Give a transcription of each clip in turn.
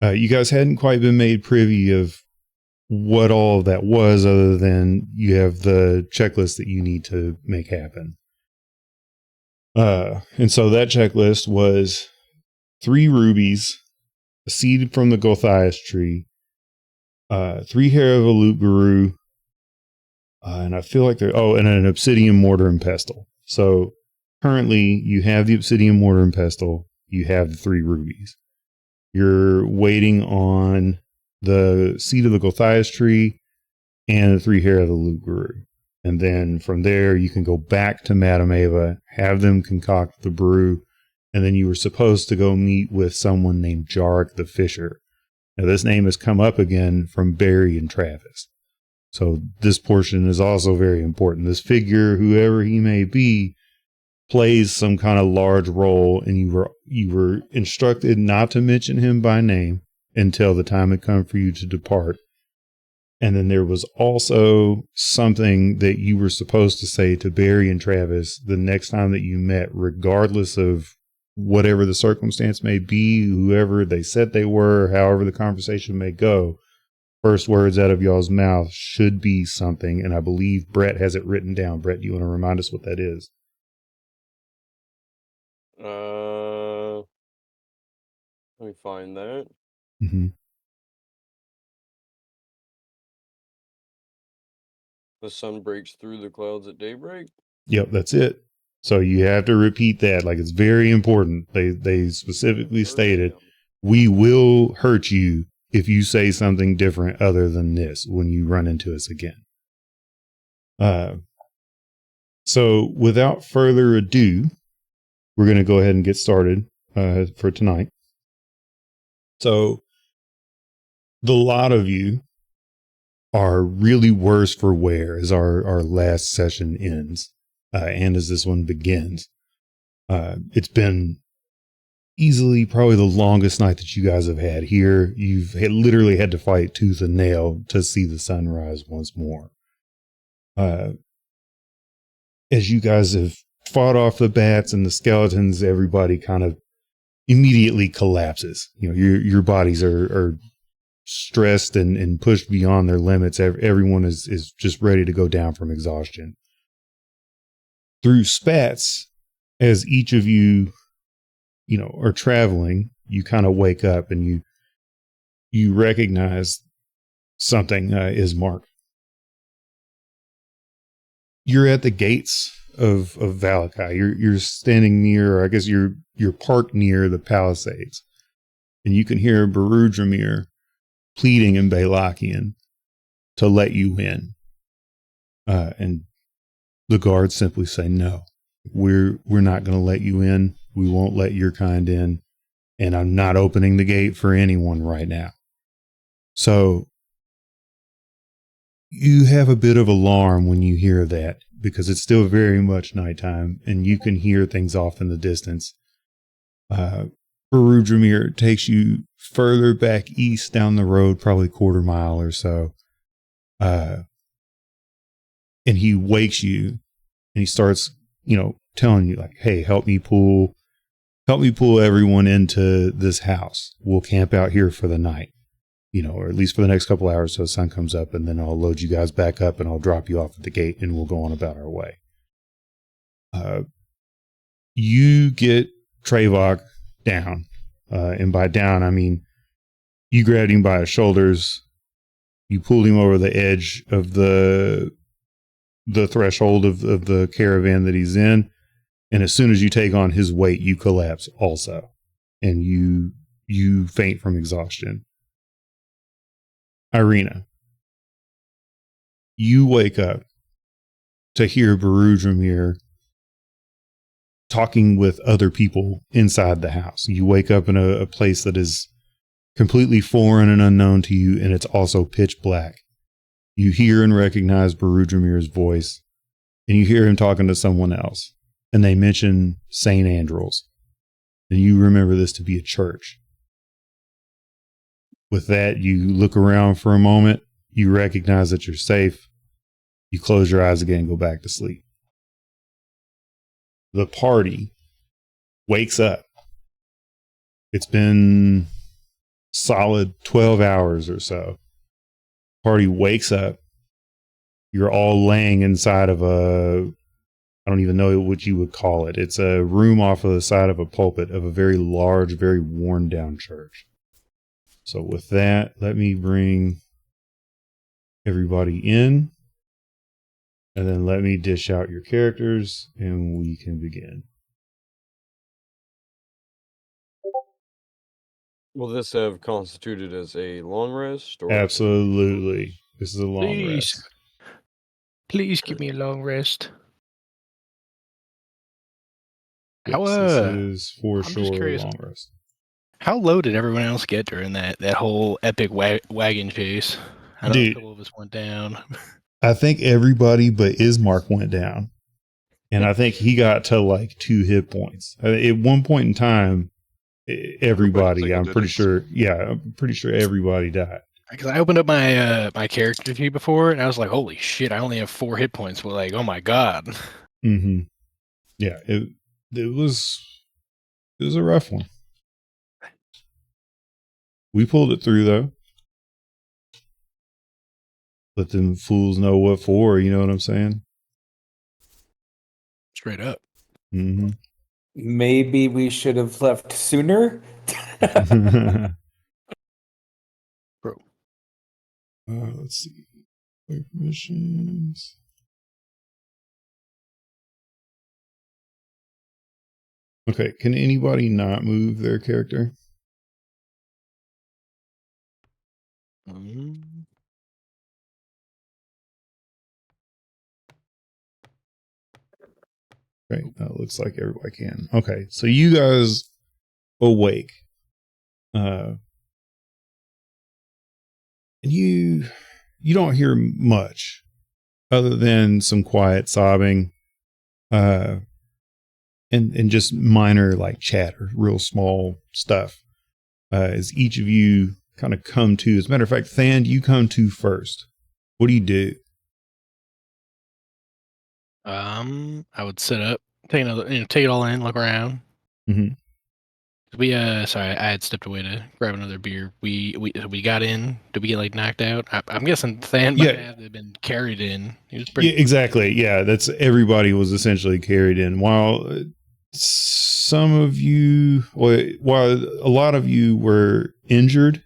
You guys hadn't quite been made privy of what all of that was, other than you have the checklist that you need to make happen. And so that checklist was 3 rubies, a seed from the Gothias tree, 3 hair of a Loup-Garou, and I feel like and an obsidian mortar and pestle. So currently you have the obsidian mortar and pestle, you have the 3 rubies. You're waiting on the seed of the Gothias tree and the 3 hair of the Loup-Garou. And then from there, you can go back to Madame Ava, have them concoct the brew, and then you were supposed to go meet with someone named Jarek the Fisher. Now, this name has come up again from Barry and Travis. So this portion is also very important. This figure, whoever he may be, plays some kind of large role, and you were instructed not to mention him by name until the time had come for you to depart. And then there was also something that you were supposed to say to Barry and Travis the next time that you met, regardless of whatever the circumstance may be, whoever they said they were, however the conversation may go. First words out of y'all's mouth should be something, and I believe Brett has it written down. Brett, do you want to remind us what that is? Let me find that. Mm-hmm. The sun breaks through the clouds at daybreak. Yep, that's it. So you have to repeat that. Like, it's very important. They specifically stated, we will hurt you if you say something different other than this when you run into us again. So without further ado, we're going to go ahead and get started for tonight. So the lot of you are really worse for wear as our last session ends, and as this one begins. It's been easily probably the longest night that you guys have had here. You've literally had to fight tooth and nail to see the sunrise once more. As you guys have fought off the bats and the skeletons, everybody kind of immediately collapses. You know, your bodies are stressed and pushed beyond their limits. Everyone is just ready to go down from exhaustion. Through spats, as each of you are traveling, you kind of wake up and you recognize something is Mark. You're at the gates of Valakai. You're standing near, or I guess you're parked near the palisades, and you can hear Barudramir pleading in Balakian to let you in. And the guards simply say, no, we're not going to let you in. We won't let your kind in. And I'm not opening the gate for anyone right now. So you have a bit of alarm when you hear that, because it's still very much nighttime and you can hear things off in the distance. Barudramir takes you further back east down the road, probably a quarter mile or so. And he wakes you and he starts, telling you like, hey, help me pull everyone into this house. We'll camp out here for the night, or at least for the next couple hours so the sun comes up, and then I'll load you guys back up and I'll drop you off at the gate and we'll go on about our way. You get Trevok down. And by down, I mean, you grabbed him by his shoulders. You pulled him over the edge of the threshold of the caravan that he's in. And as soon as you take on his weight, you collapse also. And you faint from exhaustion. Irina, you wake up to hear Barudramir talking with other people inside the house. You wake up in a place that is completely foreign and unknown to you, and it's also pitch black. You hear and recognize Barudramir's voice, and you hear him talking to someone else, and they mention St. Andrew's, and you remember this to be a church. With that, you look around for a moment, you recognize that you're safe, you close your eyes again and go back to sleep. The party wakes up. It's been solid 12 hours or so. Party wakes up. You're all laying inside of I don't even know what you would call it. It's a room off of the side of a pulpit of a very large, very worn down church. So with that, let me bring everybody in, and then let me dish out your characters, and we can begin. Will this have constituted as a long rest? Or Absolutely. This is a long Please. rest. Please give me a long rest. Yes, this is for I'm sure just a curious. long rest. How low did everyone else get during that whole epic wagon chase? I know Dude, a couple of us went down. I think everybody but Ismark went down. And I think he got to like 2 hit points. At one point in time, everybody, I'm pretty sure everybody died. Because I opened up my my character sheet before, and I was like, "Holy shit! I only have 4 hit points." But like, oh my god. Mm-hmm. Yeah, it was a rough one. We pulled it through though. Let them fools know what for. You know what I'm saying? Straight up. Mm-hmm. Maybe we should have left sooner. Bro. Let's see. Play permissions. Okay, can anybody not move their character? Mm-hmm. Right, looks like everybody can. Okay, so you guys awake. And you don't hear much other than some quiet sobbing, and just minor like chatter, real small stuff. As each of you kind of come to. As a matter of fact, Than, you come to first. What do you do? I would sit up, take it all in, look around. Mm-hmm. We sorry, I had stepped away to grab another beer. We got in. Did we get like knocked out? I'm guessing Than might have been carried in. He was pretty. Yeah, exactly. Yeah, that's everybody was essentially carried in. While some of you, while a lot of you were injured,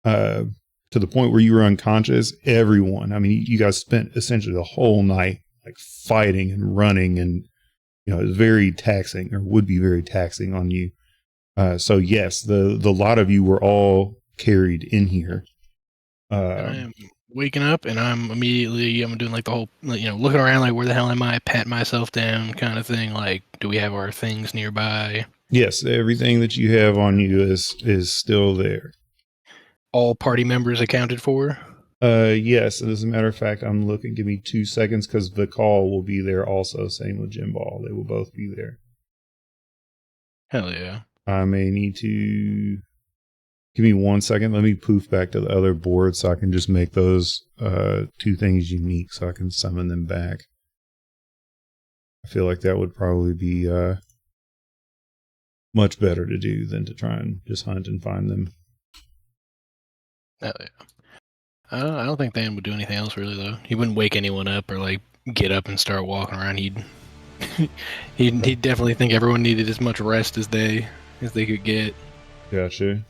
to the point where you were unconscious, everyone. I mean, you guys spent essentially the whole night like fighting and running, and it was very taxing, or would be very taxing on you. So yes, the lot of you were all carried in here. I'm waking up and I'm doing like the whole, looking around like, where the hell am I? Pat myself down kind of thing. Like, do we have our things nearby? Yes, everything that you have on you is still there. All party members accounted for? Yes. And as a matter of fact, I'm looking. Give me 2 seconds because the call will be there also. Same with Jim Ball. They will both be there. Hell yeah. I may need to give me 1 second. Let me poof back to the other board so I can just make those 2 things unique so I can summon them back. I feel like that would probably be much better to do than to try and just hunt and find them. Hell yeah. I don't think Dan would do anything else really though. He wouldn't wake anyone up or like get up and start walking around. He'd definitely think everyone needed as much rest as they could get. Gotcha.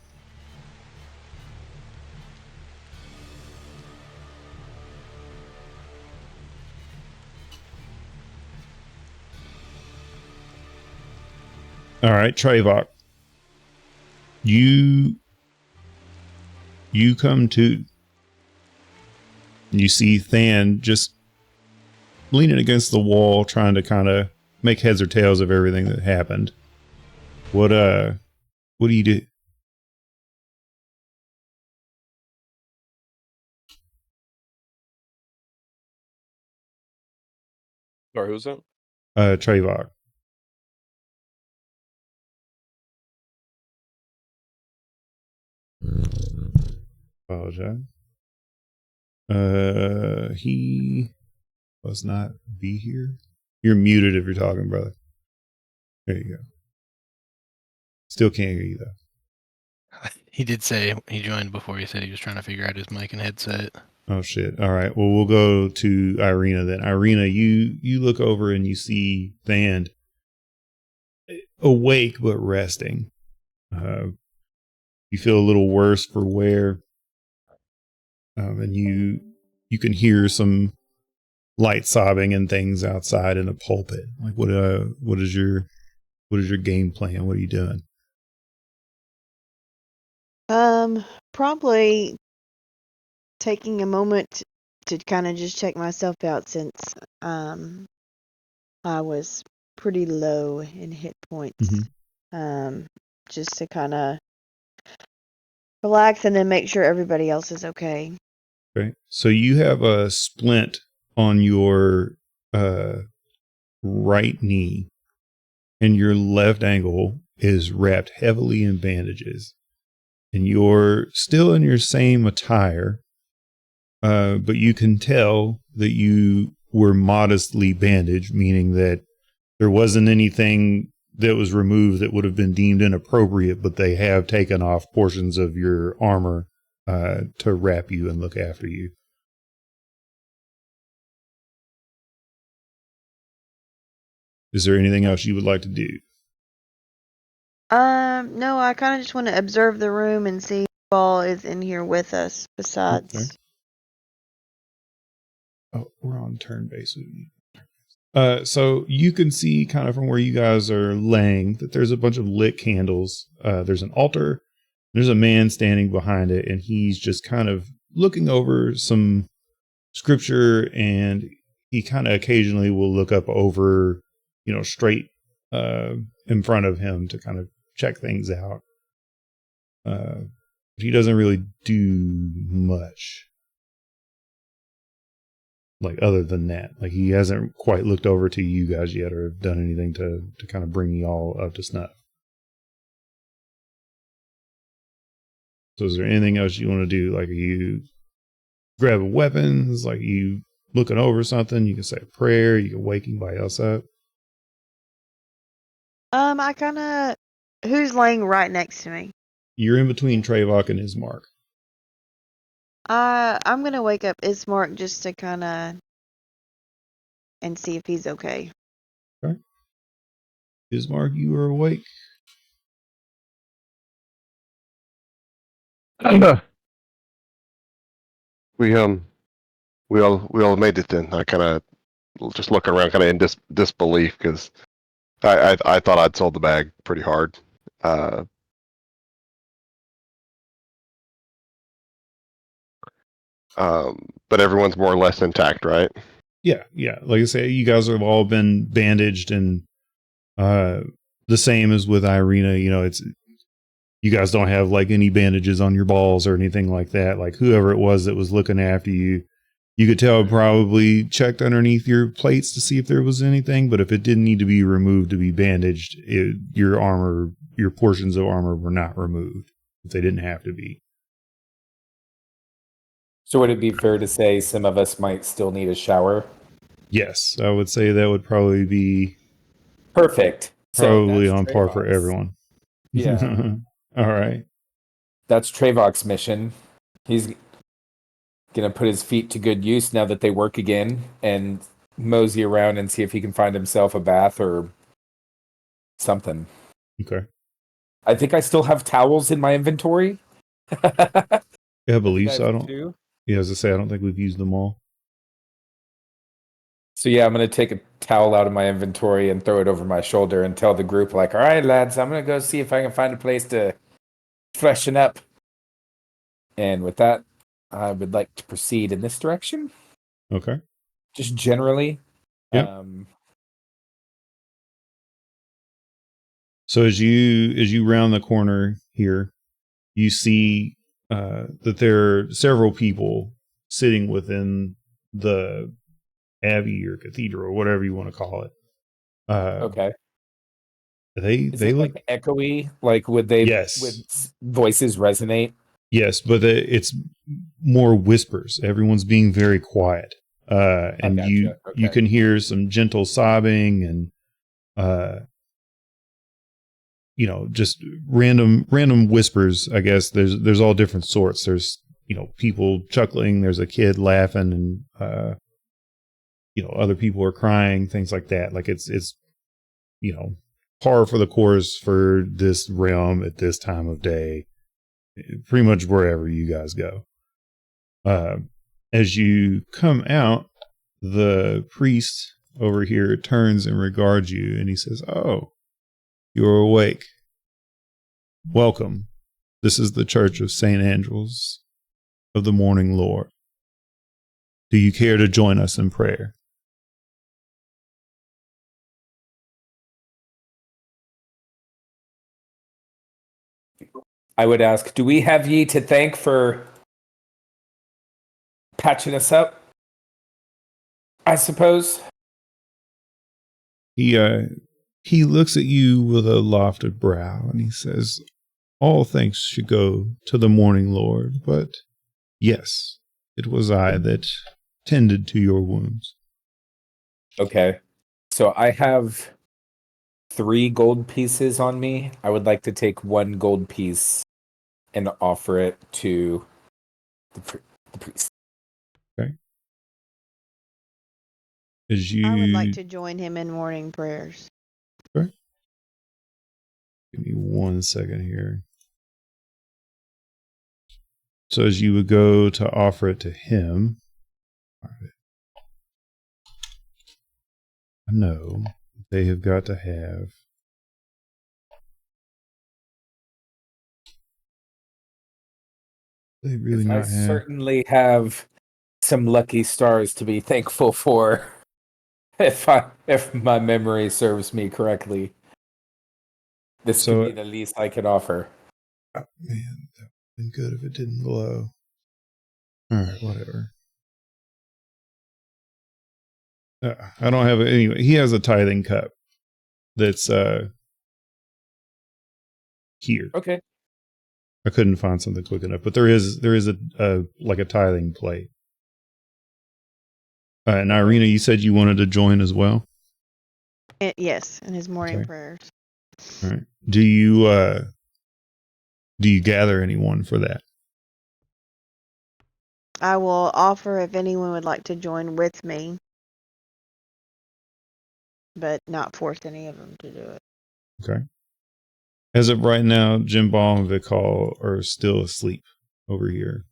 All right, Trayvok. You come to. You see Than just leaning against the wall, trying to kind of make heads or tails of everything that happened. What do you do? Sorry, who's that? Trayvok. Apologize. He must not be here. You're muted if you're talking, brother. There you go. Still can't hear you though. He did say he joined before. He said he was trying to figure out his mic and headset. Oh shit. All right. Well, we'll go to Irina then. Irina, you look over and you see Thand awake but resting. You feel a little worse for wear. And you can hear some light sobbing and things outside in the pulpit. Like what is your game plan? What are you doing? Probably taking a moment to kind of just check myself out since I was pretty low in hit points. Just to kind of relax and then make sure everybody else is okay. Okay. So you have a splint on your right knee, and your left ankle is wrapped heavily in bandages. And you're still in your same attire, but you can tell that you were modestly bandaged, meaning that there wasn't anything that was removed that would have been deemed inappropriate, but they have taken off portions of your armor to wrap you and look after you. Is there anything else you would like to do? No, I kind of just want to observe the room and see who all is in here with us besides. Okay. Oh, we're on turn base. So you can see kind of from where you guys are laying that there's a bunch of lit candles. There's an altar. There's a man standing behind it, and he's just kind of looking over some scripture, and he kind of occasionally will look up over, straight in front of him to kind of check things out. He doesn't really do much. Like other than that, like he hasn't quite looked over to you guys yet or done anything to kind of bring you all up to snuff. So is there anything else you want to do? Like, are you grabbing weapons? Like, you looking over something? You can say a prayer. You can wake anybody else up. I kind of... Who's laying right next to me? You're in between Trevok and Ismark. I'm gonna wake up Ismark just to kind of... and see if he's okay. Okay. Ismark, you are awake. We all made it then. I kind of just looking around, kind of in disbelief, because I thought I'd sold the bag pretty hard. But everyone's more or less intact, right? Yeah. Like I say, you guys have all been bandaged, and the same as with Irina. It's you guys don't have like any bandages on your balls or anything like that. Like whoever it was that was looking after you, you could tell probably checked underneath your plates to see if there was anything. But if it didn't need to be removed to be bandaged, your portions of armor were not removed if they didn't have to be. So would it be fair to say some of us might still need a shower? Yes, I would say that would probably be perfect. Probably so on par for everyone. Yeah. All right. That's Trevok's mission. He's going to put his feet to good use now that they work again and mosey around and see if he can find himself a bath or something. Okay. I think I still have towels in my inventory. Yeah, I believe so. I don't. Too? Yeah, as I say, I don't think we've used them all. So yeah, I'm going to take a towel out of my inventory and throw it over my shoulder and tell the group, like, all right, lads, I'm going to go see if I can find a place to freshen up. And with that, I would like to proceed in this direction. Okay. Just generally. Yep. So as you round the corner here, you see that there are several people sitting within the abbey or cathedral or whatever you want to call it. Okay. They look like echoey. Like would they? Yes. Would voices resonate? Yes, but it's more whispers. Everyone's being very quiet, and gotcha. you can hear some gentle sobbing, and just random whispers. I guess there's all different sorts. There's, people chuckling. There's a kid laughing, and other people are crying, things like that. Like it's par for the course for this realm at this time of day, pretty much wherever you guys go. As you come out, the priest over here turns and regards you, and he says, "Oh, you're awake. Welcome. This is the Church of St. Andrews of the Morning Lord. Do you care to join us in prayer?" I would ask, do we have ye to thank for patching us up? I suppose. He looks at you with a lofted brow, and he says, "All thanks should go to the Morning Lord, but yes, it was I that tended to your wounds." Okay. So I have 3 gold pieces on me. I would like to take 1 gold piece and offer it to the priest. Okay. I would like to join him in morning prayers. Okay. Give me 1 second here. So as you would go to offer it to him, no, they have got to have. They really not I have. certainly have some lucky stars to be thankful for, if my memory serves me correctly. This could be the least I could offer. Oh, man, that would have been good if it didn't glow. All right, whatever. I don't have it anyway. He has a tithing cup that's here. Okay. I couldn't find something quick enough, but there is a like a tithing plate. And Irina, you said you wanted to join as well? Yes, in his morning prayers. All right. Do you gather anyone for that? I will offer if anyone would like to join with me, but not force any of them to do it. Okay. As of right now, Jim Ball and Vikal are still asleep over here.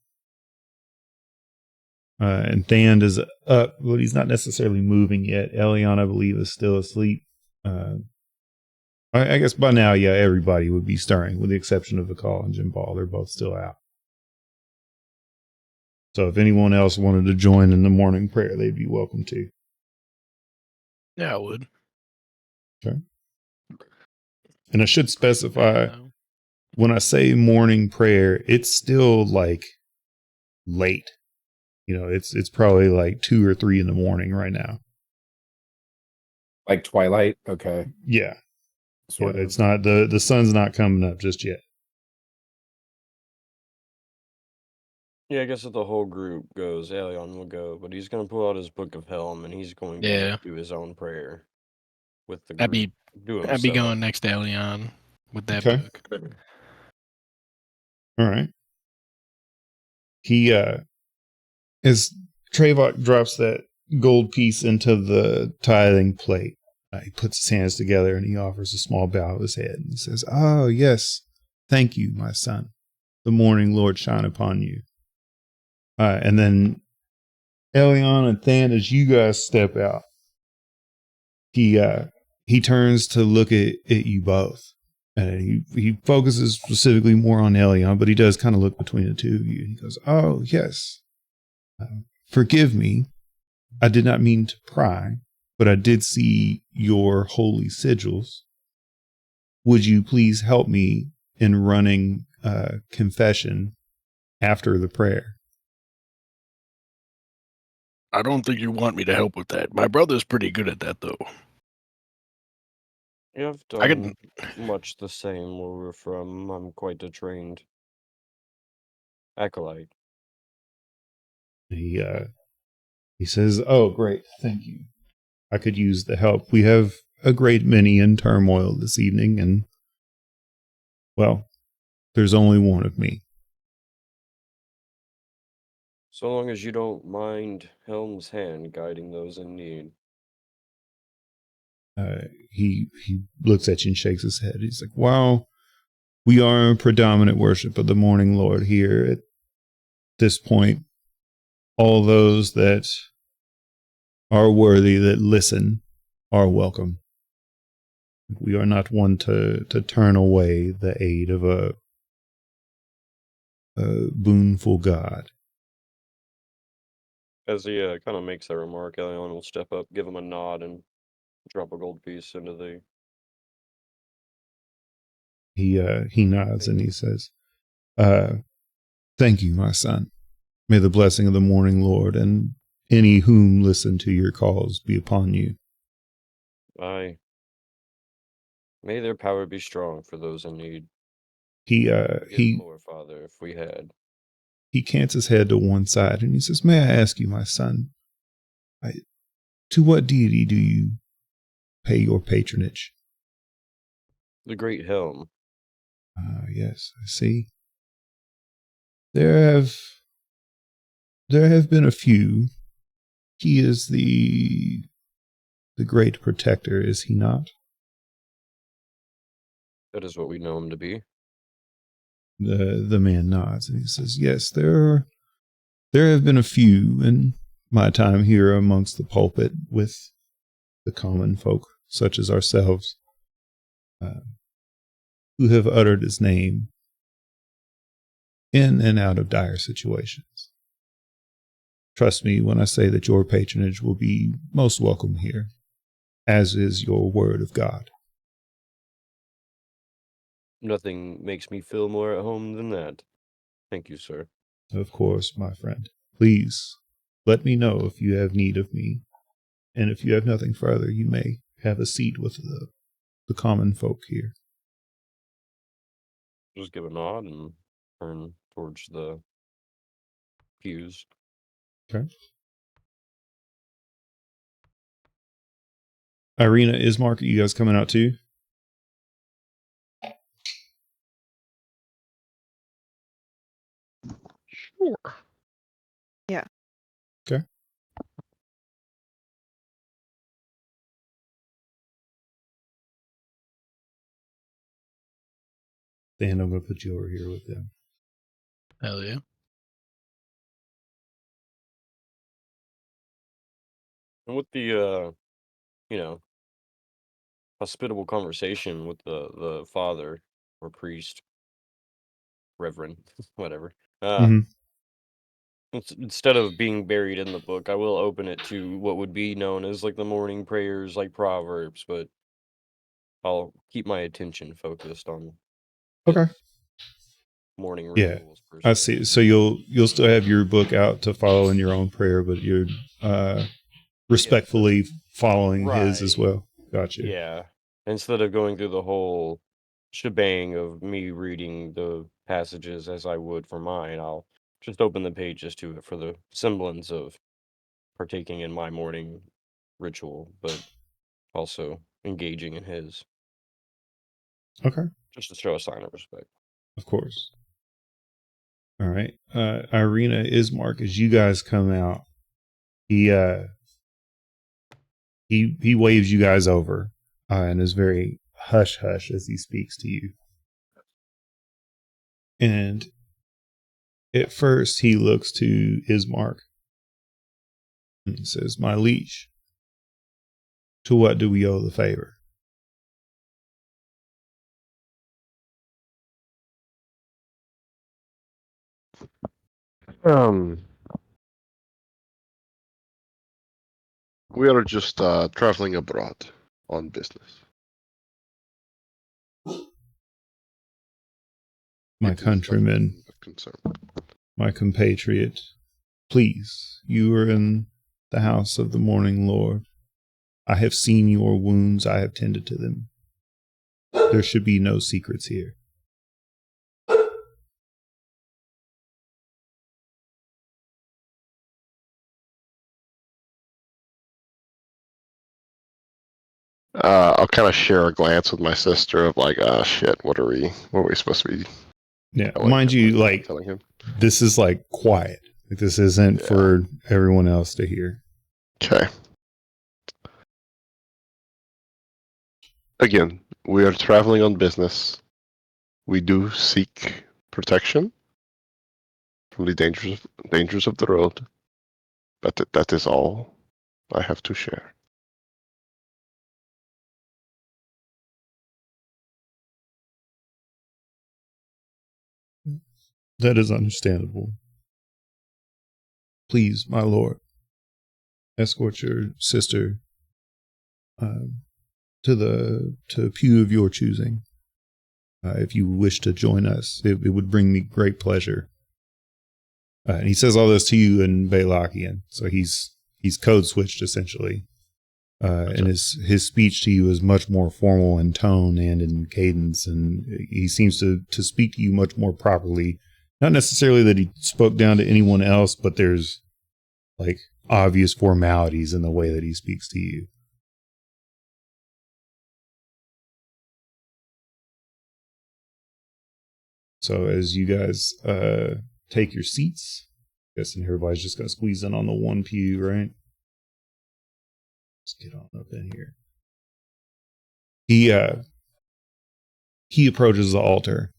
And Thand is up, but he's not necessarily moving yet. Elion, I believe, is still asleep. I guess by now, yeah, everybody would be stirring, with the exception of Vikal and Jim Ball. They're both still out. So if anyone else wanted to join in the morning prayer, they'd be welcome to. Yeah, I would. Okay. And I should specify, when I say morning prayer, it's still like late. It's probably like 2 or 3 in the morning right now. Like twilight? Okay. Yeah. Sort of. It's not, the sun's not coming up just yet. Yeah, I guess if the whole group goes, Elion will go, but he's going to pull out his Book of Helm and he's going to do his own prayer with the group. I'd be going next to Elion with that book. All right. He, as Trevok drops that gold piece into the tithing plate, he puts his hands together and he offers a small bow of his head and he says, "Oh, yes. Thank you, my son. The morning Lord shine upon you." And then Elion and Than, as you guys step out, he turns to look at you both. And he focuses specifically more on Elion, but he does kind of look between the two of you. And he goes, "Oh, yes. Forgive me. I did not mean to pry, but I did see your holy sigils. Would you please help me in running confession after the prayer?" I don't think you want me to help with that. My brother's pretty good at that, though. Yeah, I've done much the same where we're from. I'm quite a trained acolyte. He says, "Oh, great. Thank you. I could use the help. We have a great many in turmoil this evening, and Well, there's only one of me. So long as you don't mind Helm's hand guiding those in need. He looks at you and shakes his head. He's like, "Wow, we are in predominant worship of the Morning Lord here at this point. All those that are worthy, that listen, are welcome. We are not one to turn away the aid of a boonful God." As he kind of makes that remark, Elion will step up, give him a nod, and drop a gold piece into the... He nods and he says, "Thank you, my son. May the blessing of the Morning Lord and any whom listen to your calls be upon you." Aye. May their power be strong for those in need. He more, Father, if we had. He cants his head to one side and he says, "May I ask you, my son, to what deity do you pay your patronage?" The Great Helm. Yes, I see. There have been a few. He is the great protector, is he not? That is what we know him to be. The man nods and he says, "Yes, there have been a few in my time here amongst the pulpit with the common folk, such as ourselves, who have uttered his name in and out of dire situations. Trust me when I say that your patronage will be most welcome here, as is your word of God." Nothing makes me feel more at home than that. Thank you, sir. Of course, my friend. Please let me know if you have need of me, and if you have nothing further, you may have a seat with the common folk here. Just give a nod and turn towards the pews. Okay. Irina, Ismark, are you guys coming out too? Sure. Yeah. Okay. Dan, I'm going to put you over here with them. Hell yeah. And with the, hospitable conversation with the father or priest, reverend, whatever. Instead of being buried in the book, I will open it to what would be known as like the morning prayers, like Proverbs, but I'll keep my attention focused on Okay. morning Yeah, rituals. I see. So you'll still have your book out to follow in your own prayer, but you're respectfully following his as well. Gotcha. Yeah. Instead of going through the whole shebang of me reading the passages as I would for mine, I'll just open the pages to it for the semblance of partaking in my morning ritual, but also engaging in his. Okay. Just to show a sign of respect. Of course. All right. Irina, Ismark, as you guys come out, he waves you guys over and is very hush hush as he speaks to you. And at first he looks to Ismark and he says, "My liege, to what do we owe the favor?" We are just traveling abroad on business. My countryman, my compatriot, please, you are in the house of the Morning Lord. I have seen your wounds. I have tended to them. There should be no secrets here. I'll kind of share a glance with my sister of like, shit, what are we supposed to be? Yeah, mind you, like, telling him. This is like quiet. Like, this isn't for everyone else to hear. Okay. Again, we are traveling on business. We do seek protection from the dangers of the road, but that is all I have to share. That is understandable. Please, my lord, escort your sister to a pew of your choosing. If you wish to join us, it would bring me great pleasure. And he says all this to you in Balakian, so he's code switched essentially. And his speech to you is much more formal in tone and in cadence, and he seems to speak to you much more properly. Not necessarily that he spoke down to anyone else, but there's like obvious formalities in the way that he speaks to you. So as you guys take your seats, guessing everybody's just gonna squeeze in on the one pew, right? Let's get on up in here. He approaches the altar,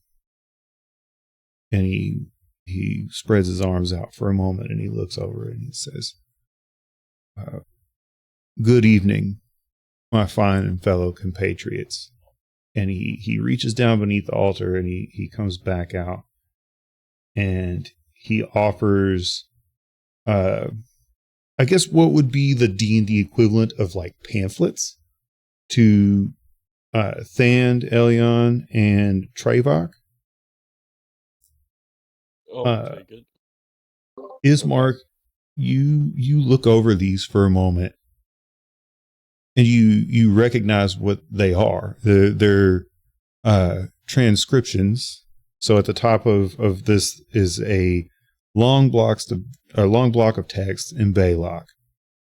and he spreads his arms out for a moment, and he looks over it and he says, "Good evening, my fine and fellow compatriots." And he reaches down beneath the altar, and he comes back out, and he offers, I guess what would be the D&D equivalent of like pamphlets to Thand, Elion, and Trevok. Okay, good. Ismark, you look over these for a moment, and you recognize what they are. They're transcriptions. So at the top of this is a long block of text in Balak,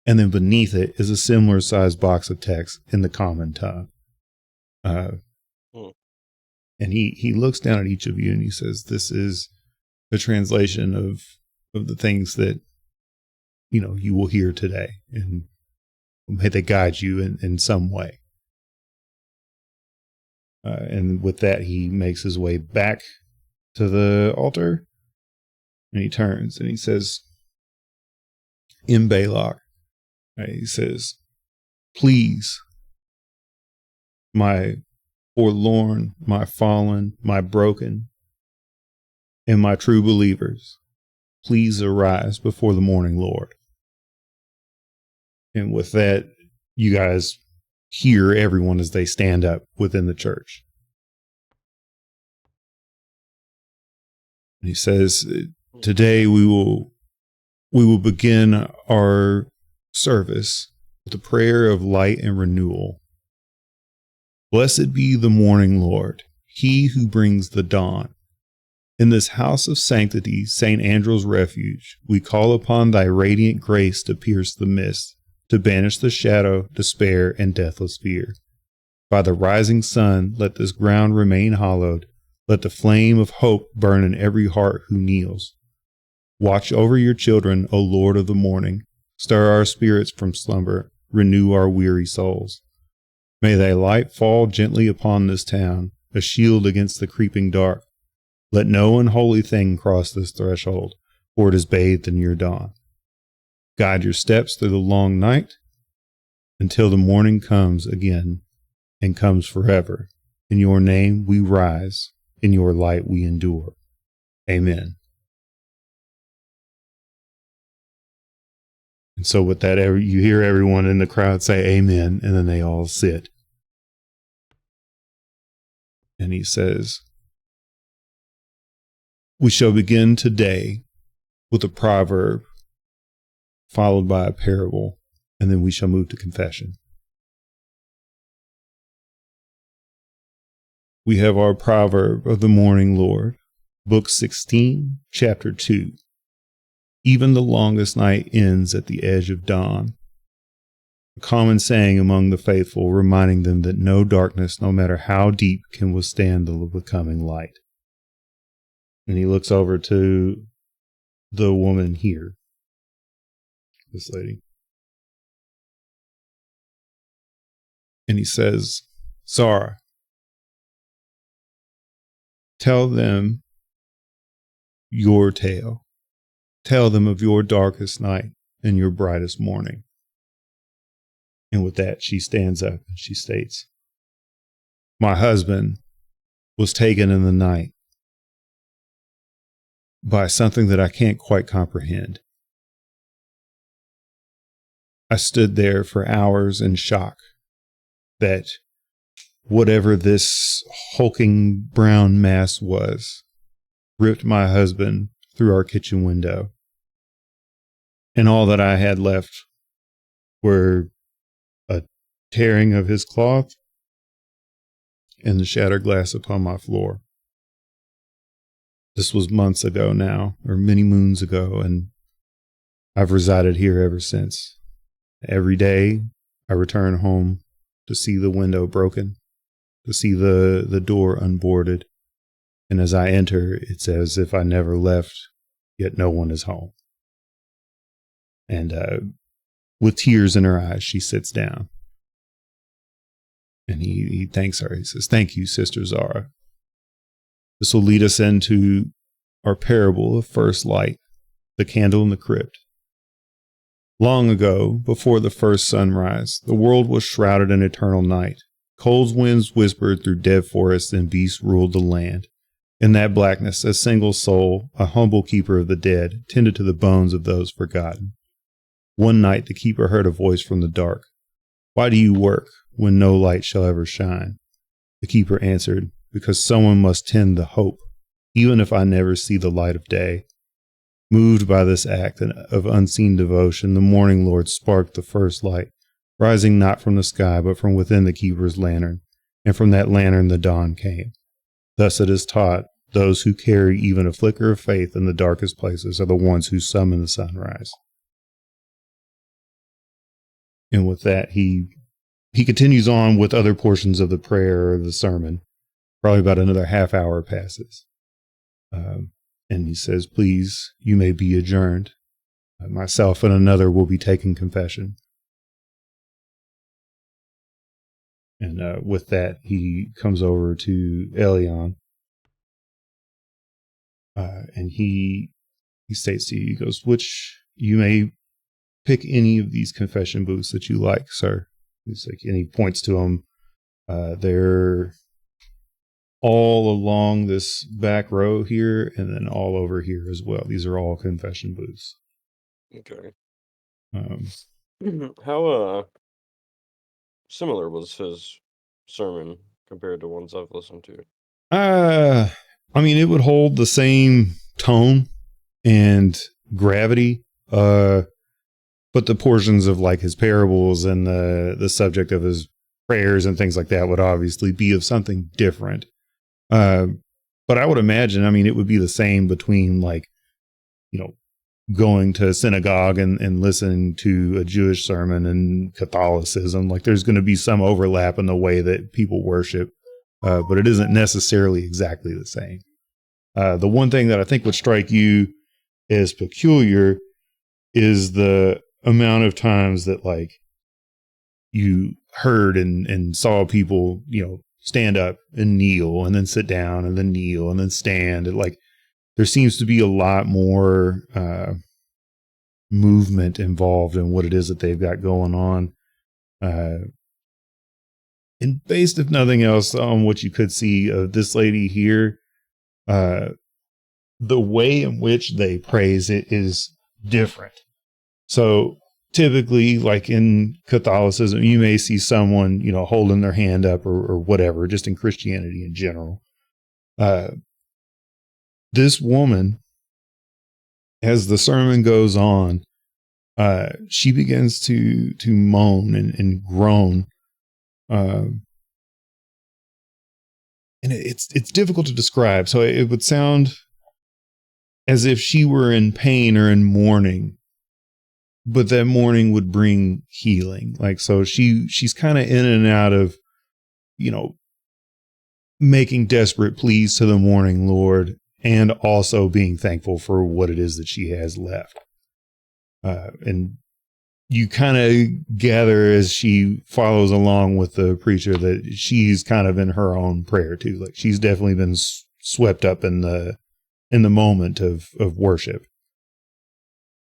and then beneath it is a similar sized box of text in the common tongue. And he looks down at each of you and he says, "This is a translation of the things that you will hear today, and may they guide you in some way." And with that, he makes his way back to the altar, and he turns and he says, in Balak, he says, "Please, my forlorn, my fallen, my broken, and my true believers, please arise before the morning Lord." And with that, you guys hear everyone as they stand up within the church. And he says, "Today we will begin our service with a prayer of light and renewal. Blessed be the morning Lord, he who brings the dawn. In this house of sanctity, St. Andrew's refuge, we call upon thy radiant grace to pierce the mist, to banish the shadow, despair, and deathless fear. By the rising sun, let this ground remain hallowed. Let the flame of hope burn in every heart who kneels. Watch over your children, O Lord of the morning. Stir our spirits from slumber. Renew our weary souls. May thy light fall gently upon this town, a shield against the creeping dark. Let no unholy thing cross this threshold, for it is bathed in your dawn. Guide your steps through the long night until the morning comes again and comes forever. In your name we rise, in your light we endure. Amen." And so with that, you hear everyone in the crowd say amen, and then they all sit. And he says, "We shall begin today with a proverb, followed by a parable, and then we shall move to confession." We have our proverb of the morning Lord, Book 16, Chapter 2. Even the longest night ends at the edge of dawn. a common saying among the faithful, reminding them that no darkness, no matter how deep, can withstand the becoming light. And he looks over to the woman here, this lady. And he says, Zara, tell them your tale. Tell them of your darkest night and your brightest morning. And with that, she stands up and she states, my husband was taken in the night by something that I can't quite comprehend. I stood there for hours in shock that whatever this hulking brown mass was ripped my husband through our kitchen window. And all that I had left were a tearing of his cloth and the shattered glass upon my floor. This was months ago now, or many moons ago, and I've resided here ever since. Every day I return home to see the window broken, to see the door unboarded, and as I enter, it's as if I never left, yet no one is home. And with tears in her eyes, she sits down. And he thanks her. He says, thank you, Sister Zara. This will lead us into our parable of first light, the candle in the crypt. Long ago, before the first sunrise, the world was shrouded in eternal night. Cold winds whispered through dead forests and beasts ruled the land. In that blackness, a single soul, a humble keeper of the dead, tended to the bones of those forgotten. One night the keeper heard a voice from the dark. Why do you work when no light shall ever shine? The keeper answered, because someone must tend the hope, even if I never see the light of day. Moved by this act of unseen devotion, the morning lord sparked the first light, rising not from the sky, but from within the keeper's lantern, and from that lantern the dawn came. Thus it is taught, those who carry even a flicker of faith in the darkest places are the ones who summon the sunrise. And with that, he continues on with other portions of the prayer or the sermon. Probably about another half hour passes. And he says, please, you may be adjourned. Myself and another will be taking confession. And with that, he comes over to Elion. And he states to you, he goes, which you may pick any of these confession booths that you like, sir. He's like, and he points to them. They're all along this back row here, and then all over here as well. These are all confession booths. Okay. How similar was his sermon compared to ones I've listened to? I mean, it would hold the same tone and gravity, but the portions of like his parables and the subject of his prayers and things like that would obviously be of something different. But I would imagine, I mean, it would be the same between like, you know, going to synagogue and listening to a Jewish sermon and Catholicism. Like there's going to be some overlap in the way that people worship, but it isn't necessarily exactly the same. The one thing that I think would strike you as peculiar is the amount of times that like you heard and saw people, you know, stand up and kneel and then sit down and then kneel and then stand. Like there seems to be a lot more movement involved in what it is that they've got going on. And based, if nothing else, on what you could see of this lady here, the way in which they praise it is different. So typically, like in Catholicism, you may see someone, you know, holding their hand up or whatever, just in Christianity in general. This woman, as the sermon goes on, she begins to moan and groan. And it's difficult to describe. So it would sound as if she were in pain or in mourning. but that morning would bring healing. Like, so she's kind of in and out of, making desperate pleas to the morning Lord and also being thankful for what it is that she has left. And you kind of gather as she follows along with the preacher that she's kind of in her own prayer too. Like, she's definitely been swept up in the moment of worship.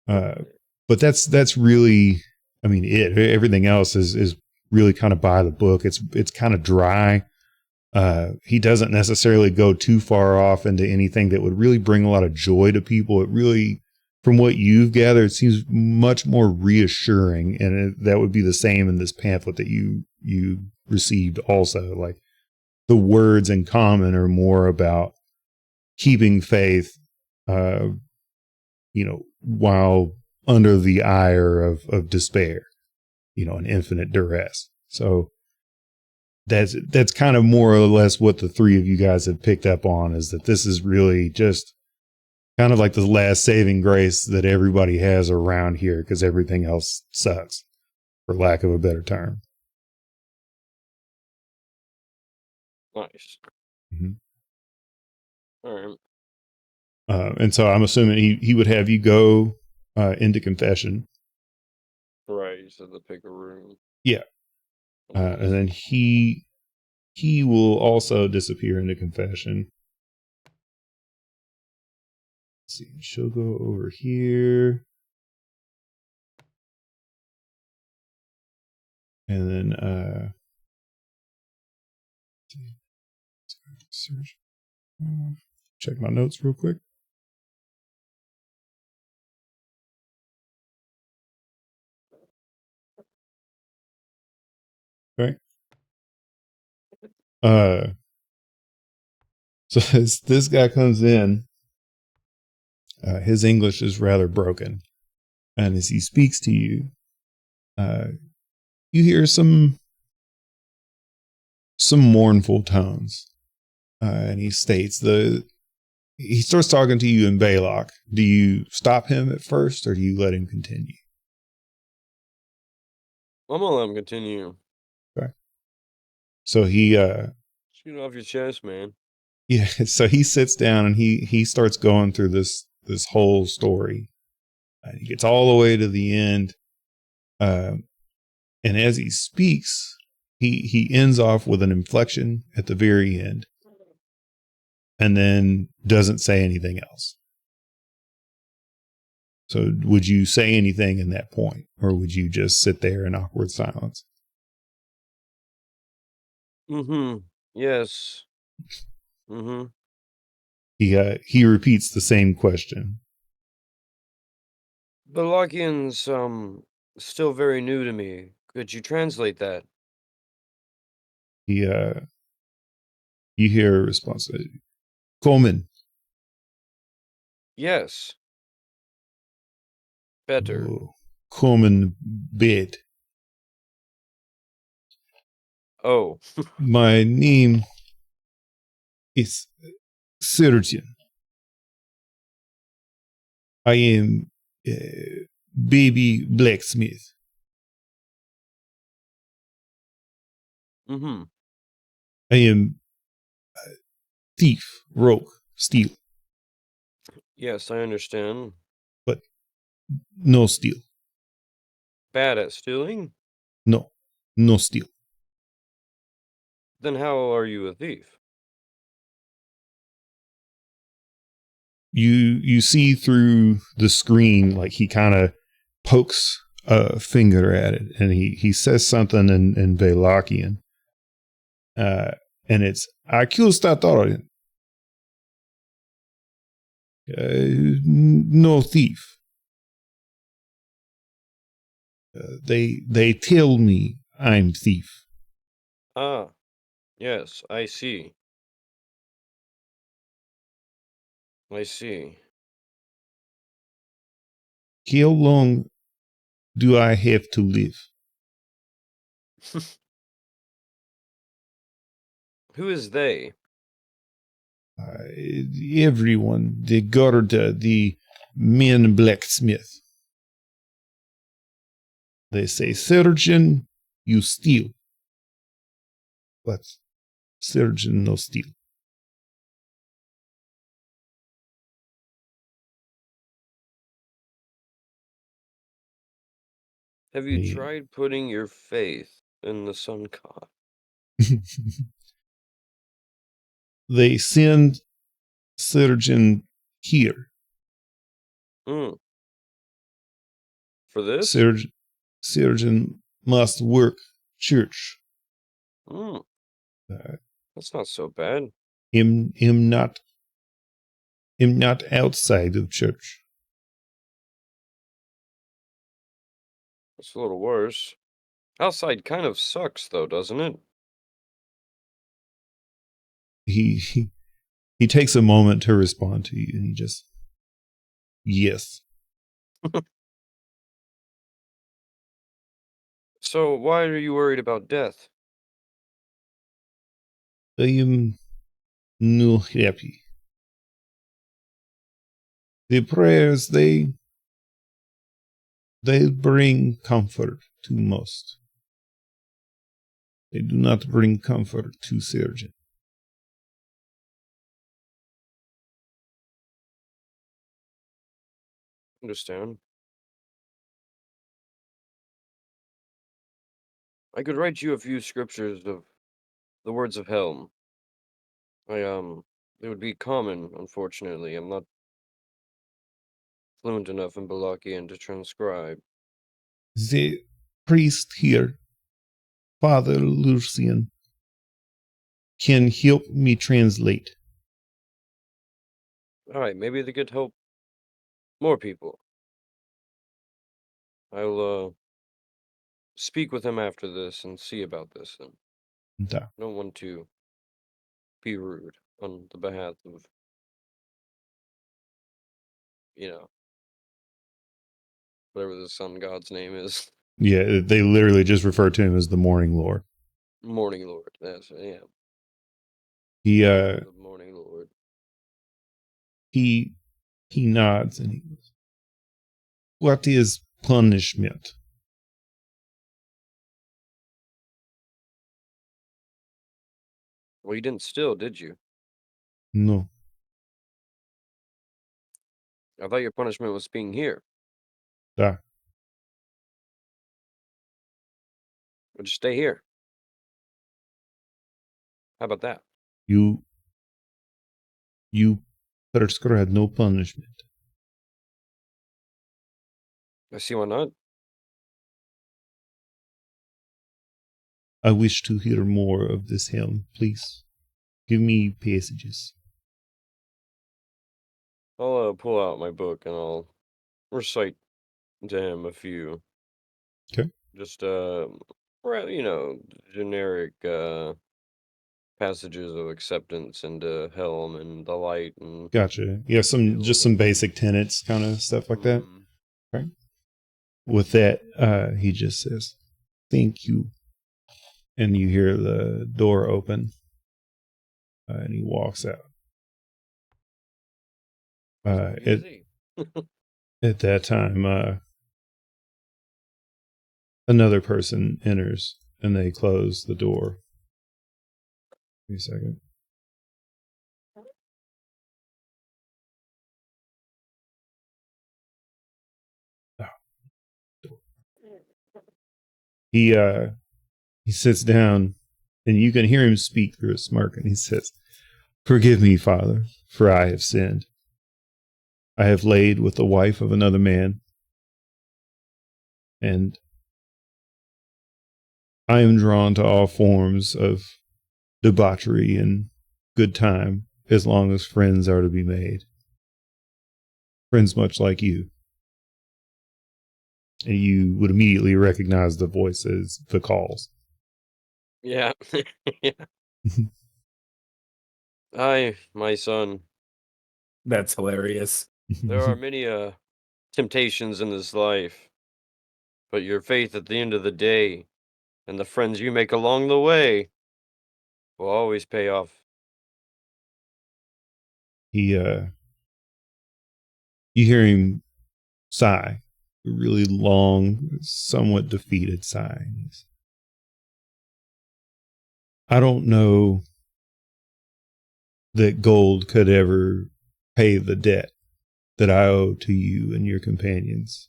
But that's really, I mean, everything else is really kind of by the book. It's kind of dry. He doesn't necessarily go too far off into anything that would really bring a lot of joy to people. It really, from what you've gathered, it seems much more reassuring. And that would be the same in this pamphlet that you received also. Like, the words in common are more about keeping faith, while under the ire of despair, and infinite duress. So that's kind of more or less what the three of you guys have picked up on, is that this is really just kind of like the last saving grace that everybody has around here, because everything else sucks, for lack of a better term. Nice. Mm-hmm. All right. And so I'm assuming he would have you go into confession. Right. You said to pick a room. Yeah. And then he will also disappear into confession. Let's see. She'll go over here. And then search. Check my notes real quick. Right. So as this guy comes in, his English is rather broken, and as he speaks to you, you hear some mournful tones, and he states he starts talking to you in Baylock. Do you stop him at first, or do you let him continue? I'm gonna let him continue. Okay. So he shoot off your chest, man. Yeah, so he sits down and he starts going through this whole story. He gets all the way to the end, and as he speaks, he ends off with an inflection at the very end, and then doesn't say anything else. So would you say anything in that point, or would you just sit there in awkward silence? Mm-hmm. Yes. Mm-hmm. He repeats the same question. Balakian's still very new to me. Could you translate that? You hear a response. Coleman. Yes. Better. Oh, Coleman bed. Oh. My name is Surgeon. I am baby blacksmith. Mm-hmm. I am thief, rogue, steal. Yes, I understand. But no steal. Bad at stealing? No steal. Then how are you a thief? You see through the screen, like he kind of pokes a finger at it, and he says something in Velakian. And it's accusatorian. No thief. They tell me I'm thief. Ah, yes, I see. I see. How long do I have to live? Who is they? Everyone. The Garda, the men blacksmith. They say, surgeon, you steal. But surgeon no steal. Have you Yeah. tried putting your faith in the sun god? They send surgeon here. For this? Surgeon must work church. That's not so bad. Him not outside of church. It's a little worse. Outside kind of sucks, though, doesn't it? He takes a moment to respond to you, and he just, yes. So why are you worried about death? I am no happy. The prayers, they bring comfort to most. They do not bring comfort to surgeon. Understand. I could write you a few scriptures of the words of Helm. It would be common, unfortunately. I'm not fluent enough in Balakian to transcribe. The priest here, Father Lucian, can help me translate. Alright, maybe they could help more people. I'll, speak with him after this and see about this then. Da. I don't want to be rude on the behalf of, whatever the sun god's name is. Yeah, they literally just refer to him as the Morning Lord. Morning Lord. Yeah. The Morning Lord. He nods and he goes, what is punishment? Well, you didn't steal, did you? No. I thought your punishment was being here. Da. Or just stay here. How about that? You prescribe no punishment. I see why not. I wish to hear more of this hymn, please. Give me passages. I'll pull out my book and I'll recite to him a few. Okay. Just generic passages of acceptance into Helm and the light and Gotcha. Yeah, some basic tenets kind of stuff like that. Right. With that, he just says, "Thank you," and you hear the door open, and he walks out. At that time, another person enters, and they close the door. Wait a second. He sits down, and you can hear him speak through a smirk, and he says, "Forgive me, Father, for I have sinned. I have laid with the wife of another man, and I am drawn to all forms of debauchery and good time, as long as friends are to be made. Friends much like you." And you would immediately recognize the voice as the calls. Yeah. Yeah. Hi, my son. That's hilarious. There are many temptations in this life, but your faith at the end of the day and the friends you make along the way will always pay off. You hear him sigh, really long, somewhat defeated sigh. I don't know that gold could ever pay the debt that I owe to you and your companions.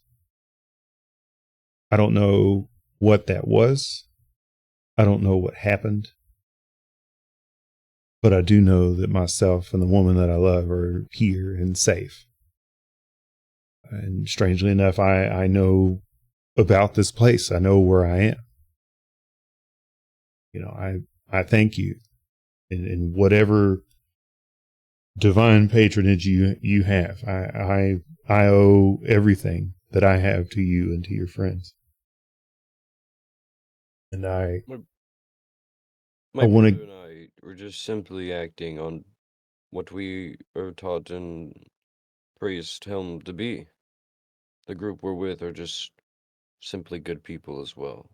I don't know what that was. I don't know what happened. But I do know that myself and the woman that I love are here and safe. And strangely enough, I know about this place. I know where I am. You know, I thank you. In whatever divine patronage you have. I owe everything that I have to you and to your friends. And My I want brother and I were just simply acting on what we are taught and praised him to be. The group we're with are just simply good people as well.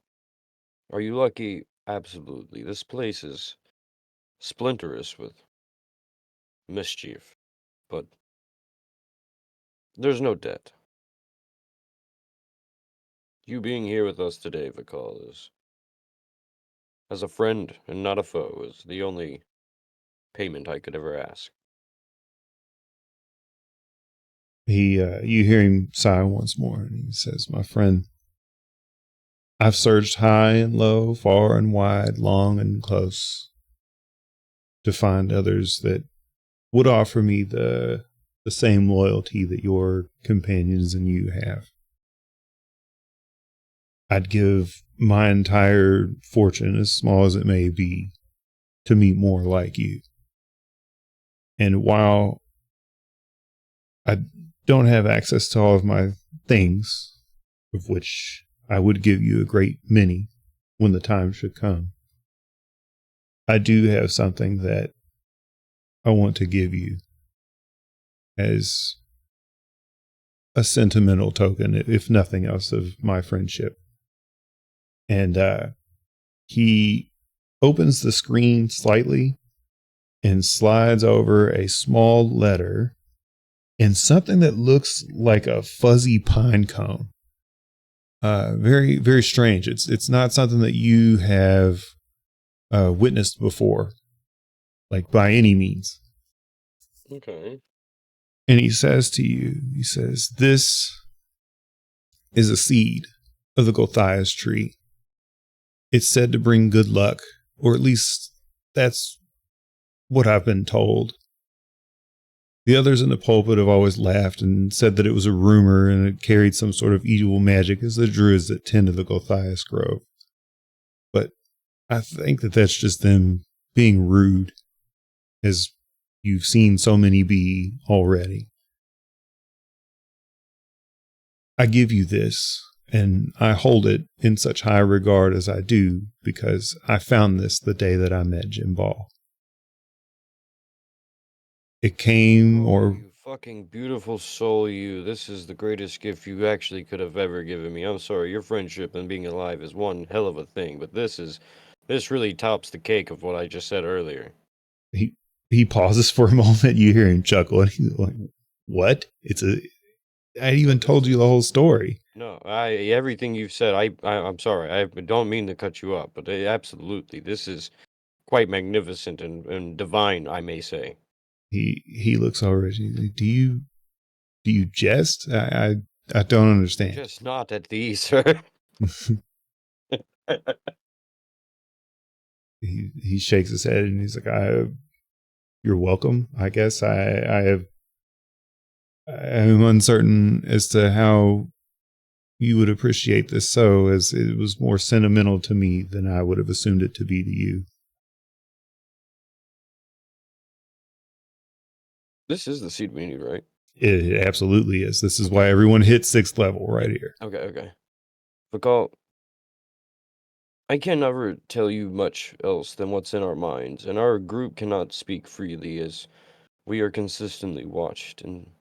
Are you lucky? Absolutely. This place is splinterous with mischief, but there's no debt. You being here with us today, Vikal, is as a friend and not a foe, is the only payment I could ever ask. you hear him sigh once more, and he says, "My friend, I've searched high and low, far and wide, long and close, to find others that would offer me the same loyalty that your companions and you have. I'd give my entire fortune, as small as it may be, to meet more like you. And while I don't have access to all of my things, of which I would give you a great many when the time should come, I do have something that I want to give you as a sentimental token, if nothing else, of my friendship." And he opens the screen slightly and slides over a small letter and something that looks like a fuzzy pine cone. Very, very strange. It's not something that you have witnessed before, like by any means. Okay. And he says to you, he says, "This is a seed of the Gothias tree. It's said to bring good luck, or at least that's what I've been told. The others in the pulpit have always laughed and said that it was a rumor and it carried some sort of evil magic, as the druids that tend to the Gothias grove. But I think that that's just them being rude, as you've seen so many be already. I give you this, and I hold it in such high regard as I do, because I found this the day that I met Jim Ball. It came, Oh, you fucking beautiful soul, you. This is the greatest gift you actually could have ever given me. I'm sorry, your friendship and being alive is one hell of a thing, but this really tops the cake of what I just said earlier. He pauses for a moment. You hear him chuckle, and he's like, "What? I even told you the whole story." No, everything you've said, I'm sorry. I don't mean to cut you up, but absolutely, this is quite magnificent and divine, I may say. He looks over at you. Do you jest? I don't understand. Just not at these, sir. He shakes his head and he's like, "You're welcome. I guess I am uncertain as to how you would appreciate this, so as it was more sentimental to me than I would have assumed it to be to you." This is the seed we need, right? It absolutely is. This is why everyone hits 6th level right here. Okay. Vikal, I can never tell you much else than what's in our minds, and our group cannot speak freely as we are consistently watched, and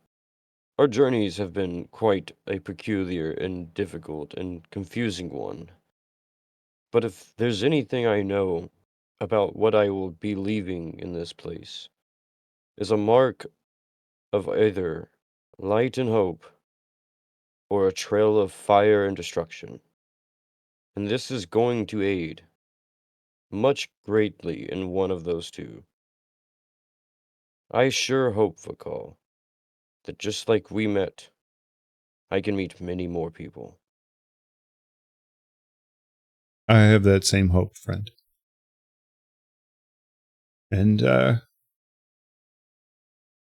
our journeys have been quite a peculiar and difficult and confusing one. But if there's anything I know about what I will be leaving in this place, is a mark of either light and hope, or a trail of fire and destruction. And this is going to aid much greatly in one of those two. I sure hope, Vakal, that just like we met, I can meet many more people. I have that same hope, friend. And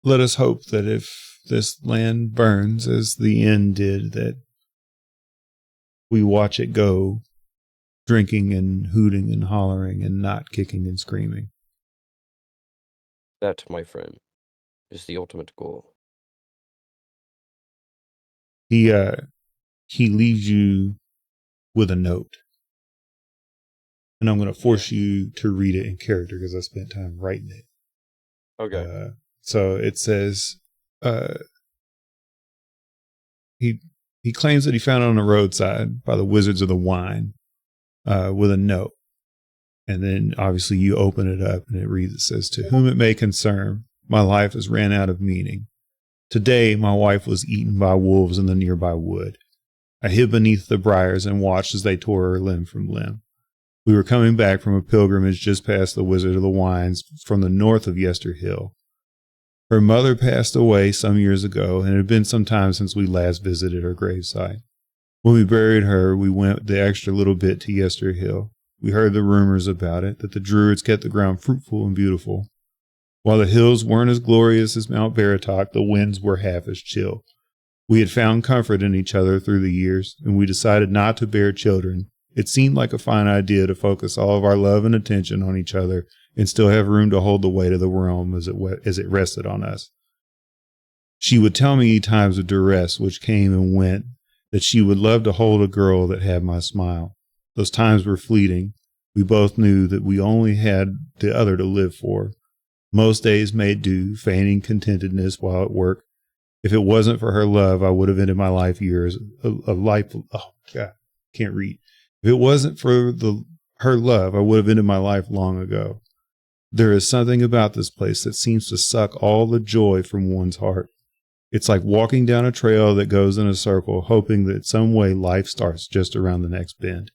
let us hope that if this land burns as the inn did, that we watch it go, drinking and hooting and hollering and not kicking and screaming. That, my friend, is the ultimate goal. He leaves you with a note. And I'm going to force you to read it in character because I spent time writing it. Okay. So it says, he claims that he found it on the roadside by the Wizards of the Wine with a note. And then obviously you open it up and it reads, it says, "To whom it may concern, my life has ran out of meaning. Today, my wife was eaten by wolves in the nearby wood. I hid beneath the briars and watched as they tore her limb from limb. We were coming back from a pilgrimage just past the Wizard of the Wines from the north of Yester Hill. Her mother passed away some years ago, and it had been some time since we last visited her gravesite. When we buried her, we went the extra little bit to Yester Hill. We heard the rumors about it, that the Druids kept the ground fruitful and beautiful. While the hills weren't as glorious as Mount Veritok, the winds were half as chill. We had found comfort in each other through the years, and we decided not to bear children. It seemed like a fine idea to focus all of our love and attention on each other and still have room to hold the weight of the realm as it rested on us. She would tell me times of duress which came and went, that she would love to hold a girl that had my smile. Those times were fleeting. We both knew that we only had the other to live for. Most days made do, feigning contentedness while at work. If it wasn't for her love, I would have ended my life years, a life, oh God, can't read. If it wasn't for her love, I would have ended my life long ago. There is something about this place that seems to suck all the joy from one's heart. It's like walking down a trail that goes in a circle, hoping that some way life starts just around the next bend.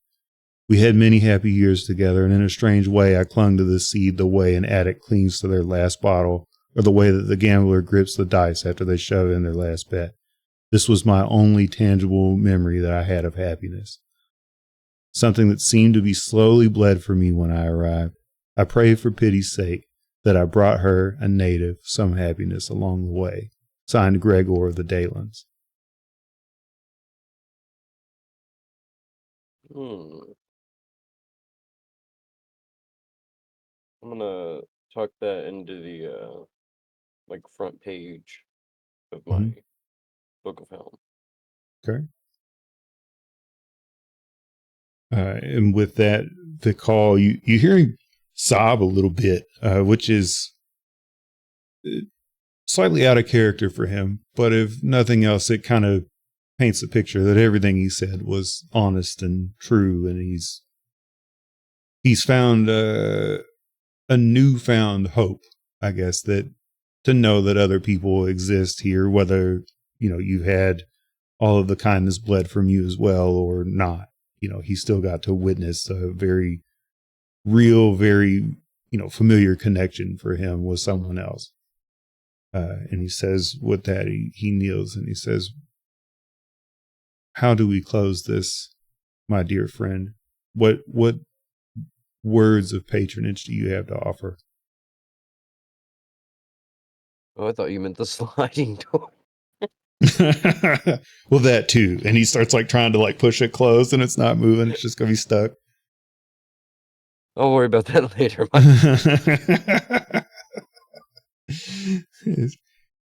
We had many happy years together, and in a strange way I clung to this seed the way an addict clings to their last bottle, or the way that the gambler grips the dice after they shove in their last bet. This was my only tangible memory that I had of happiness. Something that seemed to be slowly bled for me when I arrived. I pray for pity's sake that I brought her, a native, some happiness along the way. Signed, Gregor of the Daylans." I'm gonna tuck that into the front page of my Book of Helm. Okay. And with that, the call, you hear him sob a little bit, which is slightly out of character for him. But if nothing else, it kind of paints a picture that everything he said was honest and true, and he's found a newfound hope, I guess, that to know that other people exist here, whether you've had all of the kindness bled from you as well or not. He still got to witness a very real, very familiar connection for him with someone else. And he says with that, he kneels and he says, "How do we close this, my dear friend? What words of patronage do you have to offer?" Oh, I thought you meant the sliding door. Well, that too. And he starts trying to push it closed, and it's not moving. It's just gonna be stuck. I'll worry about that later.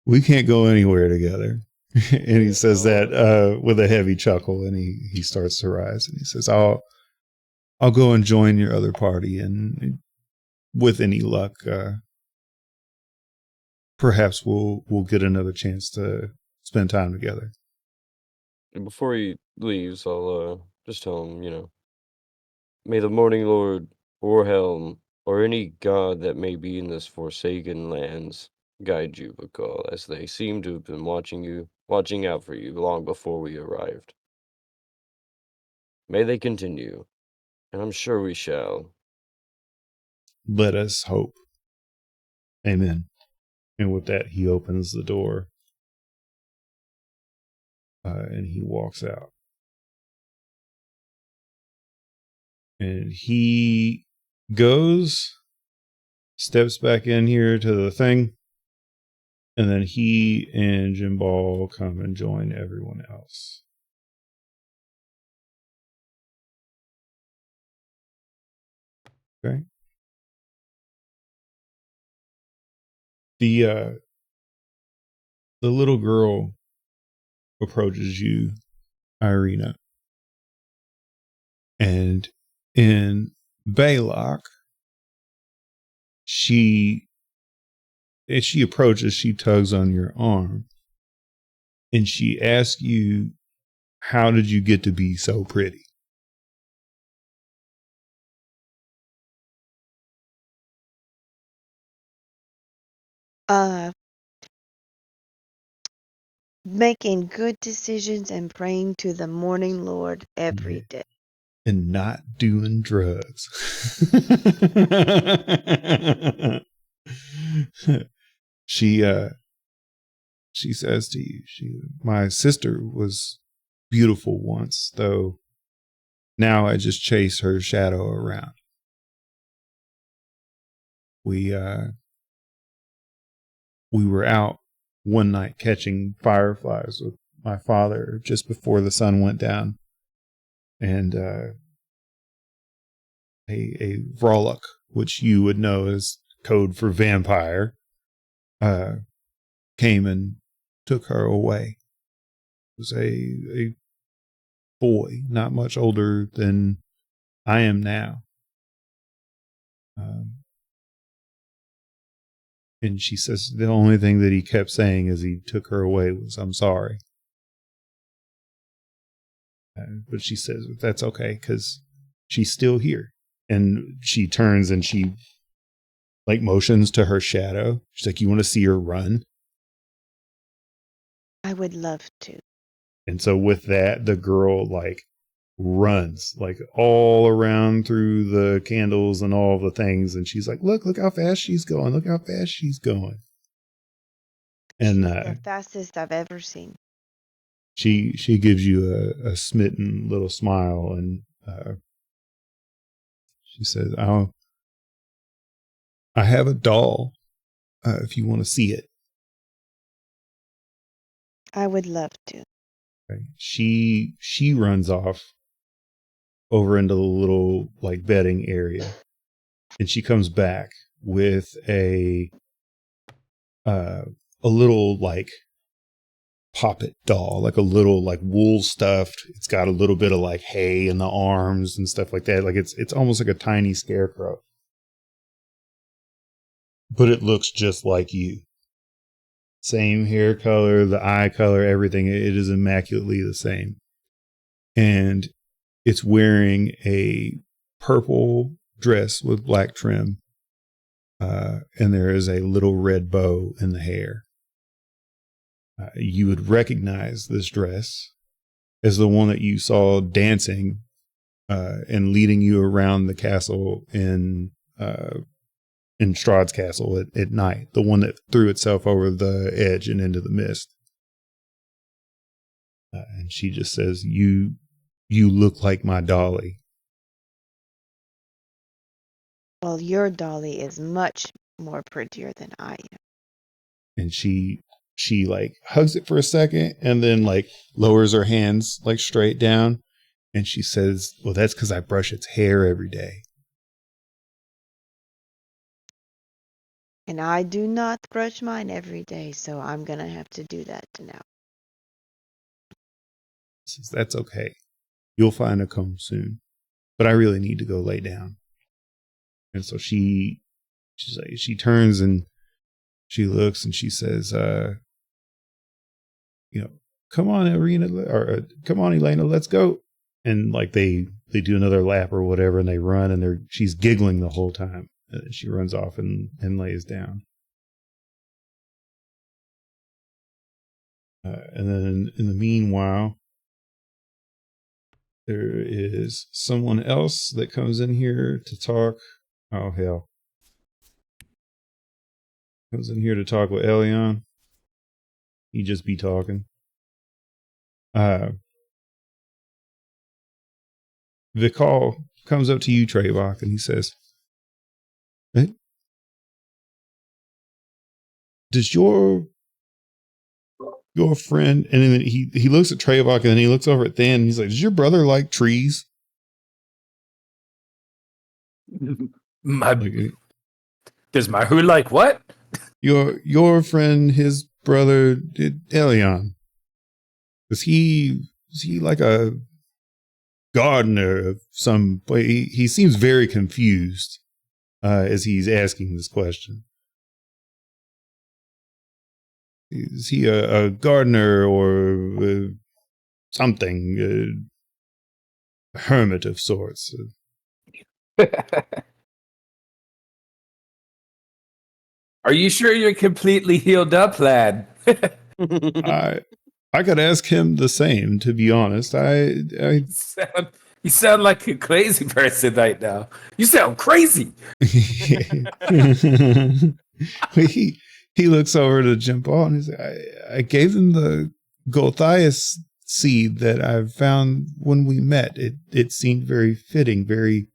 We can't go anywhere together. And he says that with a heavy chuckle, and he starts to rise, and he says, I'll go and join your other party, and with any luck, perhaps we'll get another chance to spend time together." And before he leaves, I'll just tell him, may the Morning Lord or Helm or any god that may be in this forsaken lands guide you, Vakal, as they seem to have been watching out for you long before we arrived. May they continue, and I'm sure we shall. Let us hope. Amen. And with that, he opens the door and he walks out. And he goes, steps back in here to the thing, and then he and Jim Ball come and join everyone else. Okay. The little girl approaches you, Irina, and in Baylock, as she approaches, she tugs on your arm, and she asks you, "How did you get to be so pretty?" Making good decisions and praying to the morning Lord every day. And not doing drugs. She says to you, my sister was beautiful once, though now I just chase her shadow around. We were out one night catching fireflies with my father just before the sun went down. And a Vrolok, which you would know as code for vampire, came and took her away. It was a boy, not much older than I am now. And she says the only thing that he kept saying as he took her away was, "I'm sorry." But she says that's okay because she's still here. And she turns and she like motions to her shadow. She's like, "You want to see her run?" I would love to. And so with that, the girl like runs like all around through the candles and all the things. And she's like, look how fast she's going. Look how fast she's going. And the fastest I've ever seen. She gives you a smitten little smile, and she says, I have a doll if you want to see it. I would love to. Okay. She runs off over into the little like bedding area, and she comes back with a little like poppet doll, like a little like wool stuffed. It's got a little bit of like hay in the arms and stuff like that. Like it's almost like a tiny scarecrow, but it looks just like you. Same hair color, the eye color, everything. It is immaculately the same. And it's wearing a purple dress with black trim. And there is a little red bow in the hair. You would recognize this dress as the one that you saw dancing and leading you around the castle in Strahd's castle at night. The one that threw itself over the edge and into the mist. And she just says, "You look like my dolly." Well, your dolly is much more prettier than I am. And she like hugs it for a second and then like lowers her hands like straight down. And she says, "Well, that's because I brush its hair every day." And I do not brush mine every day, so I'm going to have to do that now. Says, "That's okay. You'll find a comb soon. But I really need to go lay down." And so she turns and she looks and she says, "Come on, Irina, or come on, Elena, let's go." And like they do another lap or whatever, and they run, and she's giggling the whole time. She runs off and lays down. And then in the meanwhile, there is someone else that comes in here to talk. Oh, hell. Comes in here to talk with Elion. He just be talking. Vikal comes up to you, Trayvok, and he says, hey, does your friend, and then he looks at Trayvok and then he looks over at Than and he's like, does your brother like trees? Does my who like what? Your friend, his brother, Elion. Is he like a gardener of some way? He seems very confused as he's asking this question. Is he a gardener or something? A hermit of sorts? Are you sure you're completely healed up, lad? I could ask him the same, to be honest. You sound like a crazy person right now. You sound crazy. he looks over to Jimpal and he's like, I gave him the Gothias seed that I found when we met. It seemed very fitting, very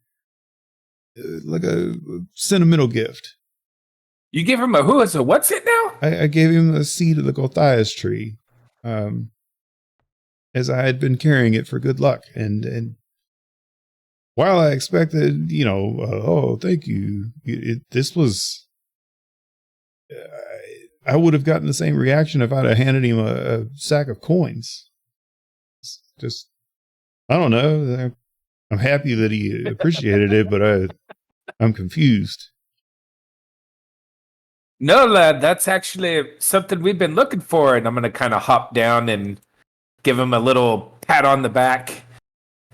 like a sentimental gift. You give him a who? So what's it now? I gave him a seed of the Gothias tree, as I had been carrying it for good luck. And while I expected, oh, thank you, this was, I would have gotten the same reaction if I'd have handed him a sack of coins. It's just, I don't know. I'm happy that he appreciated it, but I'm confused. No, lad, that's actually something we've been looking for, and I'm going to kind of hop down and give him a little pat on the back.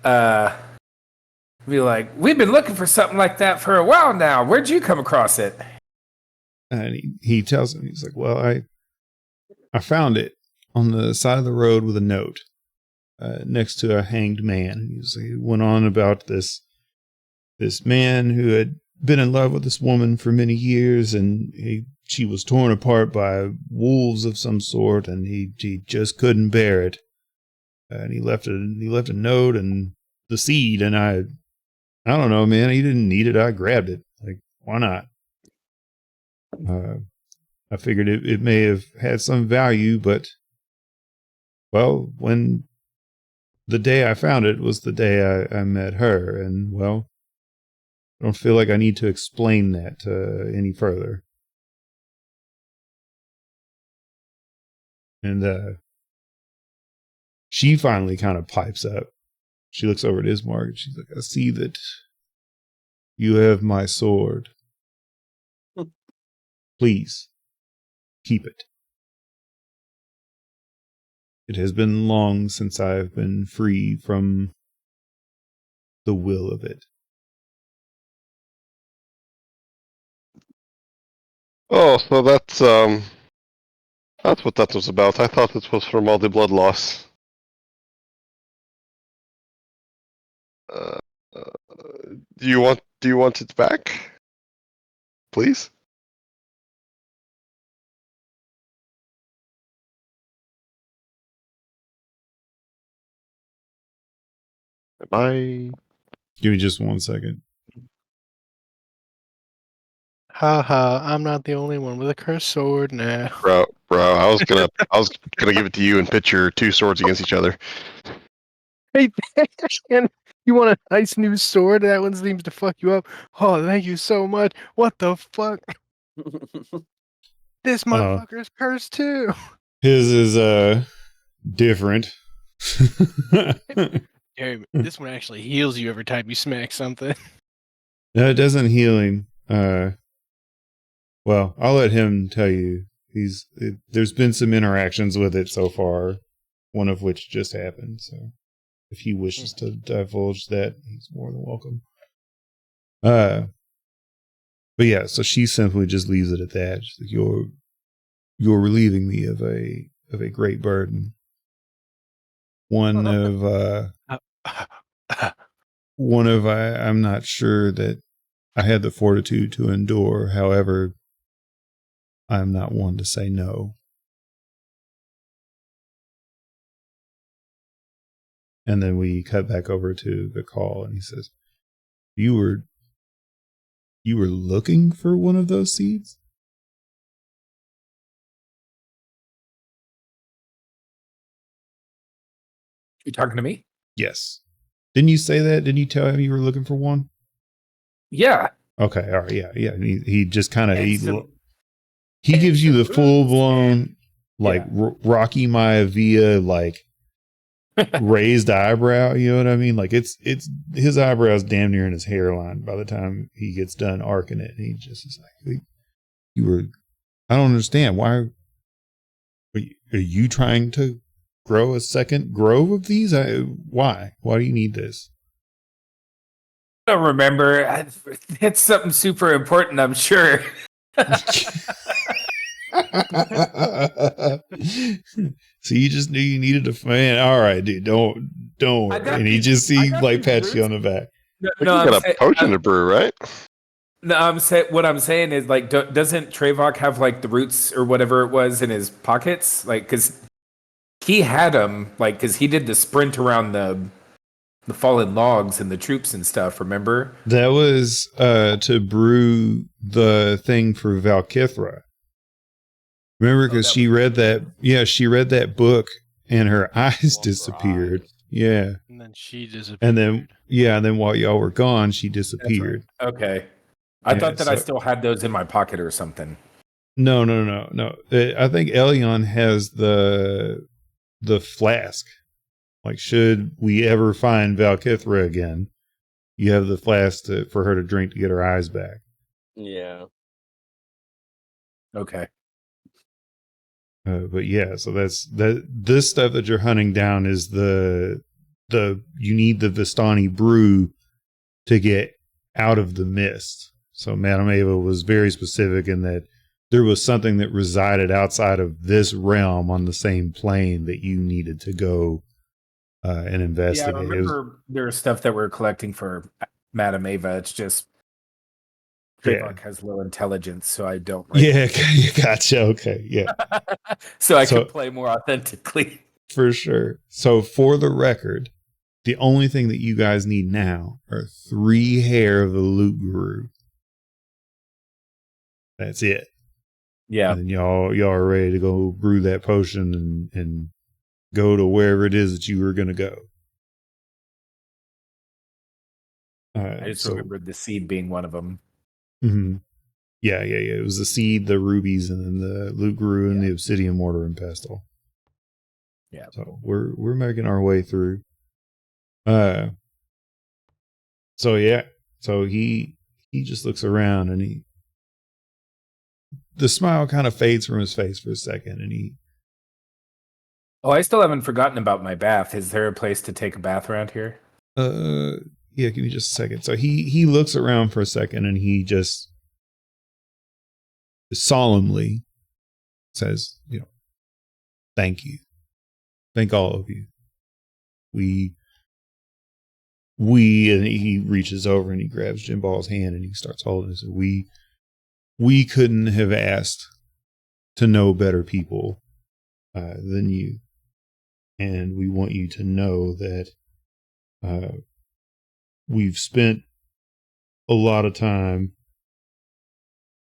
Be like, we've been looking for something like that for a while now. Where'd you come across it? And he tells him, he's like, well, I found it on the side of the road with a note next to a hanged man. And he went on about this man who had been in love with this woman for many years, and she was torn apart by wolves of some sort, and he just couldn't bear it. And he left a note and the seed, and I don't know, man. He didn't need it. I grabbed it. Like, why not? I figured it may have had some value, but, well, when the day I found it was the day I met her, and, well, I don't feel like I need to explain that any further. And she finally kind of pipes up. She looks over at Ismark and she's like, I see that you have my sword. Please, keep it. It has been long since I have been free from the will of it. Oh, so that's what that was about. I thought it was from all the blood loss. Do you want it back? Please? Am I? Give me just 1 second. Haha, I'm not the only one with a cursed sword now. Bro, I was gonna give it to you and pit your two swords against each other. Hey, Dan, you want a nice new sword? That one seems to fuck you up. Oh, thank you so much. What the fuck? This motherfucker's cursed too. His is different. Hey, this one actually heals you every time you smack something. No, it doesn't heal him. Well, I'll let him tell you. There's been some interactions with it so far, one of which just happened. So, if he wishes to divulge that, he's more than welcome. But yeah, so she simply just leaves it at that. She's like, you're relieving me of a a great burden. One of I'm not sure that I had the fortitude to endure. However, I'm not one to say no. And then we cut back over to the call, and he says, You were looking for one of those seeds? You talking to me? Yes. Didn't you say that? Didn't you tell him you were looking for one? Yeah. Okay, all right, yeah. He just kind of he and gives you the some full roots blown like Rocky Maivia like raised eyebrow. You know what I mean? Like it's his eyebrow's damn near in his hairline by the time he gets done arcing it. And he just is like, I don't understand. Why are you trying to grow a second grove of these? Why do you need this? I don't remember. It's something super important, I'm sure. So you just knew you needed a fan. All right, dude, don't worry. And he just pats you on the back. No, you got a potion to brew, right? No, what I'm saying is like, doesn't Trevok have like the roots or whatever it was in his pockets? Like, because he had them, like, because he did the sprint around the fallen logs and the troops and stuff. Remember? That was to brew the thing for Valkithra. Remember, because she read that. Yeah, she read that book, and her eyes disappeared. Yeah, and then she disappeared. And then while y'all were gone, she disappeared. Right. Okay, I thought that I still had those in my pocket or something. No. I think Elion has the flask. Like, should we ever find Valkithra again, you have the flask for her to drink to get her eyes back. Yeah. Okay. But yeah, so this stuff that you're hunting down is you need the Vistani brew to get out of the mist. So Madame Ava was very specific in that there was something that resided outside of this realm on the same plane that you needed to go and investigate. Yeah, I remember there was stuff that we're collecting for Madame Ava. It's just Trevok has low intelligence, so I don't. Yeah, gotcha. Okay, yeah. so I can play more authentically. For sure. So for the record, the only thing that you guys need now are 3 hair of the Loot Guru. That's it. Yeah. And y'all are ready to go brew that potion and go to wherever it is that you were going to go. I just remembered the seed being one of them. Mm-hmm. Yeah. It was the seed, the rubies, and then the Loot Guru and the obsidian mortar and pestle. Yeah. So we're making our way through. So he just looks around and the smile kind of fades from his face for a second, and I still haven't forgotten about my bath. Is there a place to take a bath around here? Yeah, give me just a second. So he looks around for a second and he just solemnly says, thank you. Thank all of you. We and he reaches over and he grabs Jim Ball's hand and he starts holding it. So we couldn't have asked to know better people than you. And we want you to know that we've spent a lot of time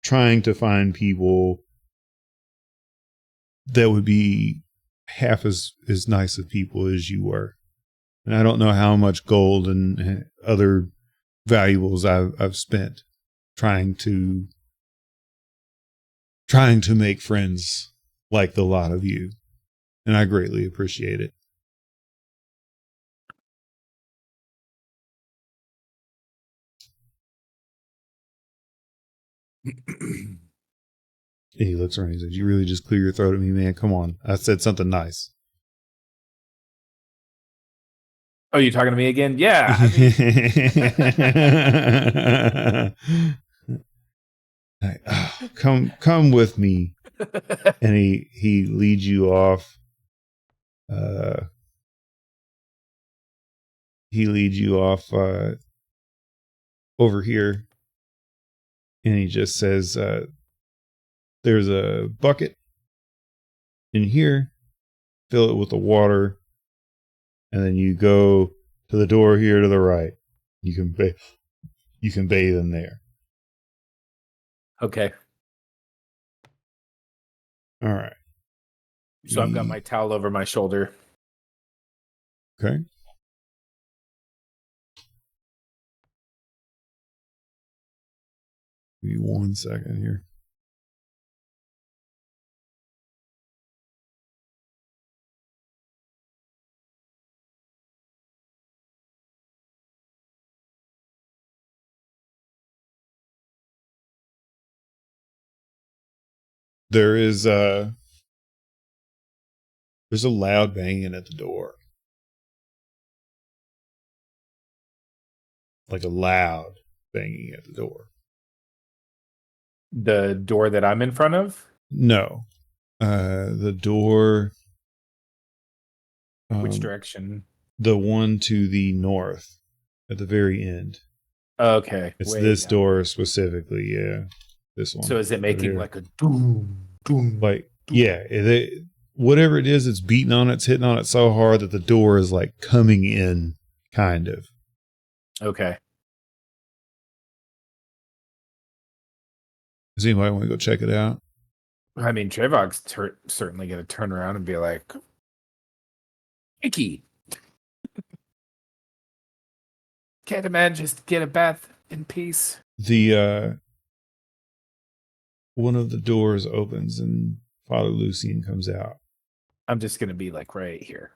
trying to find people that would be half as nice of people as you were. And I don't know how much gold and other valuables I've spent trying to make friends like the lot of you. And I greatly appreciate it. And he looks around and he says, you really just clear your throat at me, man? Come on. I said something nice. Oh, you talking to me again? Yeah. Come with me And he leads you off. He leads you off over here, and he just says, "There's a bucket in here. Fill it with the water, and then you go to the door here to the right. You can bathe in there." Okay. All right. So I've got my towel over my shoulder. Okay. Give me 1 second here. There's a loud banging at the door. Like a loud banging at the door. The door that I'm in front of? No. The door. Which direction? The one to the north at the very end. Okay. It's this door specifically, yeah. This one. So is it making here. like a doom, doom? Like, yeah. Whatever it is, it's beating on it, it's hitting on it so hard that the door is like coming in, kind of. Okay. Does anybody want to go check it out? I mean, Trevog's certainly going to turn around and be like, Icky. Can't a man just get a bath in peace? The one of the doors opens and Father Lucian comes out. I'm just going to be like right here.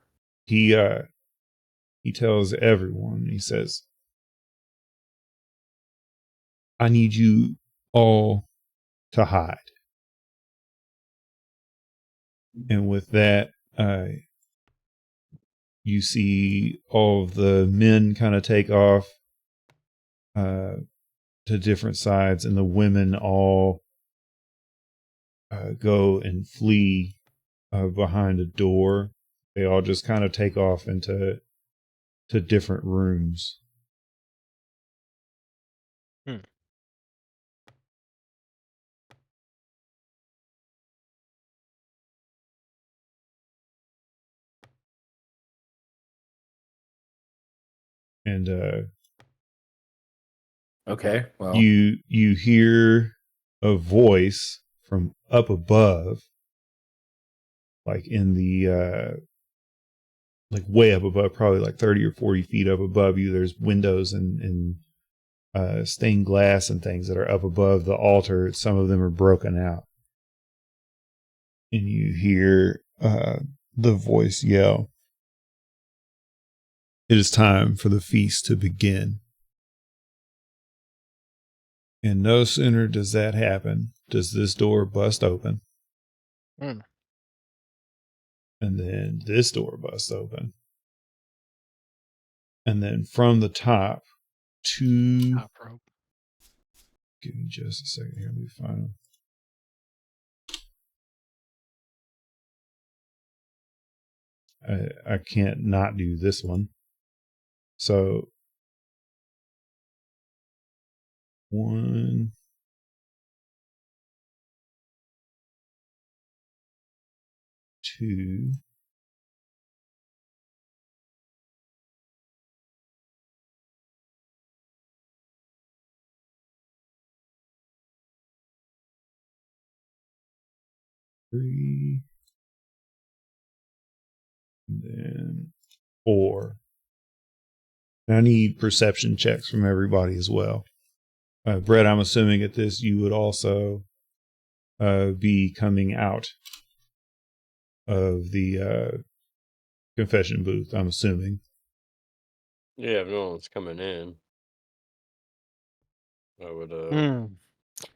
He tells everyone, he says, "I need you all to hide." And with that, you see all of the men kind of take off to different sides, and the women all go and flee behind a door. They all just kind of take off into different rooms. And okay, well, you hear a voice from up above, like in the like way up above, probably like 30 or 40 feet up above you. There's windows and stained glass and things that are up above the altar. Some of them are broken out, and you hear the voice yell, "It is time for the feast to begin." And no sooner does that happen, does this door bust open. And then this door busts open. And then from the top, top rope. Give me just a second here. Let me find them. I can't not do this one. So 1, 2, 3, and then 4. And I need perception checks from everybody as well. Brett, I'm assuming at this you would also be coming out of the confession booth, I'm assuming. Yeah, if no one's coming in, I would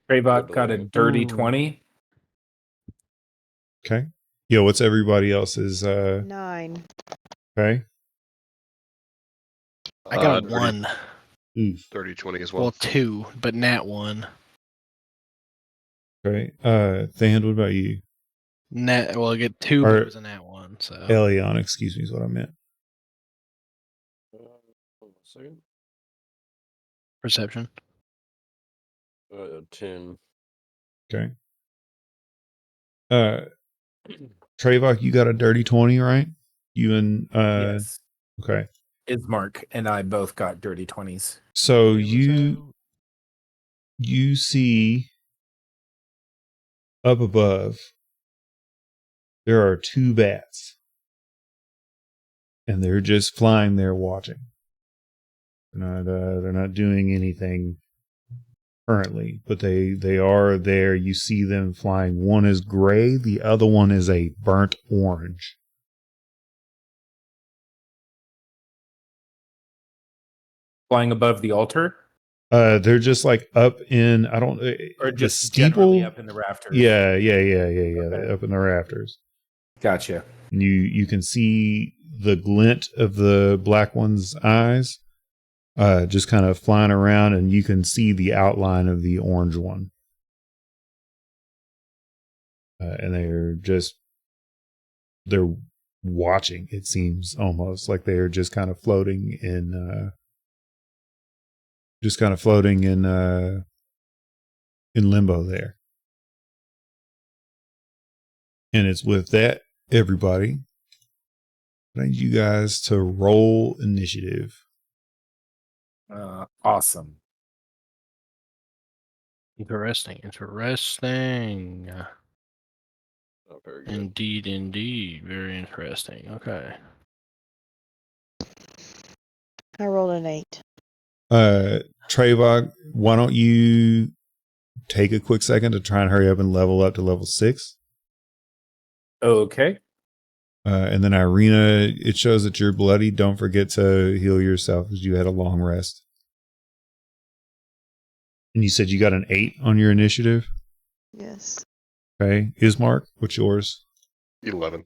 Raybot got a dirty 20. Okay. Yo, what's everybody else's 9. Okay. I got a 1. 30-20 as well. Well, 2, but nat 1. Okay. Thand, what about you? Well, I get 2, but it was a nat 1. So Elion, excuse me, is what I meant. Hold on a second. perception. 10. Okay. Trayvok, you got a dirty 20, right? You and Yes. okay. Ismark and I both got dirty 20s. So you see up above there are 2 bats. And they're just flying there watching. They're not doing anything currently, but they are there. You see them flying. One is gray, the other one is a burnt orange. Flying above the altar? They're just like up in Or just the steeple generally up in the rafters? Yeah. Okay. Up in the rafters. Gotcha. And you can see the glint of the black one's eyes, just kind of flying around, and you can see the outline of the orange one. And they're watching. It seems almost like they're just kind of floating in limbo there. And it's with that, everybody, I need you guys to roll initiative. Awesome. Interesting. Oh, very good. Indeed. Very interesting. Okay. I rolled an 8. Trayvog, why don't you take a quick second to try and hurry up and level up to level 6? Okay. And then Irina, it shows that you're bloody. Don't forget to heal yourself because you had a long rest. And you said you got an 8 on your initiative? Yes. Okay. Ismark, what's yours? 11.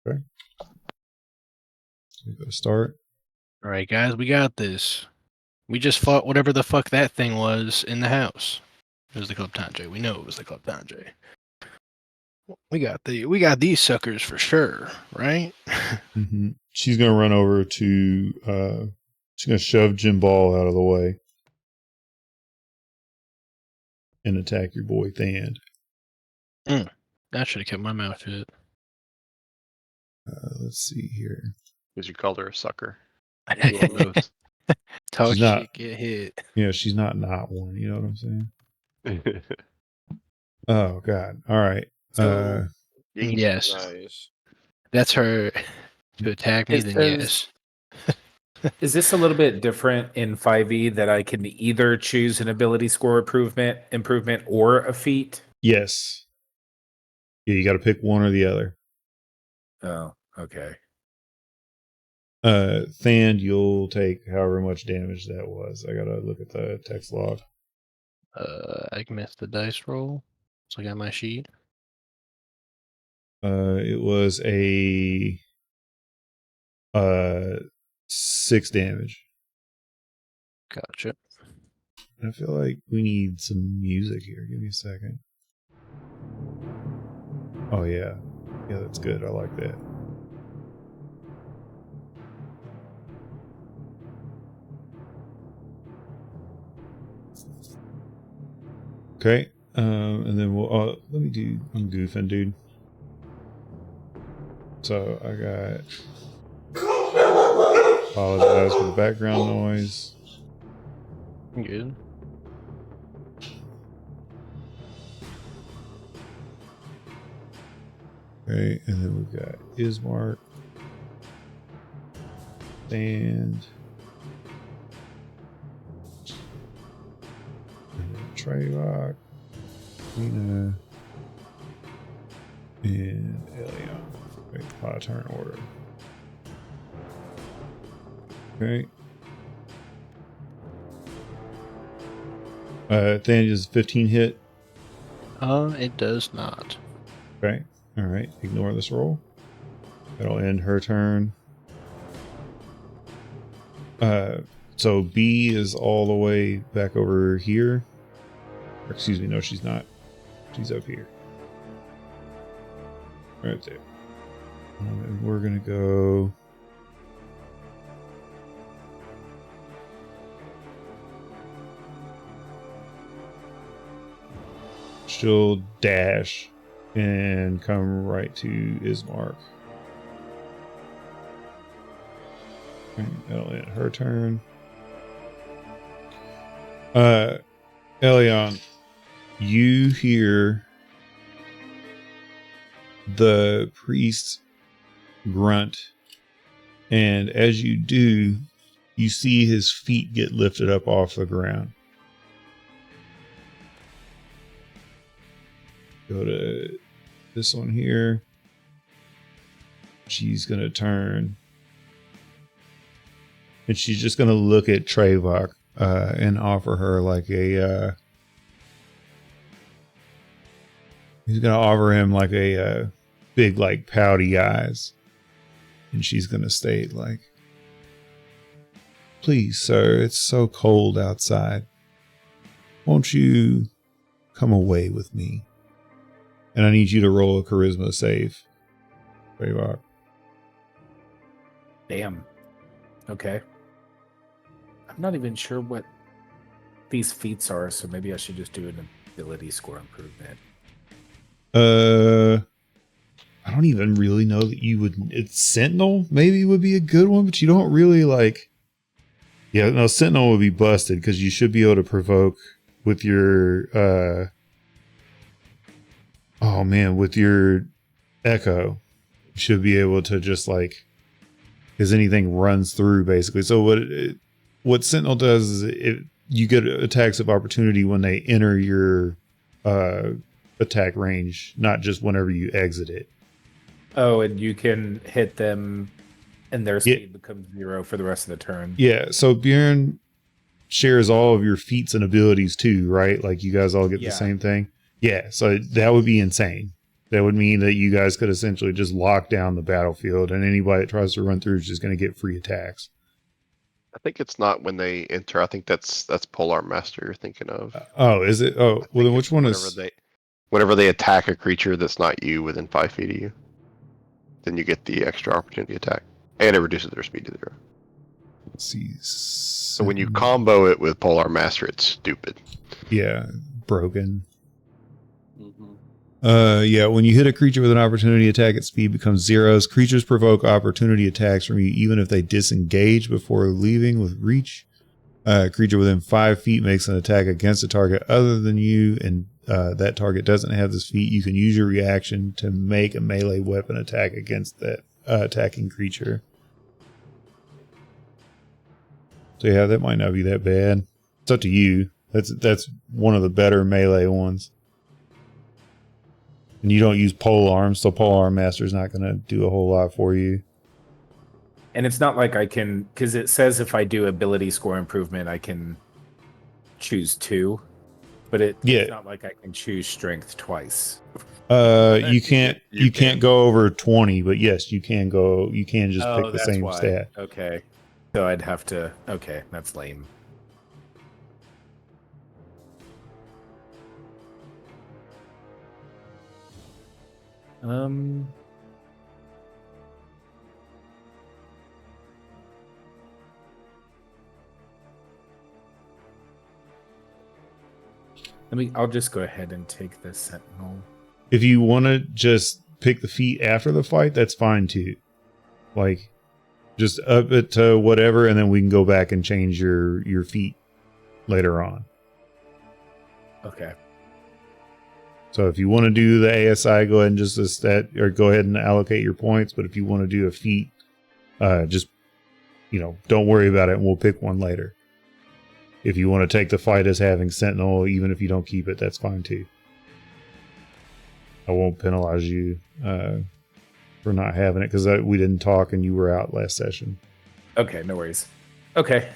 Okay. We go start. All right, guys, we got this. We just fought whatever the fuck that thing was in the house. It was the Club Tanje. We know it was the Club Tanje. We got these suckers for sure, right? Mm-hmm. She's gonna run over to she's gonna shove Jim Ball out of the way and attack your boy Thand. I should have kept my mouth shut. Let's see here. Because you called her a sucker. Talk She's shit, not- get hit. Yeah, she's not one. You know what I'm saying? Oh God! All right. So- Yes. Nice. That's her to attack me, It then says- yes. Is this a little bit different in 5e that I can either choose an ability score improvement or a feat? Yes. Yeah, you got to pick one or the other. Oh, okay. Thand, you'll take however much damage that was. I gotta look at the text log. I missed the dice roll. So I got my sheet. It was a 6 damage. Gotcha. I feel like we need some music here. Give me a second. Oh yeah, that's good. I like that. Okay, and then we'll. Let me do. I'm goofing, dude. So I got. Apologize for the background noise. Good. Okay, and then we've got Ismark. And Trayvok, Nina, and Elion. Wait, a lot of turn order. Okay. Thania's 15 hit. It does not. Okay. All right. Ignore this roll. That'll end her turn. So B is all the way back over here. Or excuse me, no, she's not. She's up here. Right there. And we're going to go... She'll dash and come right to Ismark. That'll end her turn. Elion, you hear the priest grunt, and as you do, you see his feet get lifted up off the ground. Go to this one here. She's going to turn. And she's just going to look at Trevok and offer her like a... he's going to offer him like a big, like, pouty eyes. And she's going to state like, "Please, sir, it's so cold outside. Won't you come away with me? And I need you to roll a charisma save." Trevok. Damn. Okay. I'm not even sure what these feats are, so maybe I should just do an ability score improvement. I don't even really know that you would. It's Sentinel maybe would be a good one, but you don't really like. Yeah, no, Sentinel would be busted because you should be able to provoke with your. Oh man, with your Echo, you should be able to just like, because anything runs through basically. So what Sentinel does is you get attacks of opportunity when they enter your attack range, not just whenever you exit it. Oh, and you can hit them and their speed becomes 0 for the rest of the turn. Yeah, so Bjorn shares all of your feats and abilities too, right? Like you guys all get the same thing. Yeah, so that would be insane. That would mean that you guys could essentially just lock down the battlefield, and anybody that tries to run through is just going to get free attacks. I think it's not when they enter. I think that's Polar Master you're thinking of. Oh, is it? Oh, well then which one is... Whenever they attack a creature that's not you within 5 feet of you, then you get the extra opportunity attack. And it reduces their speed to 0. Let's see. So when you combo it with Polar Master, it's stupid. Yeah, broken. Mm-hmm. Yeah, when you hit a creature with an opportunity attack, its speed becomes 0s. Creatures provoke opportunity attacks from you even if they disengage before leaving with reach. A creature within 5 feet makes an attack against a target other than you, and that target doesn't have this feat. You can use your reaction to make a melee weapon attack against that attacking creature. So yeah, that might not be that bad. It's up to you. That's one of the better melee ones. And you don't use polearm, so Polearm Master's not going to do a whole lot for you. And it's not like I can, because it says if I do ability score improvement, I can choose 2. But it's not like I can choose strength twice. You can't go over 20, but yes, you can go. You can just pick the same stat. Okay, so I'd have to. Okay, that's lame. I'll just go ahead and take the Sentinel. If you want to just pick the feat after the fight, that's fine too. Like, just up it to whatever, and then we can go back and change your feat later on. Okay. So if you want to do the ASI, go ahead and just stat, or go ahead and allocate your points. But if you want to do a feat, just don't worry about it, and we'll pick one later. If you want to take the fight as having Sentinel, even if you don't keep it, that's fine too. I won't penalize you for not having it because we didn't talk and you were out last session. Okay, no worries. Okay.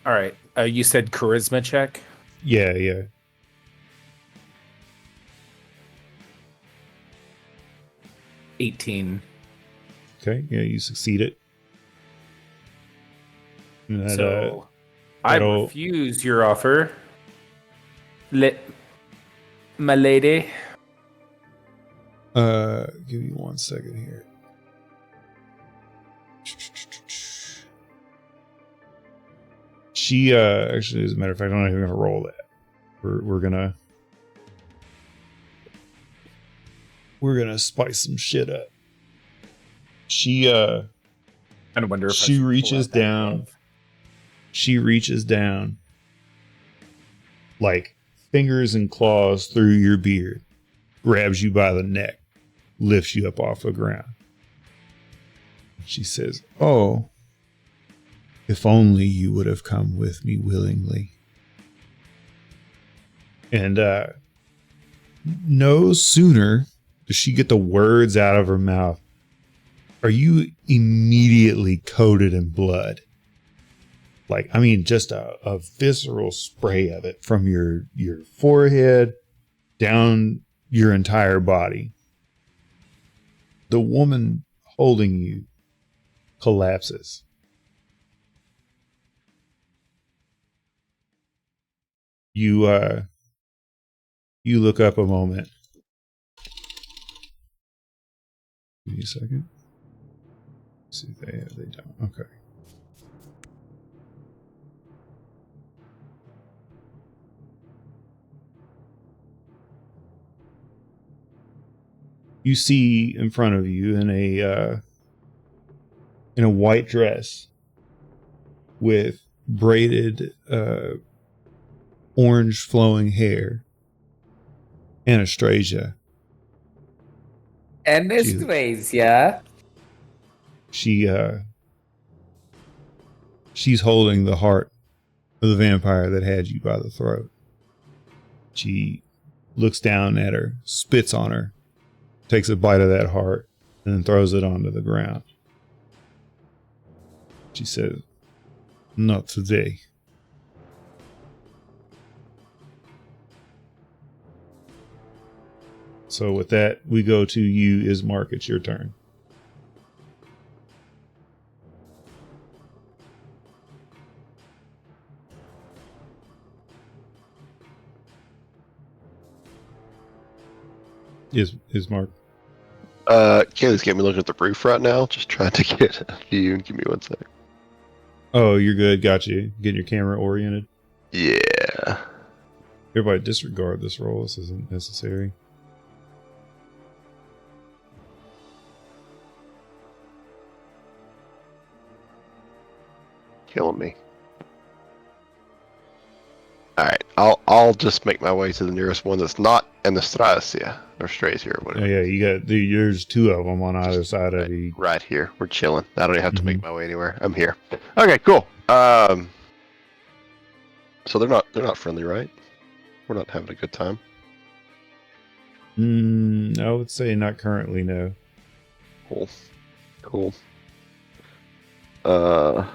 All right. You said charisma check? Yeah. 18. Okay, yeah, you succeed it. And So I refuse your offer. my lady. Give me 1 second here. She actually, as a matter of fact, I'm not even gonna roll that. We're gonna spice some shit up. She I wonder if I she should pull reaches out that down. glove. She reaches down, like fingers and claws through your beard, grabs you by the neck, lifts you up off the ground. She says, "Oh, if only you would have come with me willingly." And no sooner does she get the words out of her mouth, are you immediately coated in blood. Like, I mean, just a visceral spray of it from your forehead down your entire body. The woman holding you collapses. You look up a moment. Give me a second. See if they don't. Okay. You see in front of you in a white dress with braided orange flowing hair, Anastasia. Anastasia. She's holding the heart of the vampire that had you by the throat. She looks down at her, spits on her, takes a bite of that heart, and then throws it onto the ground. She says, "Not today." So with that, we go to you, Ismark. It's your turn. Ismark. Kaylee's got me looking at the roof right now, just trying to get a view. Give me 1 sec. Oh, you're good. Got you. Getting your camera oriented. Yeah. Everybody disregard this roll. This isn't necessary. Killing me. Alright, I'll just make my way to the nearest one that's not Anastasia or Strahd or whatever. Yeah, you got there's two of them on either side of you. Right here. We're chilling. I don't even have to make my way anywhere. I'm here. Okay, cool. So they're not friendly, right? We're not having a good time. I would say not currently, no. Cool. Alright.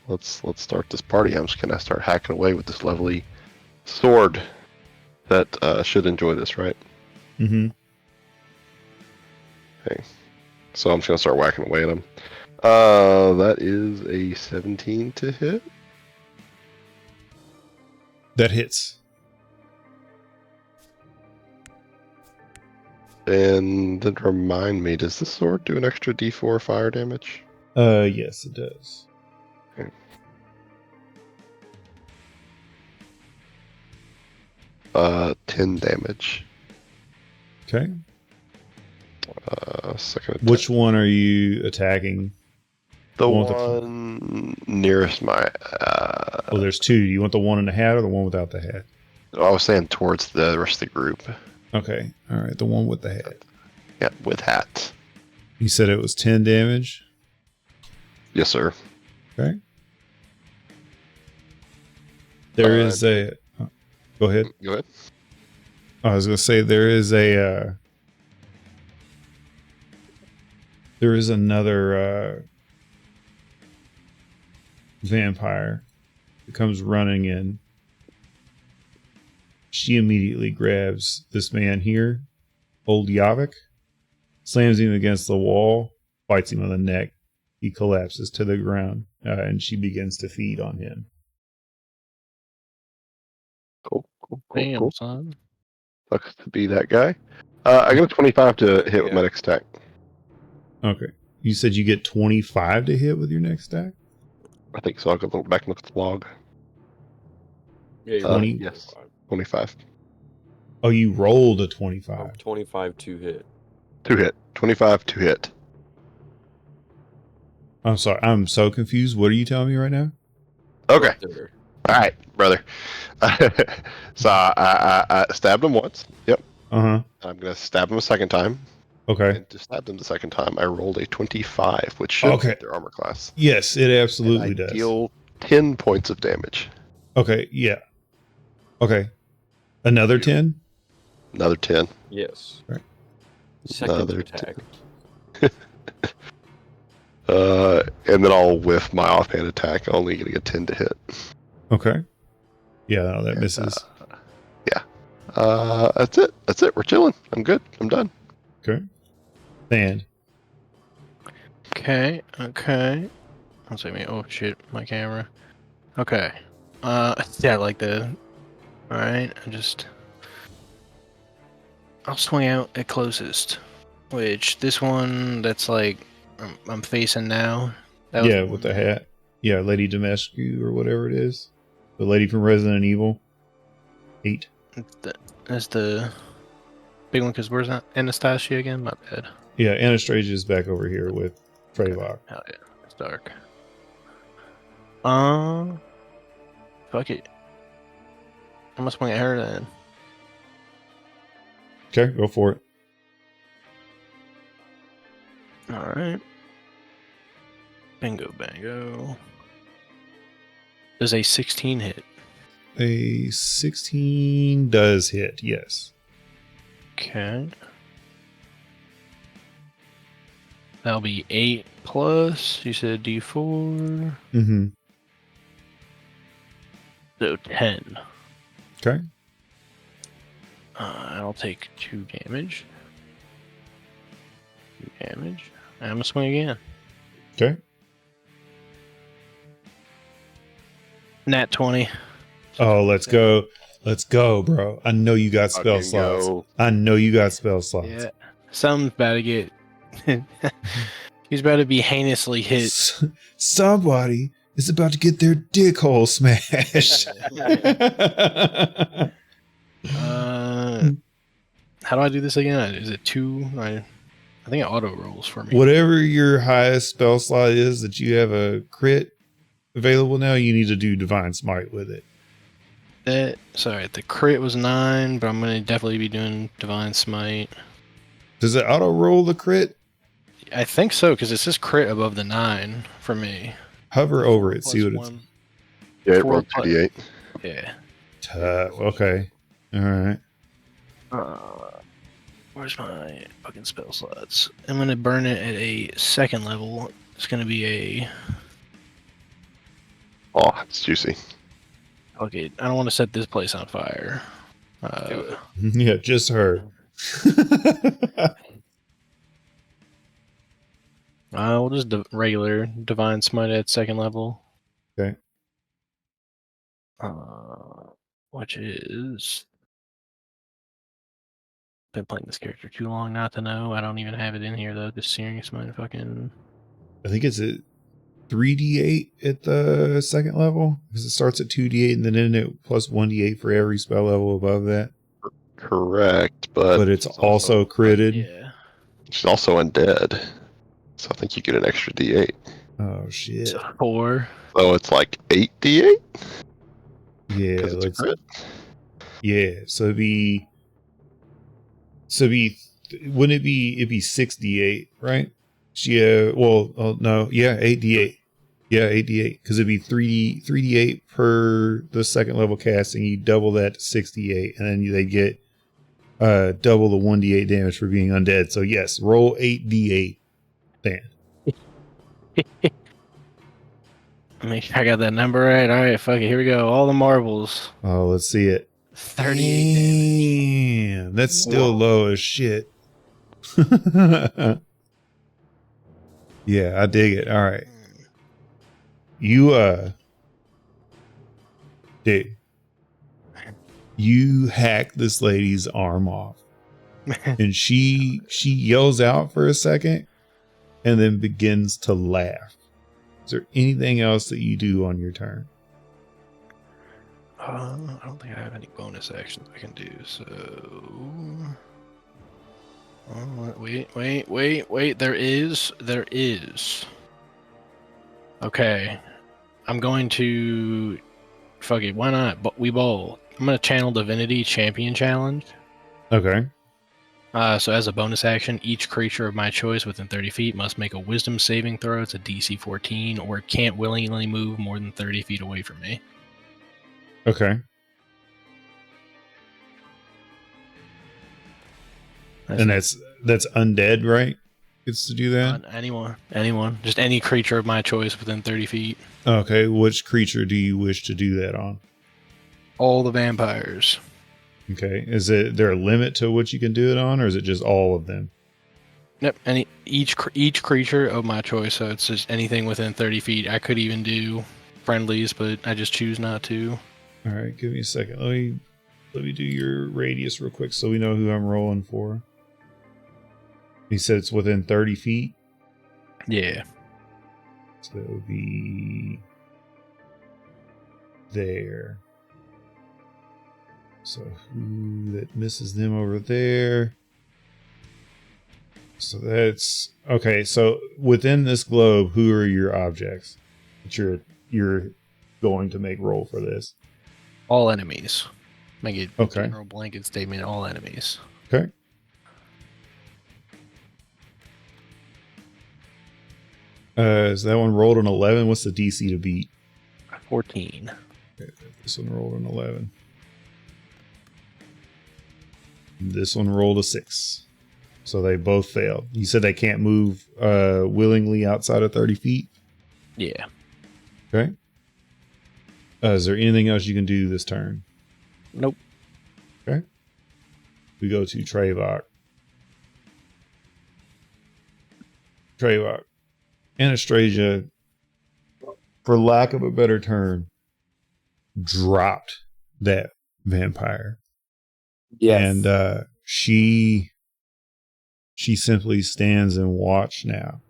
Let's start this party. I'm just gonna start hacking away with this lovely sword that should enjoy this, right? Mm-hmm. Okay. So I'm just gonna start whacking away at them. That is a 17 to hit. That hits. And then remind me, does this sword do an extra D4 fire damage? Yes, it does. Okay. 10 damage. Okay. Second attack. Which one are you attacking? The want one nearest my... Oh, there's two. You want the one in the hat or the one without the hat? I was saying towards the rest of the group. Okay. All right. The one with the hat. Yeah, with hat. You said it was 10 damage? Yes, sir. Okay. There is a... go ahead. Go ahead. I was going to say there is a... there is another vampire that comes running in. She immediately grabs this man here, old Yavik, slams him against the wall, bites him on the neck. He collapses to the ground. and she begins to feed on him. Cool. Damn, son. Sucks to be that guy. I got a 25 to hit with my Yeah. next attack. Okay. You said you get 25 to hit with your next stack? I think so. I'll go look back and look at the log. Yeah, you 20? rolled Yes. 25. 25. Oh, you rolled a Oh, 25. 25 to hit. To hit. 25 to hit. I'm sorry. I'm so confused. What are you telling me right now? Okay. Right there. All right, brother. So I stabbed him once. Yep. Uh-huh. I'm going to stab him a second time. Okay. And to stab them the second time, I rolled a 25, which should Okay. hit their armor class. Yes, it And absolutely I does. deal 10 points of damage. Okay, yeah. Okay. Another 10? Another 10. Yes. Right. Second Another attack. And then I'll whiff my offhand attack, only getting a 10 to hit. Okay. Yeah, no, that misses. That's it. That's it. We're chilling. I'm good. I'm done. Okay. Stand. Okay. Let's see me. Oh shit, my camera. Okay. Yeah, like the. All right. I'll swing out at closest, which this one that's like I'm facing now. That was Yeah, with the hat. Yeah, Lady Dimitrescu or whatever it is. The lady from Resident Evil 8. That's the big one. Cause where's that Anastasia again? My bad. Yeah, Anastasia is back over here with Treylock. Hell yeah, it's dark. Fuck it. I'm gonna swing at her then. Okay, go for it. All right. Bingo, bango. Does a 16 hit? A 16 does hit, yes. Okay. That'll be 8 plus. You said D4. Mm-hmm. So 10. Okay. I'll take 2 damage. 2 damage. I'm gonna swing again. Okay. Nat 20. Oh, let's go. Let's go, bro. I know you got spell Fucking slots. go. I know you got spell slots. Yeah. Something's about to get. He's about to be heinously hit. Somebody is about to get their dick hole smashed. How do I do this again? Is it 2? I think it auto rolls for me. Whatever your highest spell slot is that you have a crit available now, you need to do Divine Smite with it. Sorry, the crit was 9, but I'm gonna definitely be doing Divine Smite. Does it auto roll the crit? I think so, because it says crit above the 9 for me. Hover over it, see Plus what it's. 1. Yeah, it 4 rolled plus- 2d8. Yeah. Tough. Okay. All right. Where's my fucking spell slots? I'm gonna burn it at a second level. It's gonna be a. Oh, it's juicy. Okay, I don't want to set this place on fire. Yeah, just her. We'll just regular Divine Smite at second level. Okay. Which is. Been playing this character too long not to know. I don't even have it in here though. This serious motherfucking. I think it's at 3d8 at the second level because it starts at 2d8 and then in it plus 1d8 for every spell level above that. Correct, but But it's also critted. Yeah. she's also undead. So I think you get an extra d8. Oh shit. So 4. So it's like 8d8? Yeah, Because it's a let's. crit. Yeah, so it'd be. Wouldn't it be? It'd be 6d8, right? Yeah. Well, no. Yeah, 8d8. Yeah, 8d8 because it'd be 3d8 per the second level casting. You double that to 6d8, and then they get double the 1d8 damage for being undead. So yes, roll 8d8. Dan. Make sure I got that number right. All right, fuck it. Here we go. All the marbles. Oh, let's see it. 38 damage. Damn, that's still low as shit. Yeah, I dig it. All right. dude, you hack this lady's arm off, and she yells out for a second, and then begins to laugh. Is there anything else that you do on your turn? I don't think I have any bonus actions I can do. So, wait. There is. Okay, I'm going to. Fuck it. Why not? We bowl. I'm gonna channel Divinity Champion Challenge. Okay. So as a bonus action, each creature of my choice within 30 feet must make a Wisdom saving throw. It's a DC 14, or it can't willingly move more than 30 feet away from me. Okay. And that's undead, right? Gets to do that? Anyone. Just any creature of my choice within 30 feet. Okay, which creature do you wish to do that on? All the vampires. Okay, is there a limit to what you can do it on, or is it just all of them? Yep, each creature of my choice, so it's just anything within 30 feet. I could even do friendlies, but I just choose not to. All right, give me a second. Let me do your radius real quick so we know who I'm rolling for. He said it's within 30 feet? Yeah. So it would be there. So who that misses them over there? So that's okay. So within this globe, who are your objects that you're going to make roll for this? All enemies. Make it Okay. general blanket statement. All enemies. Okay. Is that one rolled an 11? What's the DC to beat? 14. Okay, this one rolled an 11. This one rolled a 6. So they both failed. You said they can't move willingly outside of 30 feet? Yeah. Okay. Is there anything else you can do this turn? Nope. Okay. We go to Trayvok. Anastasia, for lack of a better term, dropped that vampire. Yes. And she simply stands and watch now.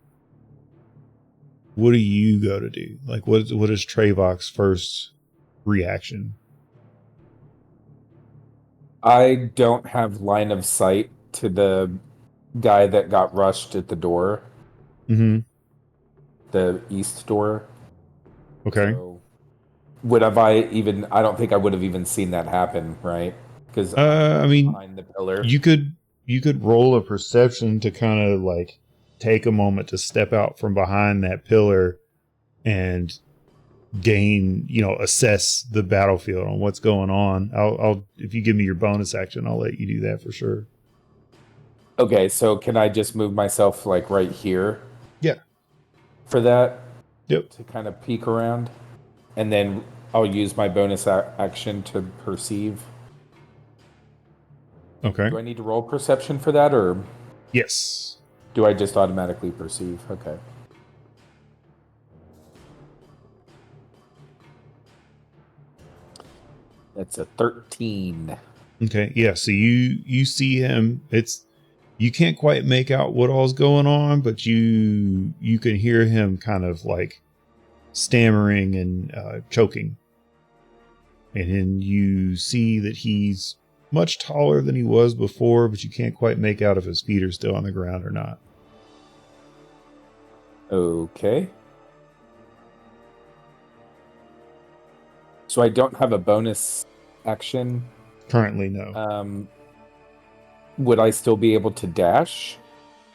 What do you go to do? Like, what is Trayvok's first reaction? I don't have line of sight to the guy that got rushed at the door, Mm-hmm. the east door. Okay. So I don't think I would have even seen that happen, right? Because I mean, behind the pillar. you could roll a perception to kind of like take a moment to step out from behind that pillar and assess the battlefield on what's going on. I'll if you give me your bonus action, I'll let you do that for sure. Okay, so can I just move myself like right here? Yeah. For that? Yep. To kind of peek around? And then I'll use my bonus action to perceive. Okay. Do I need to roll perception for that, or Yes. do I just automatically perceive? Okay. That's a 13. Okay. Yeah. So you see him. You can't quite make out what all's going on, but you can hear him kind of like stammering and choking. And then you see that he's much taller than he was before, but you can't quite make out if his feet are still on the ground or not. Okay. So I don't have a bonus action. Currently, no. Would I still be able to dash?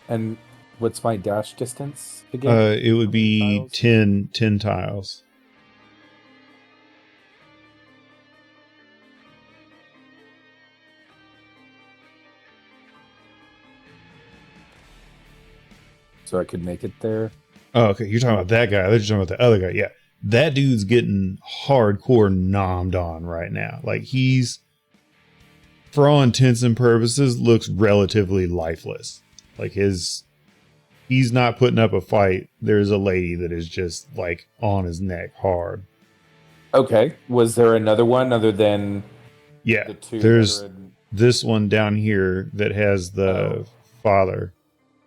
And what's my dash distance again? It would How many be tiles? 10 tiles. So I could make it there. Oh, okay. You're talking about that guy. They're talking about the other guy. Yeah. That dude's getting hardcore nommed on right now. Like he's, for all intents and purposes, looks relatively lifeless. Like his he's not putting up a fight. There's a lady that is just like on his neck hard. Okay. Was there another one other than Yeah, the two there's that are in... this one down here that has the Father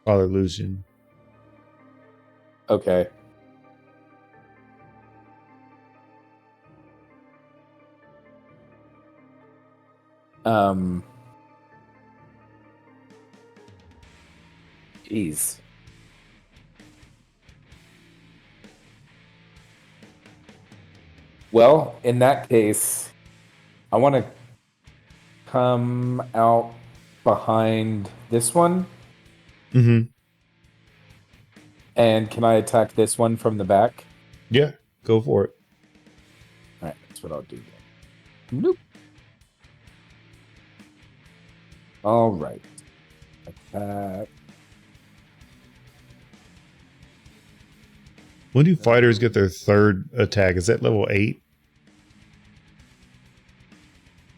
Lucian. Okay. Jeez. Well, in that case, I want to come out behind this one. Mm-hmm. And can I attack this one from the back? Yeah, go for it. All right, that's what I'll do then. Nope. All right. Attack. When do fighters get their third attack? Is that level 8?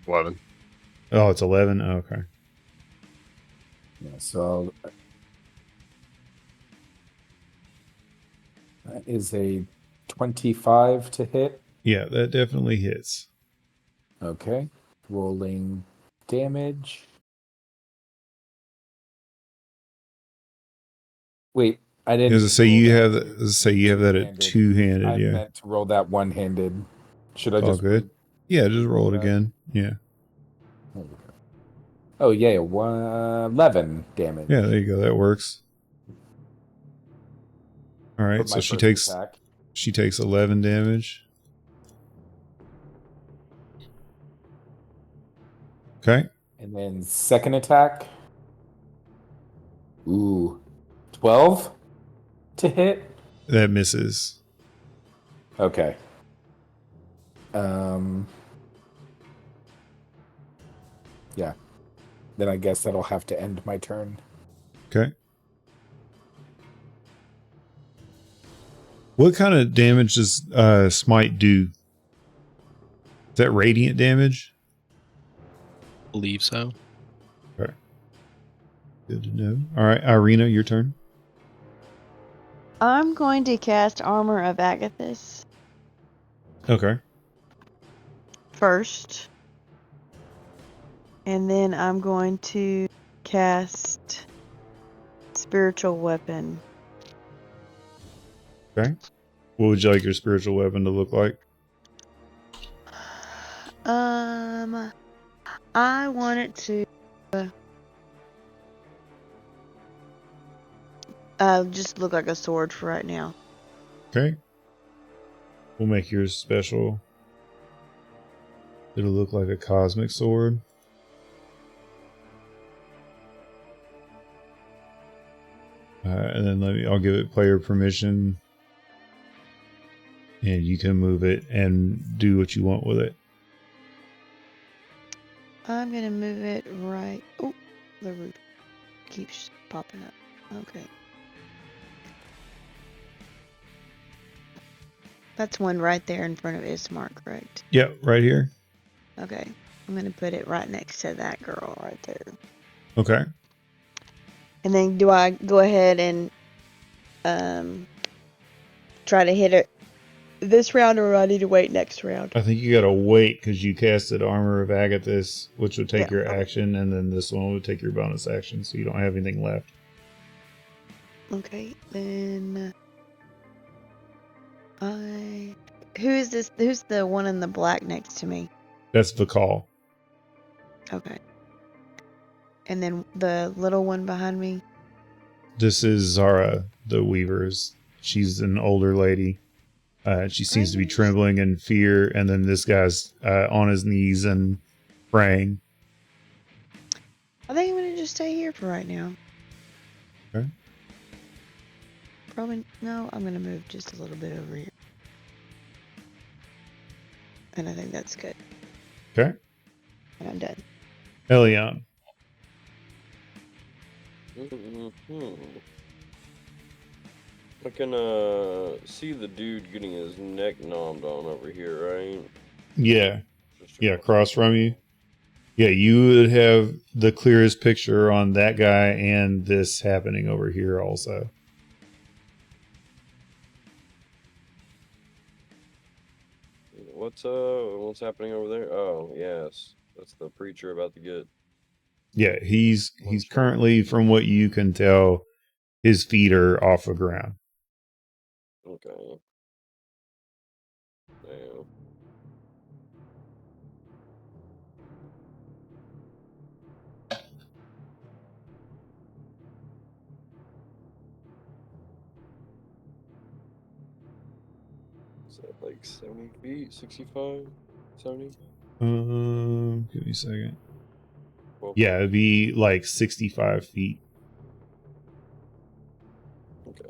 11. Oh, it's 11? Oh, okay. Yeah, so that is a 25 to hit. Yeah, that definitely hits. Okay. Rolling damage. Wait, I didn't. As I say, you have that at two-handed. two-handed. I Yeah, meant to roll that one-handed. Should I all just good. Yeah, just roll it that? again. Yeah. There we go. Oh yeah, 11 damage. Yeah, there you go. That works. All right, For so my she first attack. takes 11 damage. Okay. And then second attack. Ooh. 12 to hit. That misses. Okay. Yeah. Then I guess that'll have to end my turn. Okay. What kind of damage does Smite do? Is that radiant damage? Believe so. Okay. Good to know. All right, Irina, your turn. I'm going to cast Armor of Agathis Okay. first. And then I'm going to cast Spiritual Weapon. Okay. What would you like your spiritual weapon to look like? I want it to just look like a sword for right now. Okay. We'll make yours special. It'll look like a cosmic sword. And then I'll give it player permission. And you can move it and do what you want with it. I'm gonna move it right. Oh, the roof keeps popping up. Okay. That's one right there in front of Ismark, correct? Yep, right here. Okay. I'm gonna put it right next to that girl right there. Okay. And then do I go ahead and try to hit it this round, or do I need to wait next round? I think you gotta wait because you casted Armor of Agathis, which would take your action, and then this one would take your bonus action, so you don't have anything left. Okay, then who is this? Who's the one in the black next to me? That's the call. Okay. And then the little one behind me? This is Zara, the Weavers. She's an older lady. She seems to be trembling in fear, and then this guy's on his knees and praying. I think I'm gonna just stay here for right now. Okay. Probably no. I'm gonna move just a little bit over here, and I think that's good. Okay. And I'm done. Elion. I can see the dude getting his neck nommed on over here, right? Yeah. Yeah, across from you. Yeah, you would have the clearest picture on that guy and this happening over here also. what's happening over there? Oh, yes. That's the preacher about to get. Yeah, he's Munched on. currently, from what you can tell, his feet are off the ground. Okay. Damn. Is that like 70 feet? 65? 70? Give me a second. Well, Yeah, it'd be like 65 feet. okay.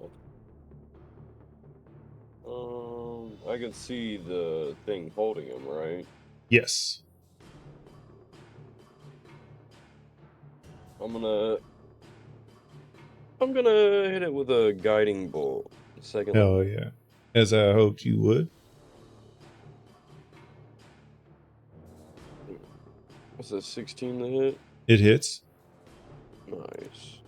I can see the thing holding him, right? Yes. I'm gonna hit it with a guiding bolt. Second Hell level. yeah. As I hoped you would. What's that, 16 to hit? It hits. Nice.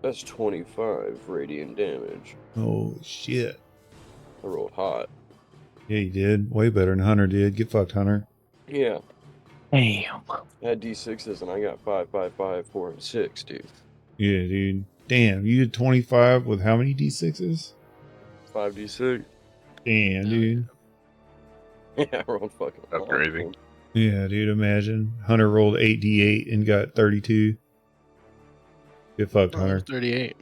That's 25 radiant damage. Oh, shit. I rolled hot. Yeah, you did. Way better than Hunter did. Get fucked, Hunter. Yeah. Damn. I had D6s and I got 5, 5, 5, 4, and 6, dude. Yeah, dude. Damn, you did 25 with how many D6s? 5d6. Damn, dude. Yeah, I rolled fucking That's hot, crazy. man. Yeah, dude, imagine. Hunter rolled 8d8 and got 32. Get fucked, Hunter. 38.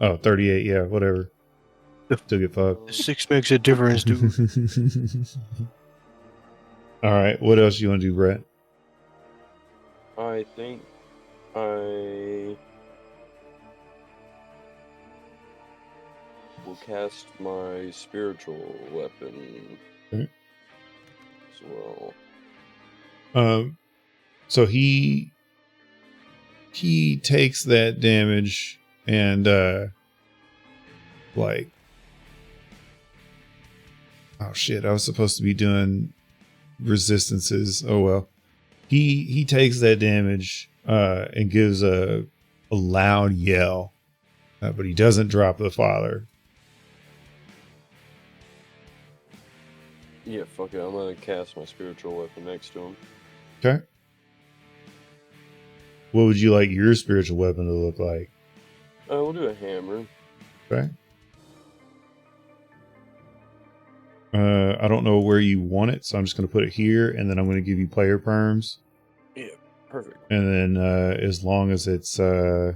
Oh, 38, yeah, whatever. Still get fucked. 6 makes a difference, dude. All right, what else you want to do, Brett? I think I will cast my spiritual weapon Okay. as well. So he takes that damage and like, oh shit, I was supposed to be doing resistances. Oh well. He takes that damage and gives a loud yell, but he doesn't drop the father. Yeah, fuck it. I'm gonna cast my spiritual weapon next to him. Okay. What would you like your spiritual weapon to look like? We'll do a hammer. Okay. I don't know where you want it, so I'm just going to put it here, and then I'm going to give you player perms. Yeah, perfect. And then as long as it's, you know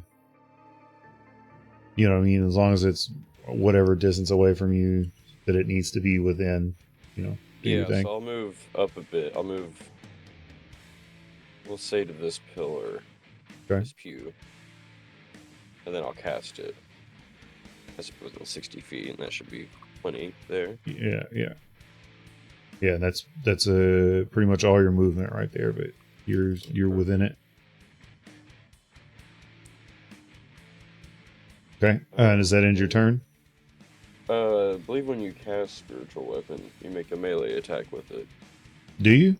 what I mean? As long as it's whatever distance away from you that it needs to be within, you know, do your Yeah, thing. so I'll move up a bit. We'll say to this pillar, Okay. this pew, and then I'll cast it. That's within 60 feet, and that should be plenty there. Yeah, yeah. Yeah, that's pretty much all your movement right there, but you're within it. Okay. And does that end your turn? I believe when you cast spiritual weapon, you make a melee attack with it. Do you?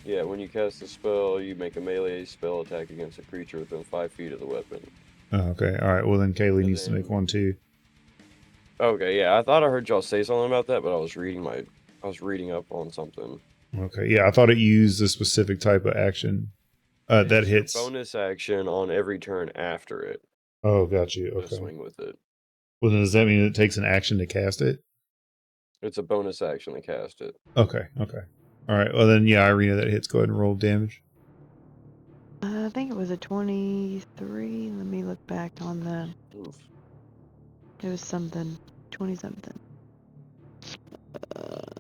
Yeah, when you cast a spell, you make a melee spell attack against a creature within 5 feet of the weapon. Oh, okay. All right. Well, then Kaylee And needs to make then- one too. Okay, yeah, I thought I heard y'all say something about that, but I was reading up on something. Okay. Yeah, I thought it used a specific type of action. That It's your hits. bonus action on every turn after it. Oh, got you. To Okay. swing with it. Well, then does that mean it takes an action to cast it? It's a bonus action to cast it. Okay. Okay. All right. Well, then, yeah, Irina, that hits. Go ahead and roll damage. I think it was a 23. Let me look back on the. Oof. It was something. 20 something.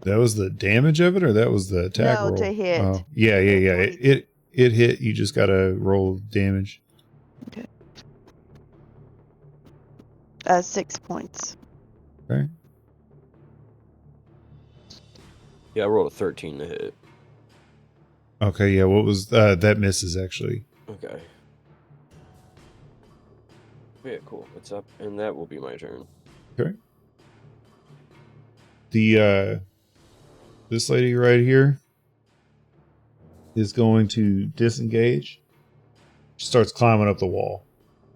That was the damage of it, or that was the attack No, roll? to hit. Oh, yeah, yeah, yeah. 20. It hit. You just gotta roll damage. 6 points. Okay. Yeah, I rolled a 13 to hit. Okay. Yeah. What was that? Misses actually. Okay. Yeah, cool. It's up, and that will be my turn. Okay. The this lady right here is going to disengage. She starts climbing up the wall,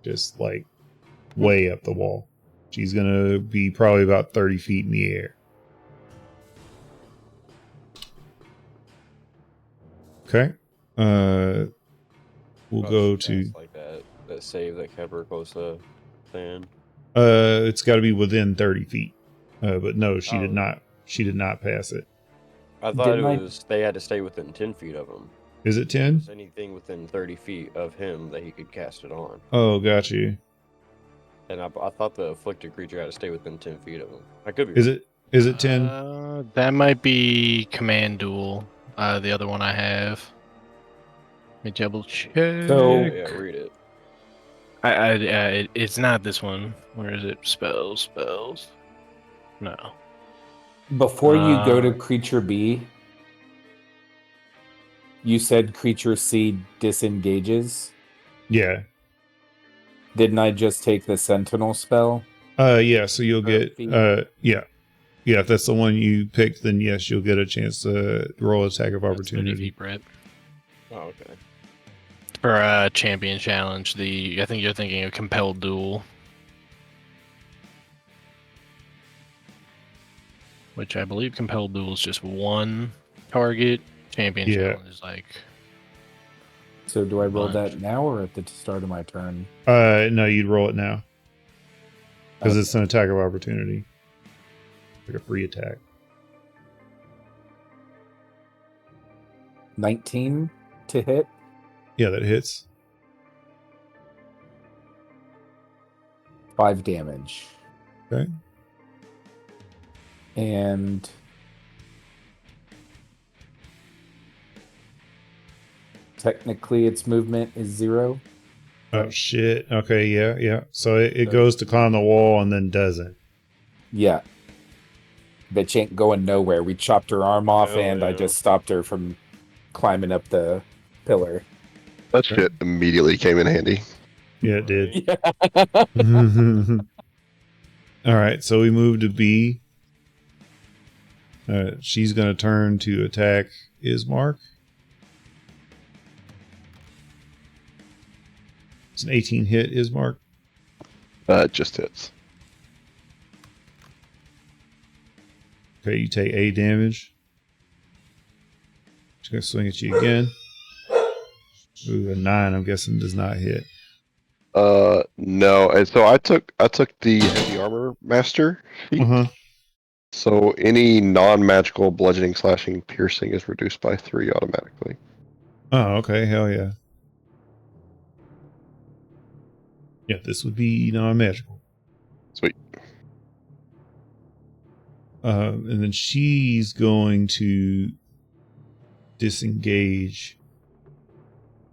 just like way up the wall. She's gonna be probably about 30 feet in the air. Okay. We'll Oh, go she to. passed like that save that kept her close to Than. It's got to be within 30 feet. But no, she did Oh. not. She did not pass it. I thought Didn't I- they had to stay within 10 feet of him. Is it 10? Just anything within 30 feet of him that he could cast it on. Oh, got you. And I thought the afflicted creature had to stay within 10 feet of him. I could be Is wrong. it? Is it 10? That might be Command Duel. The other one I have. Let me double check. So- Yeah, read it. It's not this one. Where is it? Spells. No. Before you go to Uh, creature B, you said creature C disengages. Yeah. Didn't I just take the Sentinel spell? Yeah. So you'll Or get. feet. Yeah. Yeah. If that's the one you picked, then yes, you'll get a chance to roll attack of that's 30 opportunity. feet, Brett. Oh, okay. For champion challenge, I think you're thinking of compelled duel, which I believe compelled duel is just one target. Champion Yeah. challenge is like So do I roll Bunch. that now or at the start of my turn? No, you'd roll it now because Okay. it's an attack of opportunity, like a free attack. 19 to hit. Yeah, that hits. 5 damage. Okay. And technically its movement is 0. Oh shit. Okay. Yeah. Yeah. So it So- goes to climb the wall and then doesn't. Yeah. Bitch ain't going nowhere. We chopped her arm off Hell and I yeah. just stopped her from climbing up the pillar. That shit immediately came in handy. Yeah, it did. Yeah. All right, so we move to B. She's going to turn to attack Ismark. It's an 18 hit, Ismark. It just hits. Okay, you take 8 damage. She's going to swing at you again. Ooh, a 9, I'm guessing, does not hit. No. And so I took the heavy armor master feat. Uh-huh. So any non-magical bludgeoning, slashing, piercing is reduced by 3 automatically. Oh, okay, hell yeah. Yeah, this would be non-magical. Sweet. And then she's going to disengage.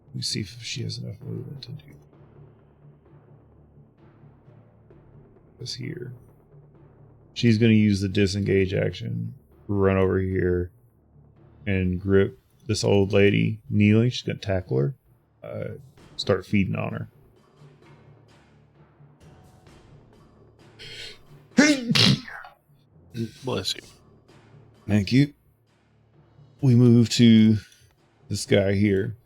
Let me see if she has enough movement to do this here. She's going to use the disengage action, run over here, and grip this old lady kneeling. She's going to tackle her, start feeding on her. bless you. Thank you. We move to this guy here.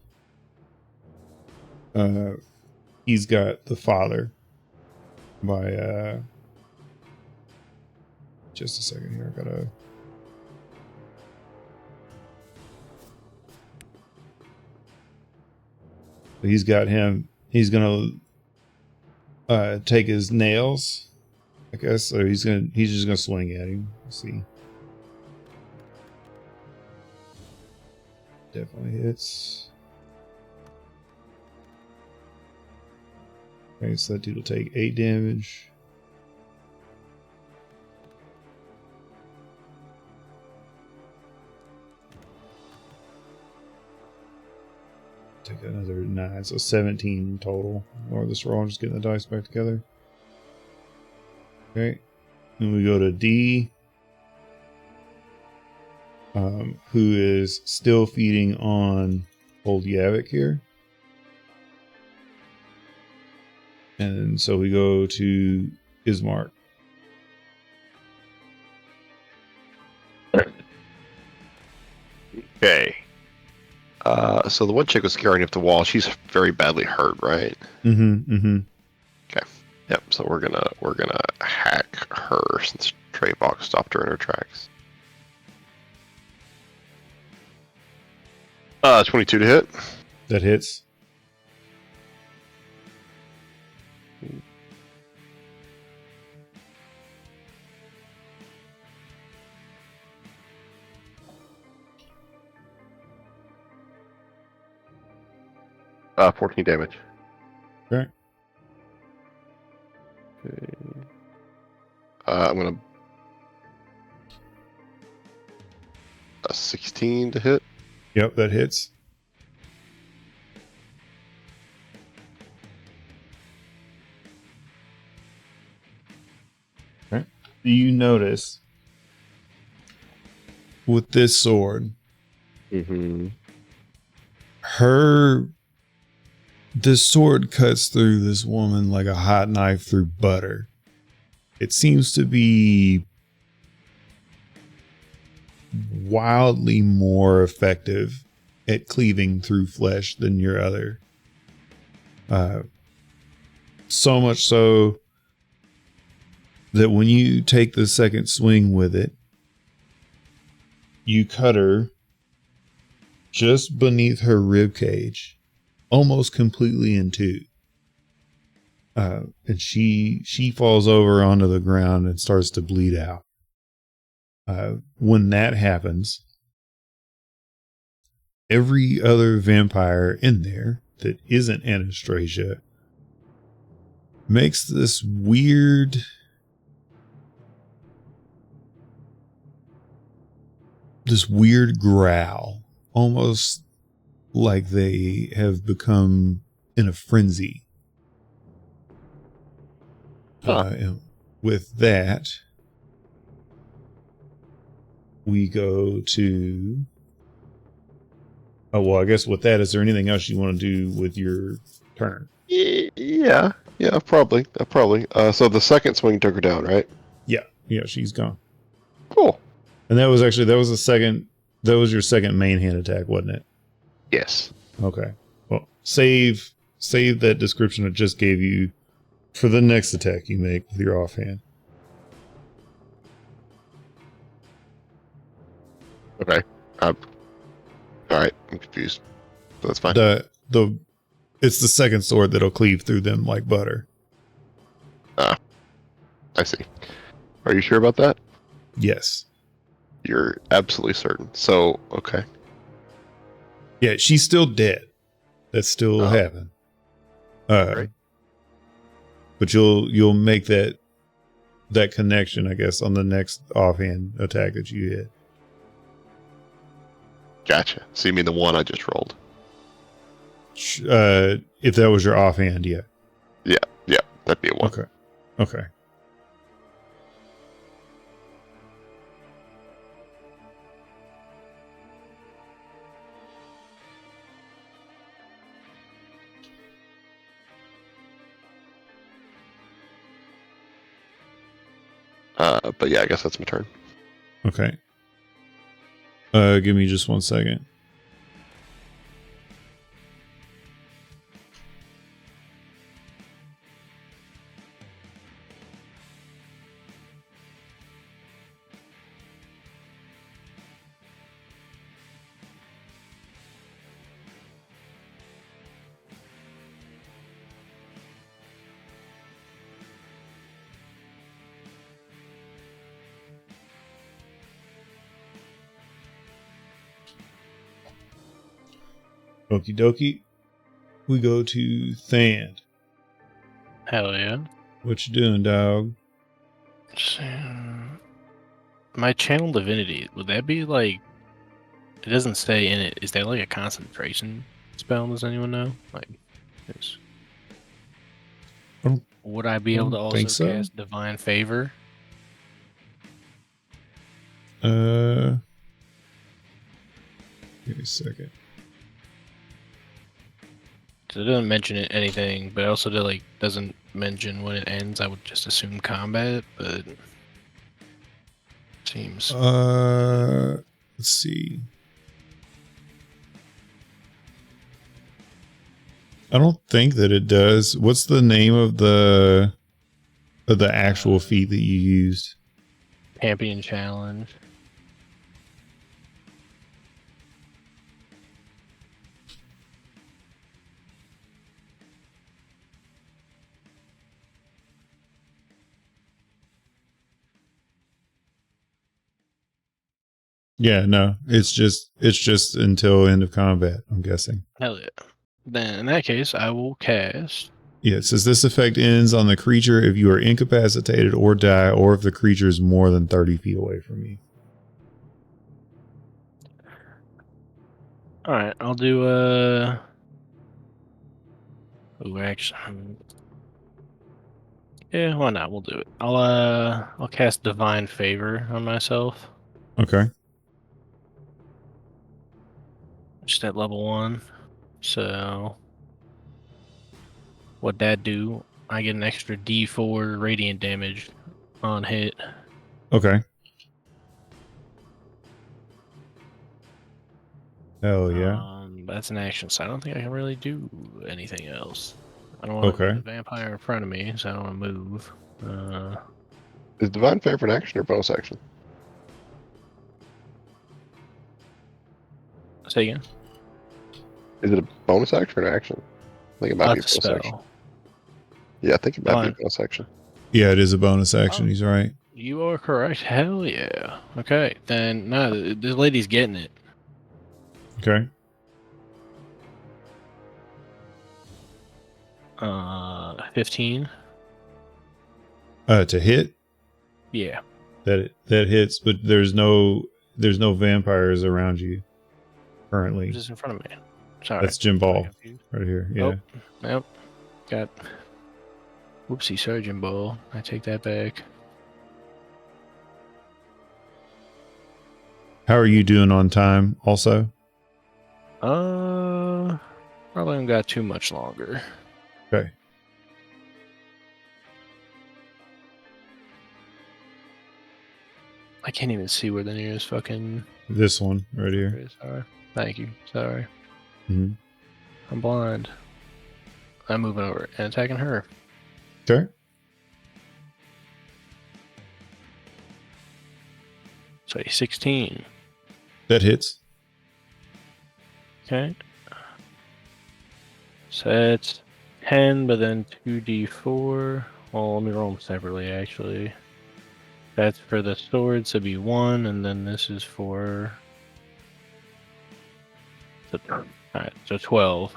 He's got the father by just a second here. I gotta. He's got him. He's gonna take his nails, I guess. So he's just gonna swing at him. Let's see. Definitely hits. Okay, so that dude will take 8 damage. Take another 9, so 17 total. Or this roll, I'm just getting the dice back together. Okay. Then we go to D. Who is still feeding on old Yavik here. And so we go to Ismark. Okay. So the one chick was scaring up the wall. She's very badly hurt, right? Yep. So we're gonna hack her since Treybox stopped her in her tracks. 22 to hit. That hits. Uh, 14 damage. Okay. I'm gonna 16 to hit. Yep, that hits. Okay. You notice with this sword, Mm-hmm. this sword cuts through this woman like a hot knife through butter. It seems to be wildly more effective at cleaving through flesh than your other. So much so that when you take the second swing with it, you cut her just beneath her rib cage, almost completely in two. And she falls over onto the ground and starts to bleed out. When that happens, every other vampire in there that isn't Anastasia makes this weird growl, almost like they have become in a frenzy. And with that, we go to... Oh, well, I guess with that, is there anything else you want to do with your turn? Yeah, probably. So the second swing took her down, right? Yeah, she's gone. Cool. And that was your second main hand attack, wasn't it? Yes. Okay. Well, save that description I just gave you for the next attack you make with your offhand. Okay. All right. I'm confused. But that's fine. It's the second sword that'll cleave through them like butter. I see. Are you sure about that? Yes. You're absolutely certain. So, okay. Yeah, she's still dead. That's still happened. Right. But you'll make that connection, I guess, on the next offhand attack that you hit. Gotcha. So you mean the one I just rolled? If that was your offhand, yeah. Yeah, that'd be a one. Okay. But yeah, I guess that's my turn. Okay. Give me just 1 second. Okie dokie. We go to Thand. Hell yeah. What you doing, dog? My channel divinity, would that be like... It doesn't say in it. Is that like a concentration spell? Does anyone know? Like, would I be able to also think so. cast Divine Favor? Give me a second. So it doesn't mention anything, but it also doesn't mention when it ends. I would just assume combat, but seems... Let's see. I don't think that it does. What's the name of the actual feat that you used? Champion Challenge. Yeah, no, it's just until end of combat, I'm guessing. Hell yeah. Then in that case, I will cast. Yeah, it says this effect ends on the creature if you are incapacitated or die, or if the creature is more than 30 feet away from you. All right, I'll do actually, yeah, why not? We'll do it. I'll cast Divine Favor on myself, Okay. just at level 1. So, what that do? I get an extra D4 radiant damage on hit. Okay. Hell yeah. That's an action, so I don't think I can really do anything else. I don't want Okay. a vampire in front of me, so I don't want to move. Is Divine Favor an action or bonus action? Say again. Is it a bonus action or an action? I think it might be a That's a bonus action. spell. Yeah, I think it might be a Divine. bonus action. Yeah, it is a bonus action. Oh. He's right. You are correct. Hell yeah. Okay, then no, this lady's getting it. Okay. 15. To hit, Yeah. that hits, but there's no vampires around you currently. Just in front of me. Sorry. That's Jim Ball I'm confused. right here. Yeah. Oh, yep. Got. Whoopsie, sorry, Jim Ball. I take that back. How are you doing on time also? Probably haven't got too much longer. Okay. I can't even see where the nearest fucking This one right here. is. Sorry. Thank you. Sorry. Mm-hmm. I'm blind. I'm moving over and attacking her. Okay. So 16. That hits. Okay. So it's 10, but then 2d4. Well, let me roll them separately, actually. That's for the sword, so it'd be 1, and then this is for... Alright, so 12.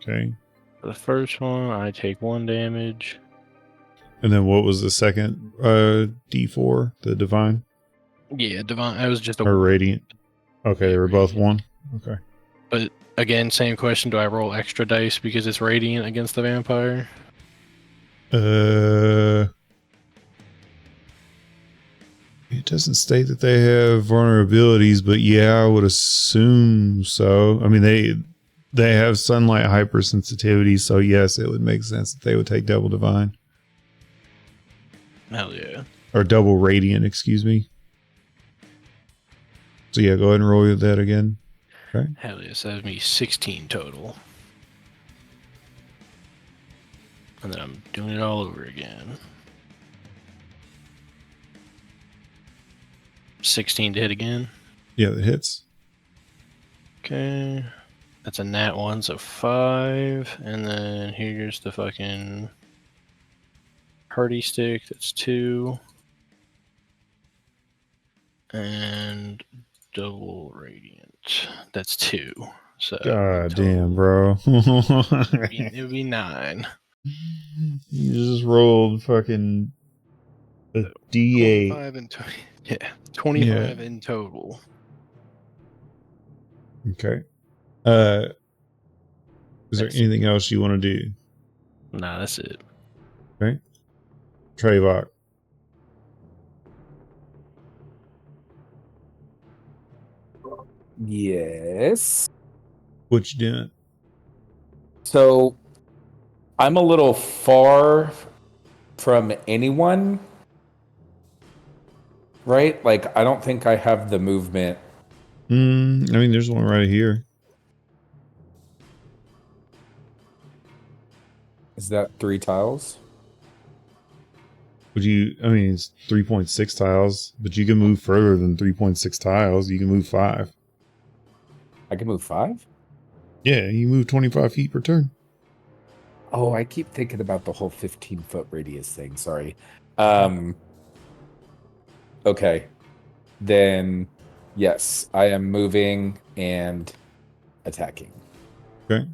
Okay. For the first one, I take 1 damage. And then what was the second D4? The divine Yeah, divine. That was just a or 1. radiant? Okay, they were both Radiant. 1. Okay. But again, same question. Do I roll extra dice because it's radiant against the vampire? It doesn't state that they have vulnerabilities, but yeah, I would assume so. I mean, they have sunlight hypersensitivity, so yes, it would make sense that they would take double divine Hell yeah. or double radiant, excuse me. So yeah, go ahead and roll that again. Okay. Hell yeah. So that'd be 16 total. And then I'm doing it all over again. 16 to hit again. Yeah, that hits. Okay. That's a nat 1, so 5. And then here's the fucking party stick. That's 2. And double radiant. That's 2. So God total, damn, bro. it would be 9. You just rolled fucking a D8. 25 in total. Yeah, 25 in total. Okay. Is there That's- anything else you want to do? Nah, that's it. Okay. Trayvok. Yes. What you doing? So I'm a little far from anyone, right? Like, I don't think I have the movement. I mean, there's one right here. Is that 3 tiles? Would you? I mean, it's 3.6 tiles, but you can move further than 3.6 tiles. You can move 5. I can move 5? Yeah, you move 25 feet per turn. Oh, I keep thinking about the whole 15-foot radius thing. Sorry. Okay. Then Yes, I am moving and attacking. Okay.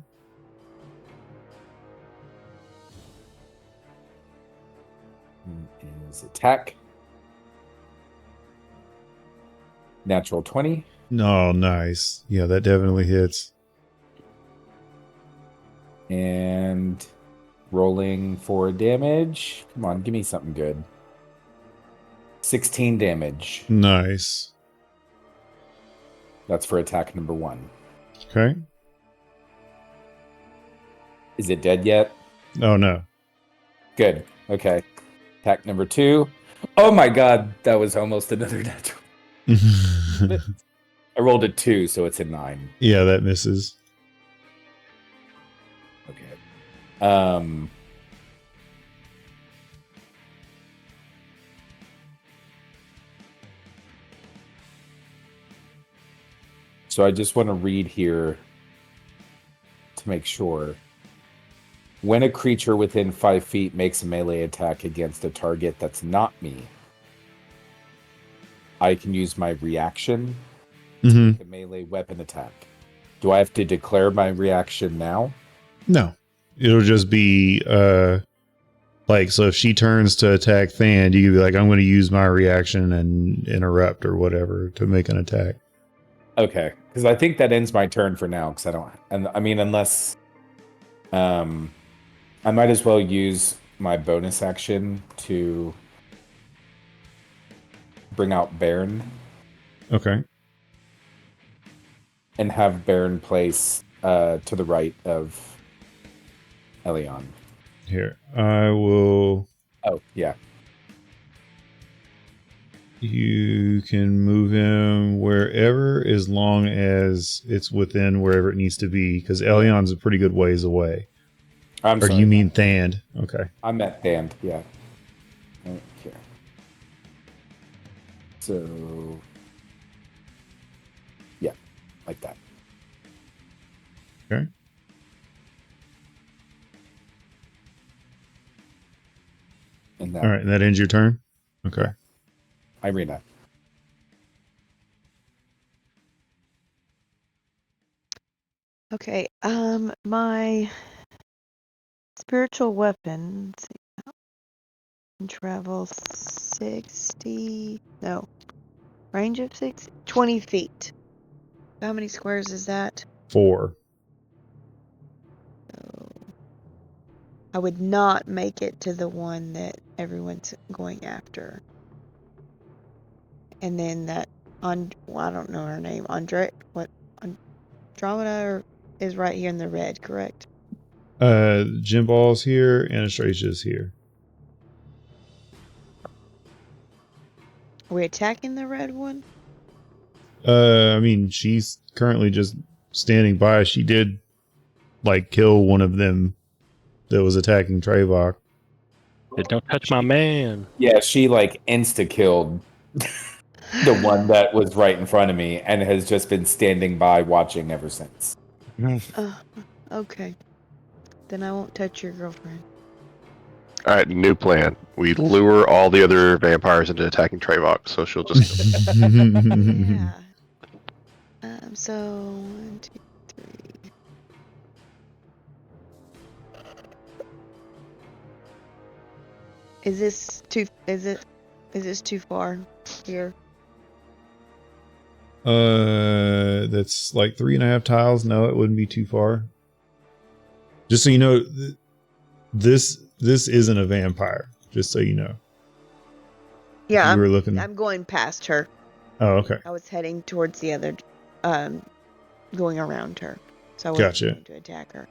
Is attack. Natural 20. No, nice. Yeah, that definitely hits. And rolling for damage. Come on, give me something good. 16 damage. Nice. That's for attack number 1. Okay. Is it dead yet? Oh, no. Good. Okay. Attack number 2. Oh my god, that was almost another natural. I rolled a 2, so it's a 9. Yeah, that misses. Okay. So I just want to read here to make sure. When a creature within 5 feet makes a melee attack against a target that's not me, I can use my reaction to make a melee weapon attack. Do I have to declare my reaction now? No. It'll just be like, so if she turns to attack Thand, you could be like, I'm going to use my reaction and interrupt or whatever to make an attack. Okay, because I think that ends my turn for now. Because I don't, and I mean, unless, I might as well use my bonus action to bring out Baron Okay. and have Baron place to the right of Elion. Here, I will. Oh yeah. You can move him wherever as long as it's within wherever it needs to be, because Elion's a pretty good ways away. I'm Or sorry. do you mean Thand? Okay. I meant Thand, yeah. Okay. So, yeah, like that. Okay. And that, All right, and that ends your turn? Okay. Irina. Okay, my spiritual weapon, let's see, can travel 60, no, range of 20 feet. How many squares is that? 4. So I would not make it to the one that everyone's going after. And then that, well, I don't know her name, Andromeda is right here in the red, correct? Jim Ball's here, Anastasia's here. Are we attacking the red one? I mean, she's currently just standing by. She did, like, kill one of them that was attacking Trevok. Don't touch my man. Yeah, she like insta-killed the one that was right in front of me and has just been standing by watching ever since. Okay. Then I won't touch your girlfriend. All right, new plan. We lure all the other vampires into attacking Trevok, so she'll just kill them. Yeah. So 1, 2, 3. Is this too far here? That's like 3.5 tiles. No, it wouldn't be too far. Just so you know, this isn't a vampire. Just so you know. Yeah, You were looking. I'm going past her. Oh, okay. I was heading towards the other, going around her, so I wasn't Gotcha. going to attack her.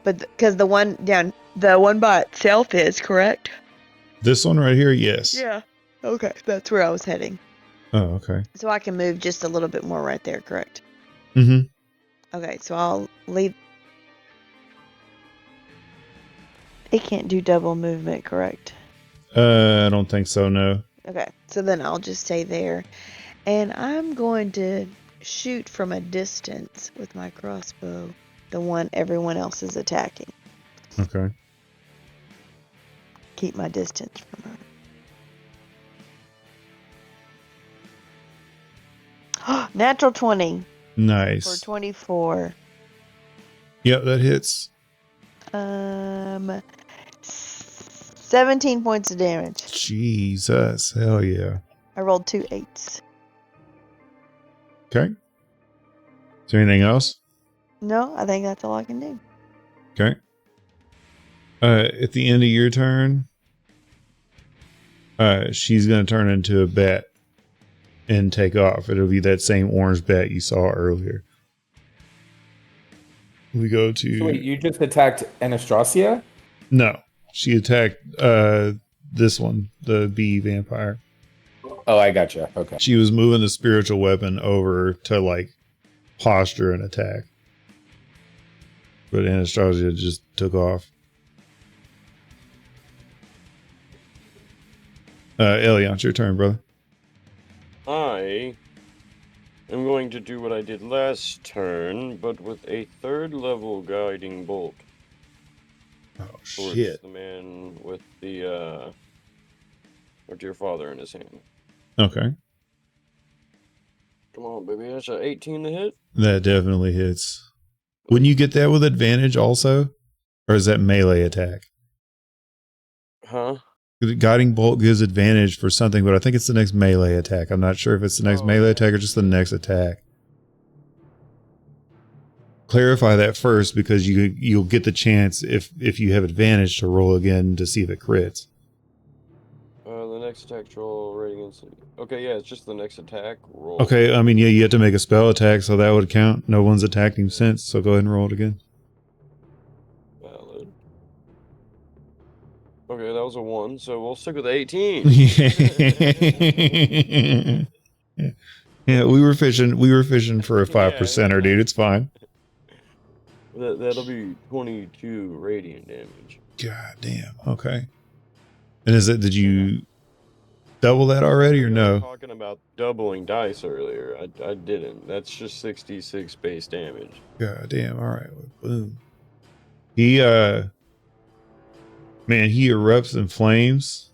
But because the one by itself is correct. This one right here, yes. Yeah. Okay, that's where I was heading. Oh, okay. So I can move just a little bit more right there, correct? Mm-hmm. Okay, so I'll leave. It can't do double movement, correct? I don't think so. No. Okay, so then I'll just stay there. And I'm going to shoot from a distance with my crossbow, the one everyone else is attacking. Okay. Keep my distance from her. Natural 20 for Nice. 24. Yep, that hits. 17 points of damage. Jesus. Hell yeah. I rolled 2 8s. Okay. Is there anything else? No, I think that's all I can do. Okay. At the end of your turn, she's going to turn into a bat and take off. It'll be that same orange bat you saw earlier. We go to... So wait, you just attacked Anastasia? No. She attacked this one, the bee vampire. Oh, I gotcha. Okay. She was moving the spiritual weapon over to, like, posture and attack. But Anastasia just took off. Elion, it's your turn, brother. I am going to do what I did last turn, but with a 3rd level guiding bolt. Oh, Towards shit. the man with the with your father in his hand. Okay. Come on, baby. That's a 18 to hit. That definitely hits. Wouldn't you get that with advantage also? Or is that melee attack? Huh? The guiding bolt gives advantage for something, but I think it's the next melee attack. I'm not sure if it's the next melee attack or just the next attack. Clarify that first, because you'll get the chance if you have advantage to roll again to see if it crits. The next attack roll rating against. Okay, yeah, it's just the next attack roll. Okay, I mean, yeah, you have to make a spell attack, so that would count. No one's attacked him since, so go ahead and roll it again. Valid. Okay, that was a 1, so we'll stick with 18. Yeah, we were fishing for a 5%er, dude. It's fine. That'll be 22 radiant damage. God damn. Okay. And did you double that already or We were no? talking about doubling dice earlier. I didn't. That's just 66 base damage. God damn. All right. Boom. He erupts in flames,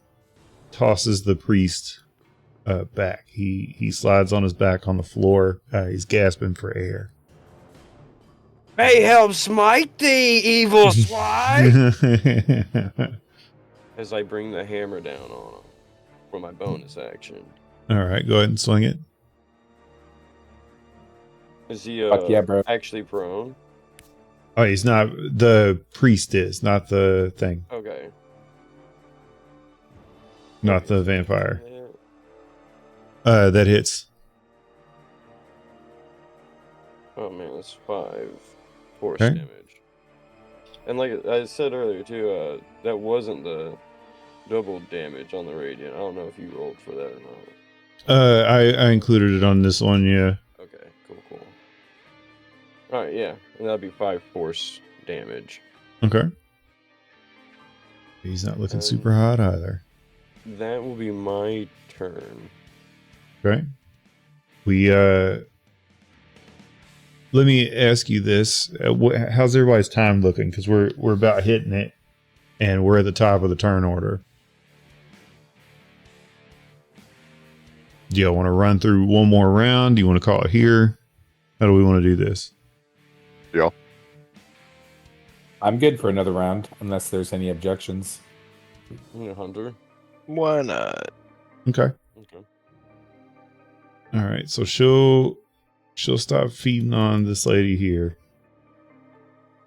tosses the priest back. He slides on his back on the floor. He's gasping for air. May help smite thee, evil swine! As I bring the hammer down on him for my bonus action. All right, go ahead and swing it. Is he Fuck yeah, bro. actually prone? Oh, he's not. The priest is, not the thing. Okay. Not the vampire. That hits. Oh man, that's 5 force Okay. damage. And like I said earlier too, that wasn't the double damage on the radiant. I don't know if you rolled for that or not. I included it on this one, yeah. Okay, cool. Alright, yeah. And that'd be 5 force damage. Okay. He's not looking super hot either. That will be my turn. Okay. Let me ask you this. How's everybody's time looking? Because we're about hitting it, and we're at the top of the turn order. Do y'all want to run through one more round? Do you want to call it here? How do we want to do this? Yeah. I'm good for another round, unless there's any objections. Hunter. Why not? Okay. Okay. All right. So she'll stop feeding on this lady here.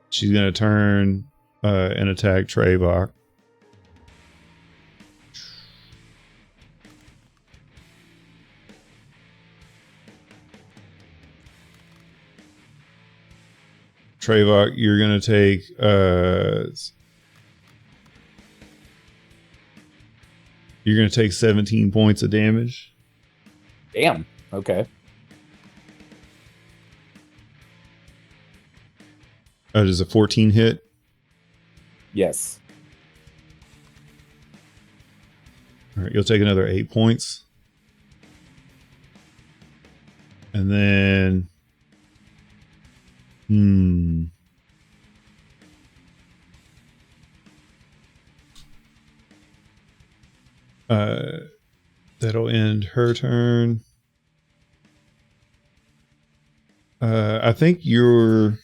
She's gonna turn and attack Trevok. Trevok, you're gonna take you're gonna take 17 points of damage. Damn. Okay. Does a 14 hit? Yes. All right, you'll take another 8 points. And then that'll end her turn. I think your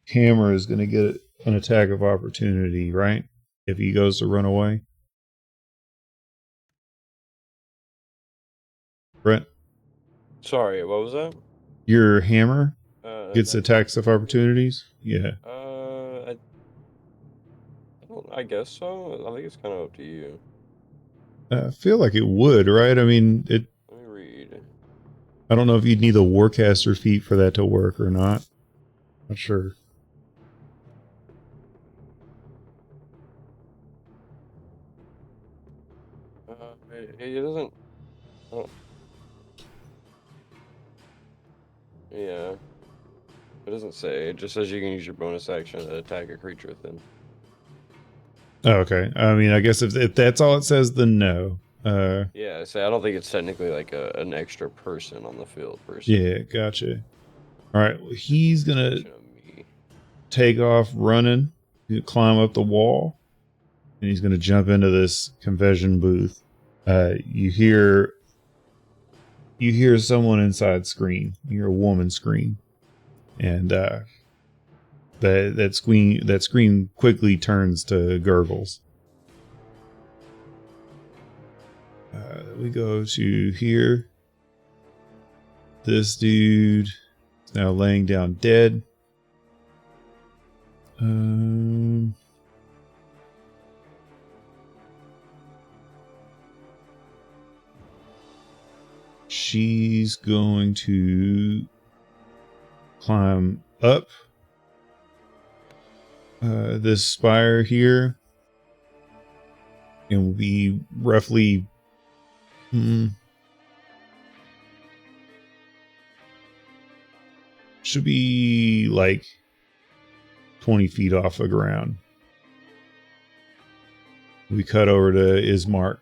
hammer is going to get an attack of opportunity, right? If he goes to run away. Brent, Sorry, what was that? your hammer gets Attack attacks of opportunities? Yeah. I guess so. I think it's kind of up to you. I feel like it would, right? I mean, Let me read. I don't know if you'd need the Warcaster feat for that to work or not. Not sure. It doesn't. Oh. Yeah. It doesn't say. It just says you can use your bonus action to attack a creature within. Oh, okay. I mean, I guess if that's all it says, then no. Yeah, I say I don't think it's technically like an extra person on the field per se. Yeah, gotcha. All right, well, he's gonna Exception of me. take off running, climb up the wall, and he's gonna jump into this confession booth. You hear someone inside scream. You hear a woman scream, and that scream quickly turns to gurgles. We go to here. This dude is now laying down dead. She's going to climb up this spire here, and will be roughly should be like 20 feet off the ground. We cut over to Ismark.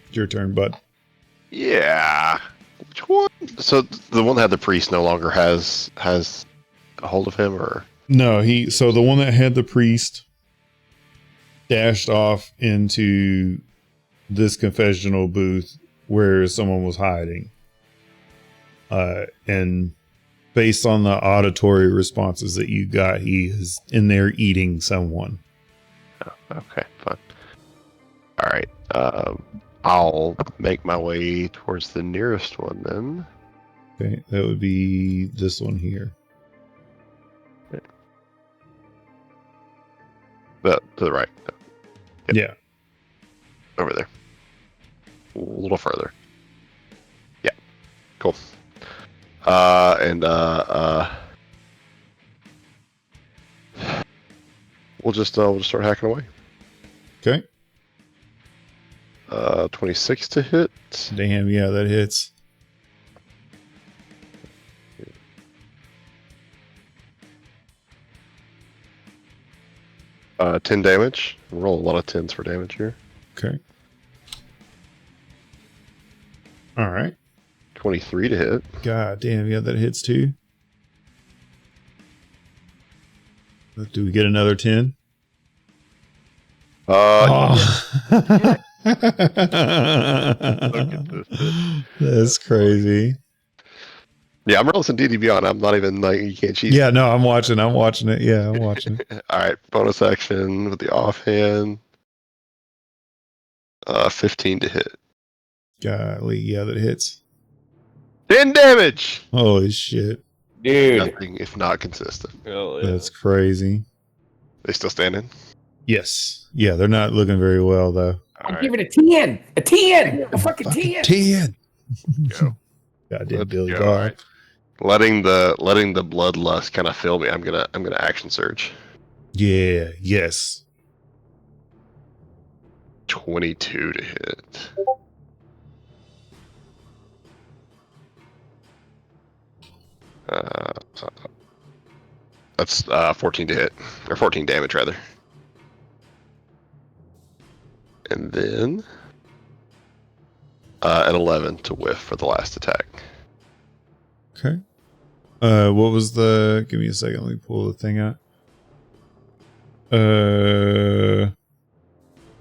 It's your turn, bud. Yeah. Which one? So the one that had the priest no longer has a hold of him, or No, so the one that had the priest dashed off into this confessional booth where someone was hiding. And based on the auditory responses that you got, he is in there eating someone. oh, okay, fine. All right. I'll make my way towards the nearest one then. Okay, that would be this one here. To the right. Yep. Yeah. Over there. A little further. Yeah. Cool. We'll just start hacking away. Okay. 26 to hit. Damn, yeah, that hits. Uh, 10 damage. Roll a lot of 10s for damage here. Okay. All right. 23 to hit. God damn, yeah, that hits too. Do we get another 10? Yeah. That's crazy. Yeah, I'm rolling some D&D Beyond. I'm not even like, you can't cheat. Yeah, no, I'm watching it. Yeah, I'm watching it. All right, bonus action with the offhand. 15 to hit. Golly, yeah, that hits. 10 damage. Holy shit. Dude. Nothing if not consistent. Hell yeah. That's crazy. They still standing? Yes. Yeah, they're not looking very well, though. All right. Give it a 10. A 10. A fucking 10. 10. Go. Goddamn Let's Billy go. Gar. All right. Letting the bloodlust kind of fill me. I'm gonna action surge. Yeah, yes. 22 to hit. That's 14 to hit, or 14 damage rather. And then an 11 to whiff for the last attack. Okay. What was the... Give me a second. Let me pull the thing out.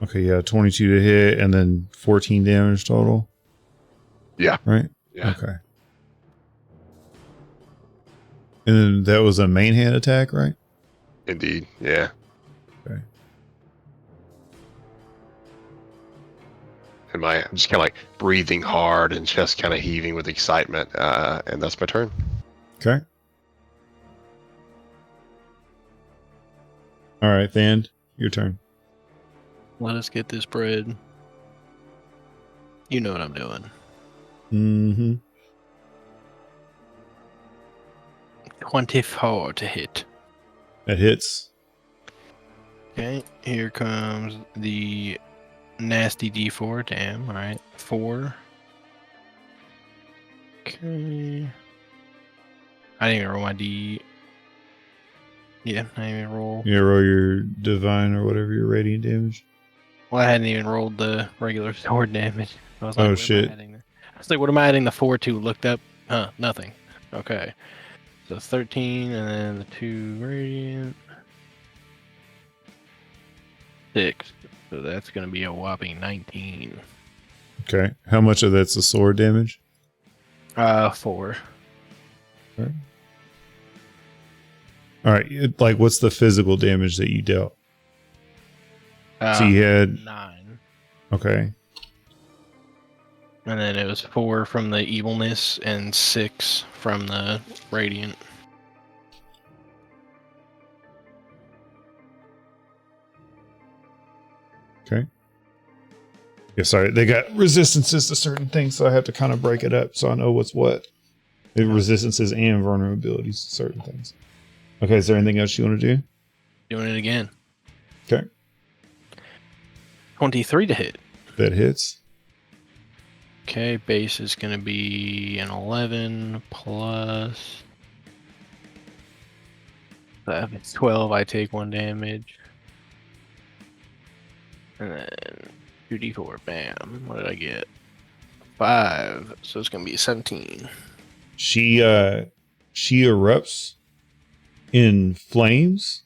Okay, yeah, 22 to hit, and then 14 damage total. Yeah. Right? Yeah. Okay. And that was a main hand attack, right? Indeed, yeah. Okay. And I'm just kind of like breathing hard and chest kind of heaving with excitement, and that's my turn. Okay. All right, Thand, your turn. Let us get this bread. You know what I'm doing. Mm-hmm. 24 to hit. That hits. Okay, here comes the nasty D4. Damn, alright. 4. Okay. I didn't even roll my D. Yeah, I didn't even roll. You roll your divine or whatever your radiant damage. Well, I hadn't even rolled the regular sword damage. I was like, Oh, what shit. am I adding there? I was like, what am I adding the 4 to? Looked up. Huh, nothing. Okay. So 13, and then the 2 radiant. 6. So that's going to be a whopping 19. Okay. How much of that's the sword damage? 4. Okay. All right. Like, what's the physical damage that you dealt? So you had 9. Okay. And then it was 4 from the evilness and 6 from the radiant. Okay. Yeah, sorry. They got resistances to certain things, so I have to kind of break it up so I know what's what. They have resistances and vulnerabilities to certain things. Okay, is there anything else you want to do? Doing it again. Okay. 23 to hit. That hits. Okay, base is going to be an 11 plus. If it's 12, I take 1 damage. And then 2d4. Bam. What did I get? 5. So it's going to be 17. She erupts in flames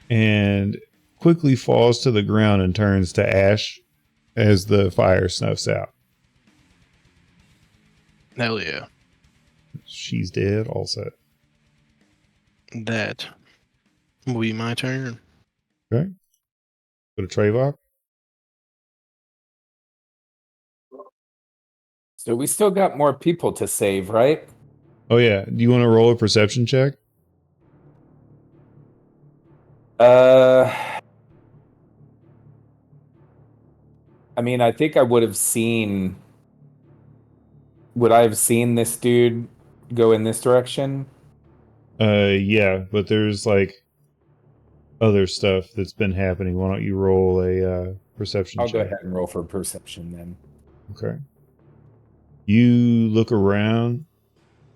and quickly falls to the ground and turns to ash as the fire snuffs out. Hell yeah. She's dead also. That will be my turn. Okay. Go to Trayvok. So we still got more people to save, right? Oh yeah. Do you want to roll a perception check? I mean, I think I would have seen. Would I have seen this dude go in this direction? Yeah, but there's like other stuff that's been happening. Why don't you roll a perception I'll check? go ahead and roll for perception then. Okay. You look around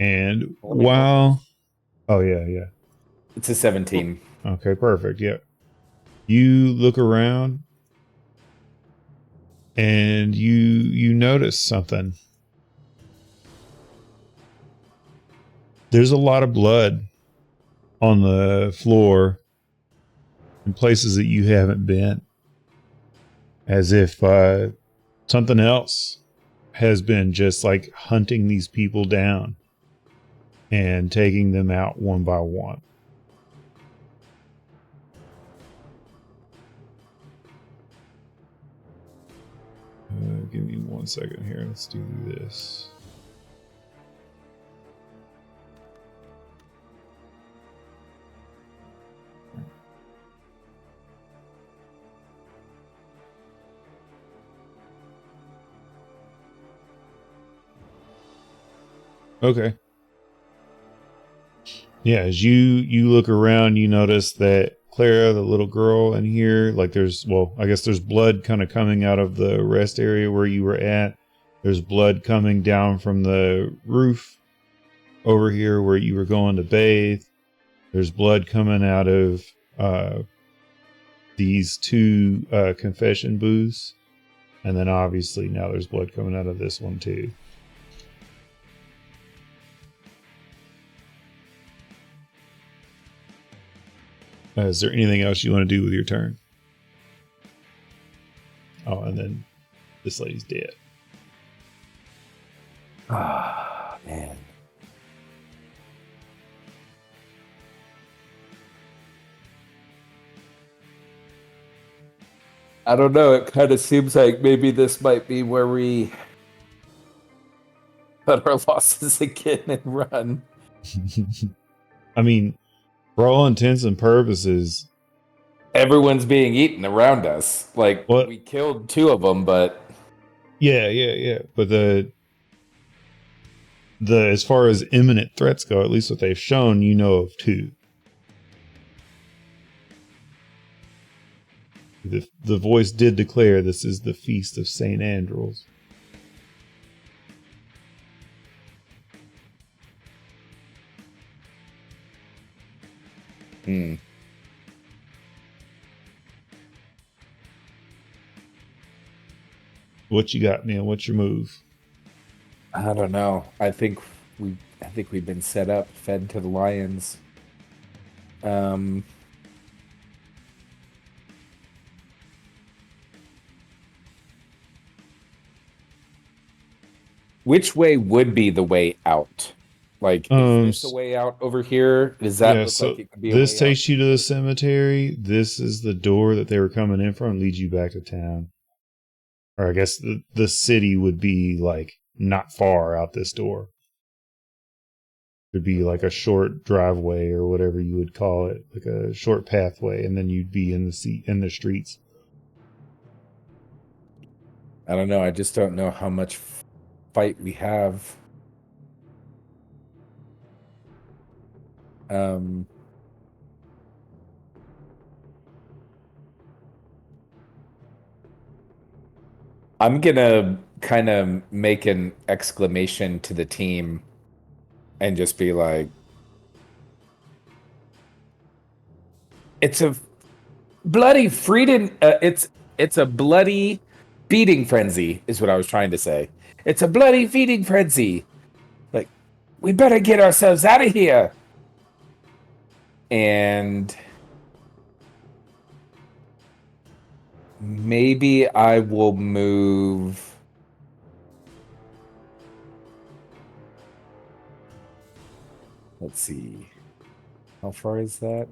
and wow. Oh yeah. It's a 17. Okay, perfect. Yeah. You look around and you notice something. There's a lot of blood on the floor in places that you haven't been. As if something else has been just like hunting these people down and taking them out one by one. Give me 1 second here. Let's do this. Okay. Yeah, as you look around, you notice that Clara, the little girl in here, like I guess there's blood kind of coming out of the rest area where you were at. There's blood coming down from the roof over here where you were going to bathe. There's blood coming out of these 2 confession booths. And then obviously now there's blood coming out of this one too. Is there anything else you want to do with your turn? Oh, and then this lady's dead. Ah, man. I don't know. It kind of seems like maybe this might be where we cut our losses again and run. I mean, for all intents and purposes, Everyone's being eaten around us. Like, what? we killed 2 of them, but Yeah. But the as far as imminent threats go, at least what they've shown, you know of 2. The voice did declare this is the feast of Saint Andros. What you got, man? What's your move? I don't know. I think we've been set up, fed to the lions. Which way would be the way out? Like, is this a way out over here? Does that look like it could be a way out? This takes you to the cemetery. This is the door that they were coming in from, leads you back to town. Or I guess the city would be like not far out this door. There'd be like a short driveway or whatever you would call it, like a short pathway, and then you'd be in the streets. I don't know. I just don't know how much fight we have. I'm gonna kind of make an exclamation to the team and just be like, it's a bloody freedom. It's a bloody feeding frenzy, is what I was trying to say. It's a bloody feeding frenzy. Like, we better get ourselves out of here. And maybe I will move. Let's see. How far is that?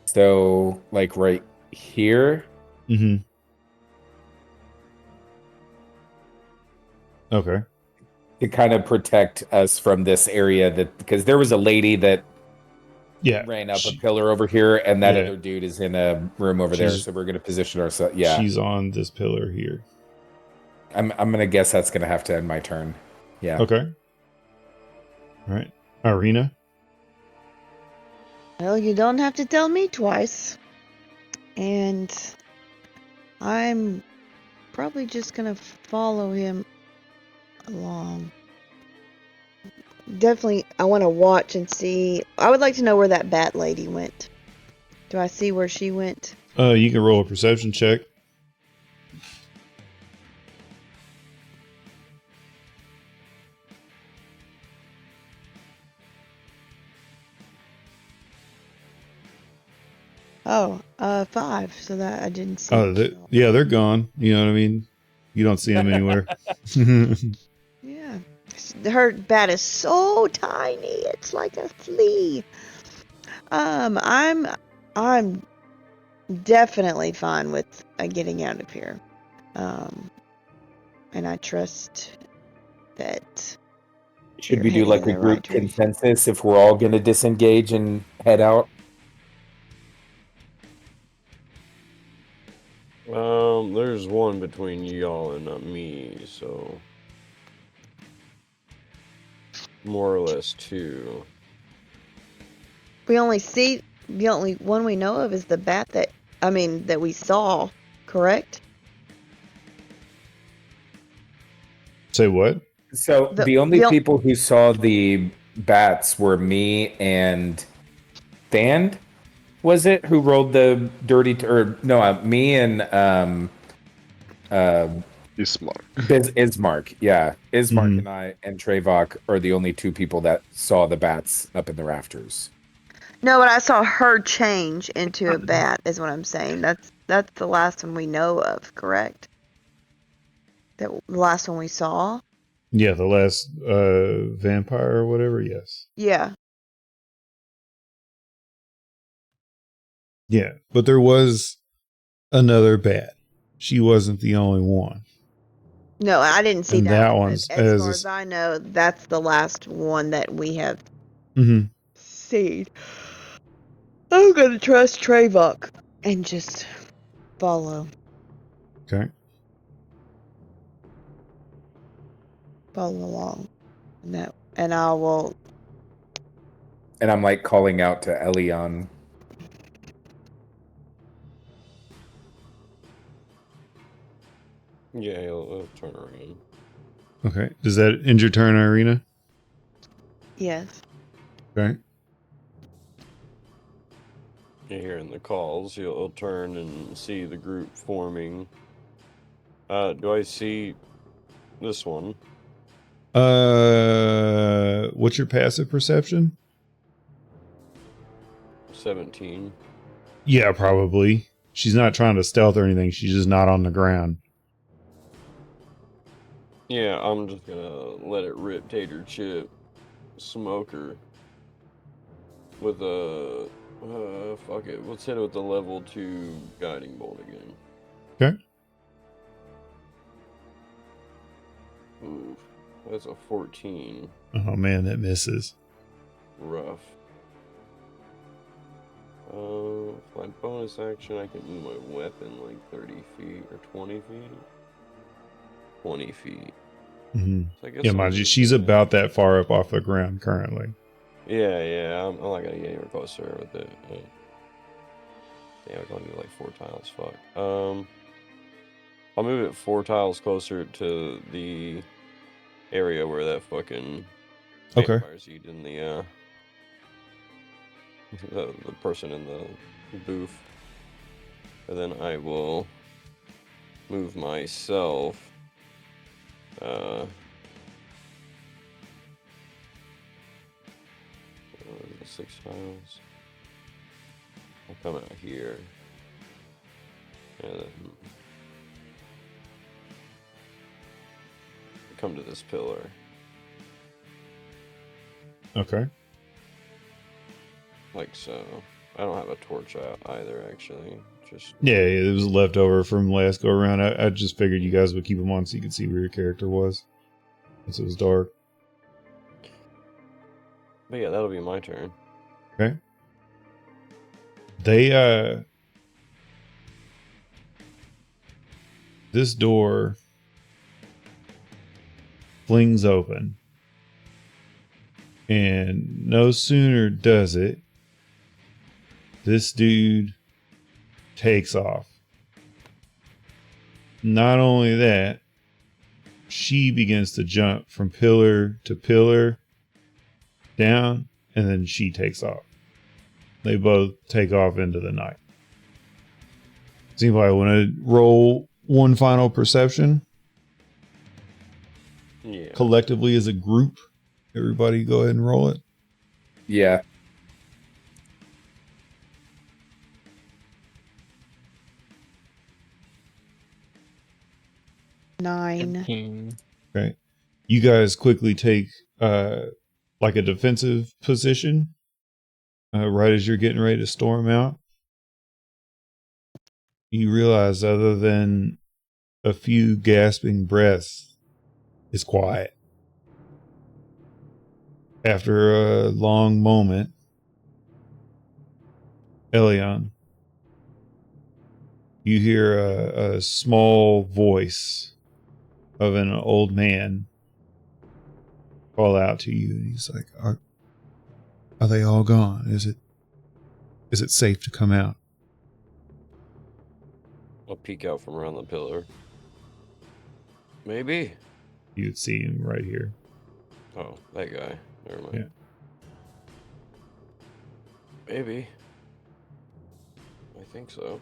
So, like right here. Mm-hmm. Okay. To kind of protect us from this area, that because there was a lady that ran up a pillar over here, and that other dude is in a room over there. So we're going to position ourselves. Yeah, she's on this pillar here. I'm going to guess that's going to have to end my turn. Yeah. Okay. All right, Irina. Well, you don't have to tell me twice. And I'm probably just gonna follow him along. Definitely, I want to watch and see. I would like to know where that bat lady went. Do I see where she went? You can roll a perception check. Oh, 5. So that I didn't see. Oh, they're gone. You know what I mean? You don't see them anywhere. Yeah, her bat is so tiny. It's like a flea. I'm definitely fine with getting out of here. And I trust that. Should we do like a group consensus if we're all going to disengage and head out? There's one between y'all and me, so more or less 2. The only one we know of is the bat that we saw, correct? Say what? So the only people who saw the bats were me and Band, was it? Who rolled the dirty? Me and Ismark. Ismark, yeah, Ismark and I and Trevok are the only 2 people that saw the bats up in the rafters. No, but I saw her change into a bat, is what I'm saying. That's the last one we know of, correct? That the last one we saw? Yeah, the last vampire or whatever. Yes. Yeah. Yeah, but there was another bat. She wasn't the only one. No, I didn't see And that that one, one's but as as far a as I know, that's the last one that we have Mhm. seen. I'm gonna trust Trevok and just follow Okay. along. And I will. And I'm like calling out to Elion. Yeah, he'll turn around. Okay. Does that end your turn, Irina? Yes. Okay. You hearing the calls, he'll turn and see the group forming. Do I see this one? What's your passive perception? 17. Yeah, probably. She's not trying to stealth or anything. She's just not on the ground. Yeah, I'm just gonna let it rip tater chip. Smoker. With a... fuck it. Let's hit it with the level 2 guiding bolt again. Okay. Ooh, that's a 14. Oh man, that misses. Rough. My bonus action, I can move my weapon like 30 feet or 20 feet. 20 feet. Mm-hmm. So I guess Yeah, I'll mind you, move she's that. about that far up off the ground currently. Yeah, I'm not gonna get anywhere closer with it. Yeah, we're gonna do like 4 tiles. Fuck. I'll move it 4 tiles closer to the area where that fucking Okay. vampire's eating the person in the booth. And then I will move myself 6 tiles. I'll come out here. And then come to this pillar. Okay. Like so. I don't have a torch out either, actually. Just Yeah, it was left over from last go around. I just figured you guys would keep them on so you could see where your character was. Since it was dark. But yeah, that'll be my turn. Okay. They this door flings open. And no sooner does it, this dude takes off. Not only that, she begins to jump from pillar to pillar down, and then she takes off. They both take off into the night. Does anybody want to roll one final perception? Yeah. Collectively as a group? Everybody go ahead and roll it. Yeah. Nine. 17. Okay. You guys quickly take like a defensive position right as you're getting ready to storm out. You realize other than a few gasping breaths, it's quiet. After a long moment, Elion, you hear a small voice of an old man call out to you, and he's like, "Are they all gone? Is it safe to come out?" I'll peek out from around the pillar. Maybe. You'd see him right here. Oh, that guy. Never mind. Yeah. Maybe. I think so.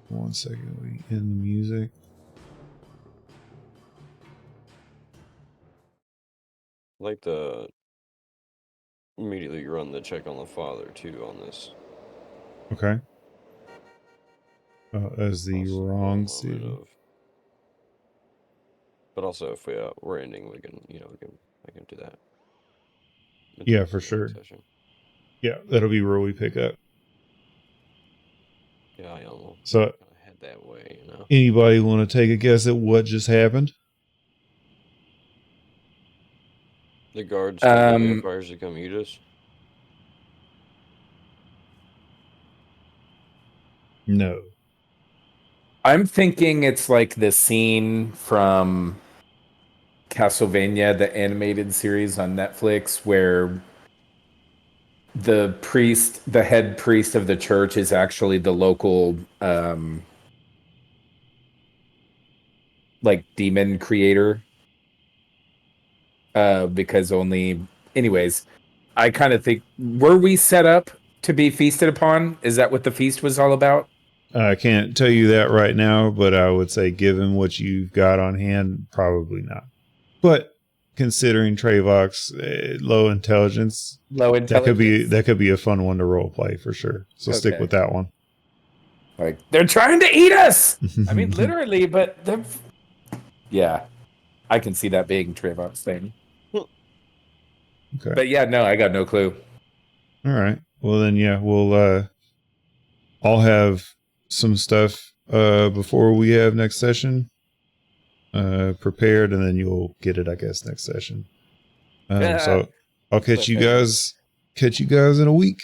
1 second, we end the music. I'd like to immediately run the check on the father too on this. Okay. as the Also, wrong moment city. But also, if we're ending, we can I can do that. Yeah, for Next sure. session. Yeah, that'll be where we pick up. Yeah, I almost So, head that way. anybody want to take a guess at what just happened? The guards told the Um, vampires to come eat us. No. I'm thinking it's like the scene from Castlevania, the animated series on Netflix, where the head priest of the church, is actually the local like demon creator. Because anyways, I kind of think, were we set up to be feasted upon? Is that what the feast was all about? I can't tell you that right now, but I would say, given what you've got on hand, probably not. But considering Travox low intelligence, Low intelligence. that could be a fun one to role play for sure. So stick Okay. with that one. Like, they're trying to eat us. I mean, literally, but yeah, I can see that being Trayvon's thing. Okay. But yeah, no, I got no clue. All right. Well then, yeah, we'll I'll have some stuff before we have next session prepared, and then you'll get it, I guess, next session. So I'll catch you guys in a week.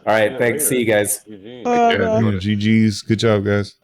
All right, Yeah, thanks. later. See you guys. GG. Bye Yeah, bye. enjoy it. GG's. Good job, guys.